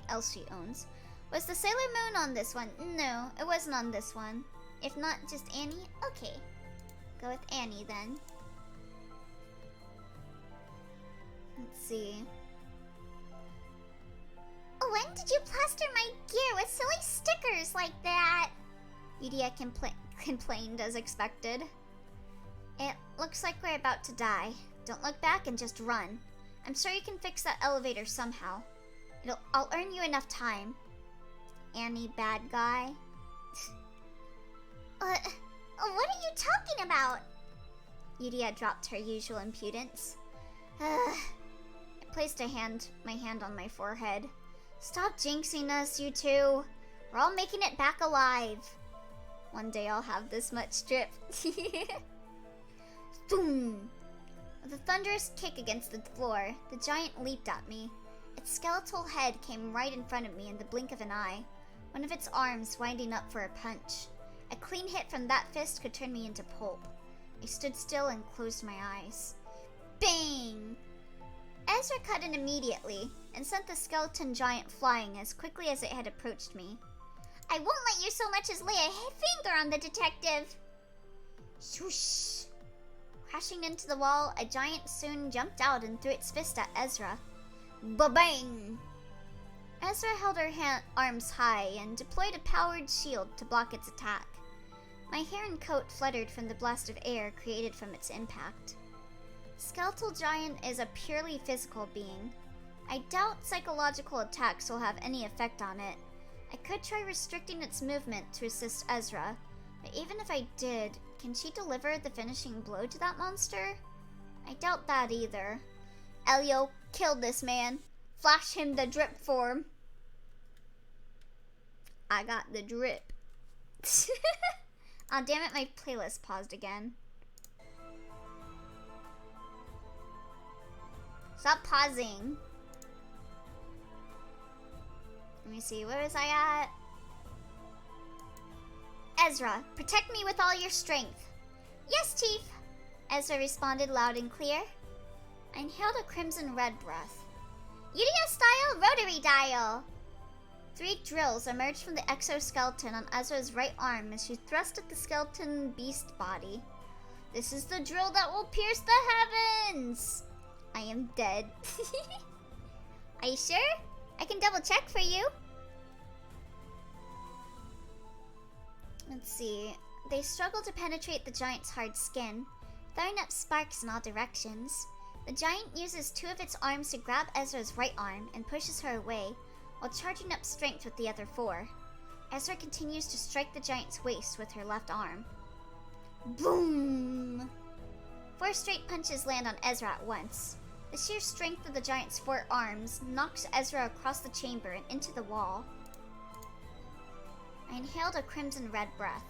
else she owns. Was the Sailor Moon on this one? No, it wasn't on this one. If not, just Annie? Okay. Go with Annie then. Let's see. When did you plaster my gear with silly stickers like that? Yuria complained as expected. It looks like we're about to die. Don't look back and just run. I'm sure you can fix that elevator somehow. I'll earn you enough time. Annie, bad guy. What are you talking about? Yuria dropped her usual impudence. I placed my hand on my forehead. Stop jinxing us, you two. We're all making it back alive. One day I'll have this much drip. Boom! With a thunderous kick against the floor, the giant leaped at me. Its skeletal head came right in front of me in the blink of an eye, one of its arms winding up for a punch. A clean hit from that fist could turn me into pulp. I stood still and closed my eyes. Bang! Ezra cut in immediately and sent the skeleton giant flying as quickly as it had approached me. I won't let you so much as lay a finger on the detective! Swoosh! Crashing into the wall, a giant soon jumped out and threw its fist at Ezra. Ba-bang! Ezra held her arms high and deployed a powered shield to block its attack. My hair and coat fluttered from the blast of air created from its impact. Skeletal Giant is a purely physical being. I doubt psychological attacks will have any effect on it. I could try restricting its movement to assist Ezra, but even if I did, can she deliver the finishing blow to that monster? I doubt that either. Elio, kill this man. Flash him the drip form. I got the drip. Aw, damn it, my playlist paused again. Stop pausing. Let me see, where was I at? Ezra, protect me with all your strength. Yes, Chief. Ezra responded loud and clear. I inhaled a crimson red breath. Yuria-style rotary dial. 3 drills emerged from the exoskeleton on Ezra's right arm as she thrust at the skeleton beast body. This is the drill that will pierce the heavens. I am dead. Are you sure? I can double check for you. Let's see. They struggle to penetrate the giant's hard skin, throwing up sparks in all directions. The giant uses 2 of its arms to grab Ezra's right arm and pushes her away, while charging up strength with the other 4. Ezra continues to strike the giant's waist with her left arm. Boom! 4 straight punches land on Ezra at once. The sheer strength of the giant's 4 arms knocks Ezra across the chamber and into the wall. I inhaled a crimson red breath.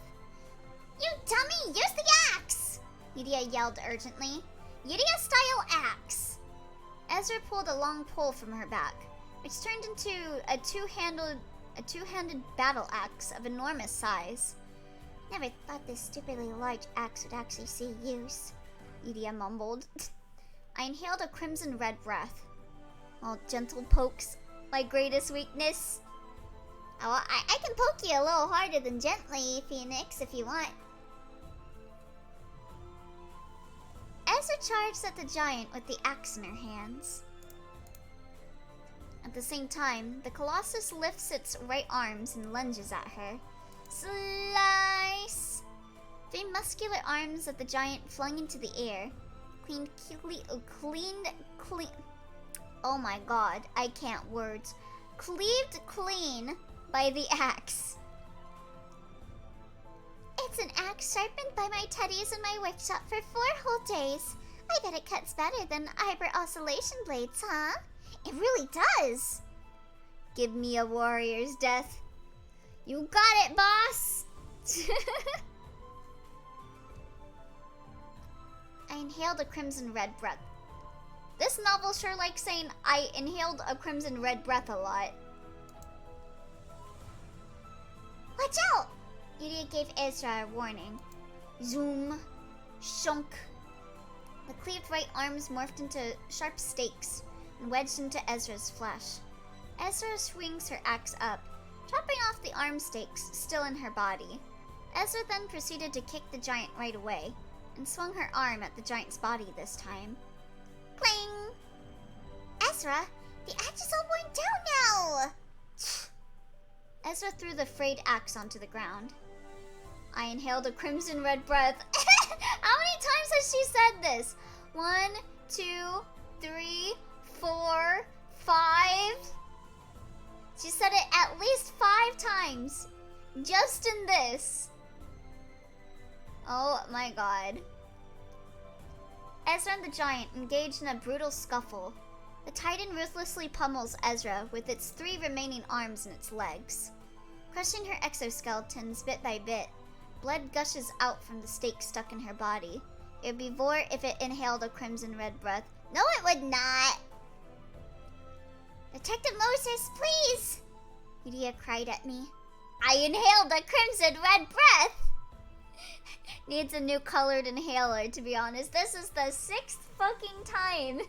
You dummy! Use the axe! Yuria yelled urgently. Yuria-style axe! Ezra pulled a long pole from her back, which turned into a two-handed battle axe of enormous size. Never thought this stupidly large axe would actually see use, Yuria mumbled. I inhaled a crimson red breath. Oh, gentle pokes, my greatest weakness. Oh, I can poke you a little harder than gently, Phoenix, if you want. Ezra charged at the giant with the axe in her hands. At the same time, the Colossus lifts its right arms and lunges at her. Slice! 3 muscular arms of the giant flung into the air. Cleaned. Oh my god, I can't words. Cleaved clean by the axe. It's an axe sharpened by my teddies in my workshop for 4 whole days. I bet it cuts better than hyper oscillation blades, huh? It really does. Give me a warrior's death. You got it, boss. I inhaled a crimson red breath. This novel sure likes saying I inhaled a crimson red breath a lot. Watch out! Yuria gave Ezra a warning. Zoom. Shunk. The cleaved right arms morphed into sharp stakes and wedged into Ezra's flesh. Ezra swings her axe up, chopping off the arm stakes still in her body. Ezra then proceeded to kick the giant right away, and swung her arm at the giant's body this time. Cling! Ezra, the axe is all worn down now! Ezra threw the frayed axe onto the ground. I inhaled a crimson red breath. How many times has she said this? 1, 2, 3, 4, 5. She said it at least 5 times. Just in this. Oh my god. Ezra and the giant engaged in a brutal scuffle. The titan ruthlessly pummels Ezra with its 3 remaining arms and its legs. Crushing her exoskeletons bit by bit, blood gushes out from the stake stuck in her body. It would be vor if it inhaled a crimson red breath. No, it would not! Detective Moses, please! Yuria cried at me. I inhaled a crimson red breath! Needs a new colored inhaler, to be honest. This is the 6th fucking time.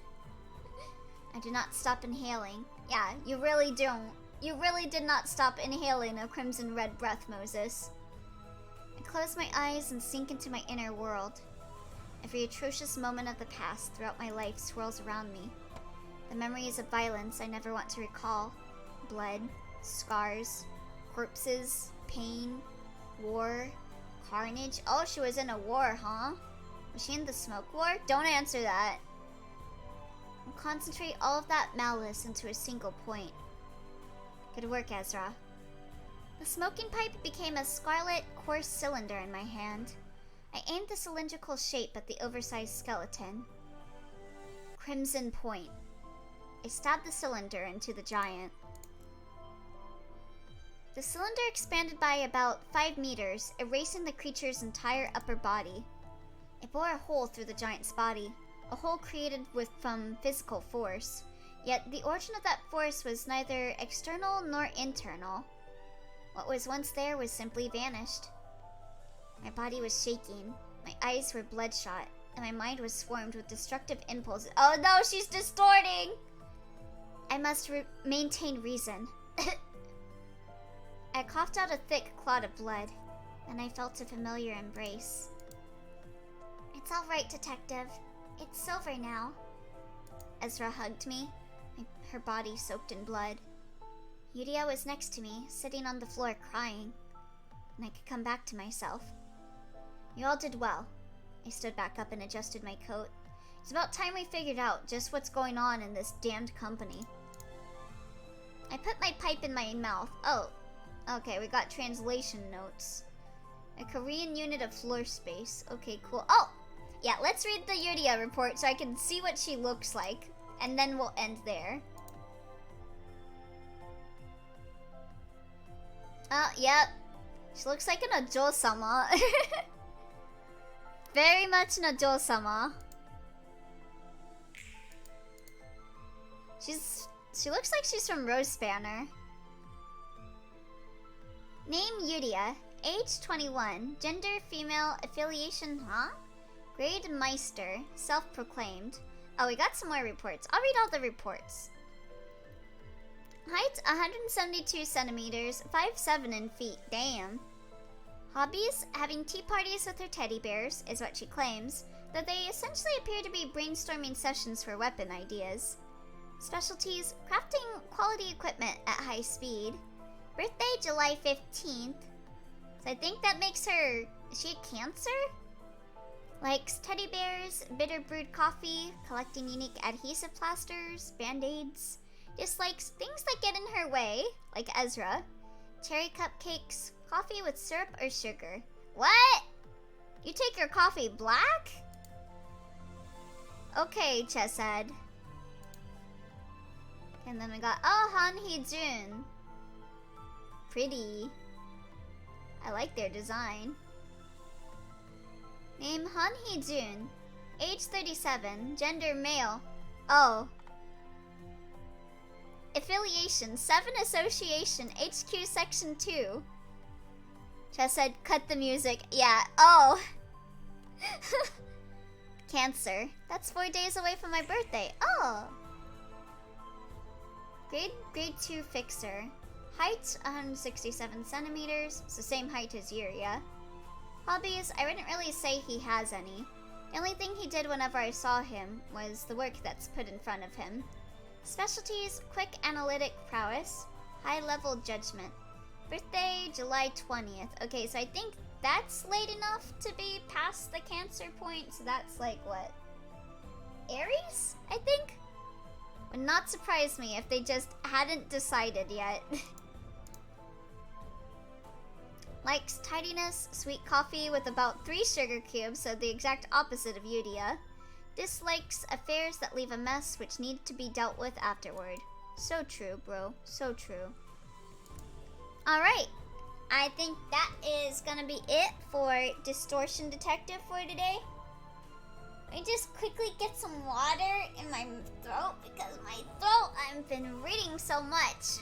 I do not stop inhaling. Yeah, you really don't. You really did not stop inhaling a crimson red breath, Moses. I close my eyes and sink into my inner world. Every atrocious moment of the past throughout my life swirls around me. The memories of violence I never want to recall. Blood, scars, corpses, pain, war, carnage. Oh, she was in a war, huh? Was she in the smoke war? Don't answer that. I'll concentrate all of that malice into a single point. Good work, Ezra. The smoking pipe became a scarlet, coarse cylinder in my hand. I aimed the cylindrical shape at the oversized skeleton. Crimson point. I stabbed the cylinder into the giant. The cylinder expanded by about 5 meters, erasing the creature's entire upper body. It bore a hole through the giant's body, a hole created from physical force. Yet the origin of that force was neither external nor internal. What was once there was simply vanished. My body was shaking, my eyes were bloodshot, and my mind was swarmed with destructive impulses. Oh no, she's distorting! I must maintain reason. I coughed out a thick clot of blood, and I felt a familiar embrace. It's all right, Detective. It's silver now. Ezra hugged me, her body soaked in blood. Yuria was next to me, sitting on the floor crying, and I could come back to myself. You all did well. I stood back up and adjusted my coat. It's about time we figured out just what's going on in this damned company. I put my pipe in my mouth. Oh, okay, we got translation notes. A Korean unit of floor space. Okay, cool. Oh, yeah, let's read the Yuria report so I can see what she looks like. And then we'll end there. Yep. She looks like an Ojo-sama. Very much an Ojo-sama. She looks like she's from Rose Spanner. Name Yuria. Age 21. Gender female. Affiliation, huh? Grade Meister. Self-proclaimed. Oh, we got some more reports. I'll read all the reports. Height 172 centimeters, 5'7" in feet. Damn. Hobbies? Having tea parties with her teddy bears, is what she claims, though they essentially appear to be brainstorming sessions for weapon ideas. Specialties, crafting quality equipment at high speed. Birthday, July 15th. So I think that makes her, is she a Cancer? Likes teddy bears, bitter brewed coffee, collecting unique adhesive plasters, band-aids. Dislikes things that get in her way, like Ezra. Cherry cupcakes, coffee with syrup or sugar. What? You take your coffee black? Okay, Chesed. And then we got, oh, Han Hee-jun. Pretty. I like their design. Name Han Hee-jun. Age 37. Gender male. Oh. Affiliation 7 Association HQ Section 2. Chess said, cut the music. Yeah. Oh. Cancer. That's 4 days away from my birthday. Oh. Grade 2 fixer. Height 167 centimeters, so same height as Yuria. Hobbies, I wouldn't really say he has any. The only thing he did whenever I saw him was the work that's put in front of him. Specialties, quick analytic prowess, high level judgment. Birthday, July 20th. Okay, so I think that's late enough to be past the Cancer point, so that's like what? Aries, I think? Would not surprise me if they just hadn't decided yet. Likes tidiness, sweet coffee with about 3 sugar cubes, so the exact opposite of Yudia. Dislikes affairs that leave a mess which need to be dealt with afterward. So true, bro. So true. Alright. I think that is gonna be it for Distortion Detective for today. Let me just quickly get some water in my throat because my throat, I've been reading so much.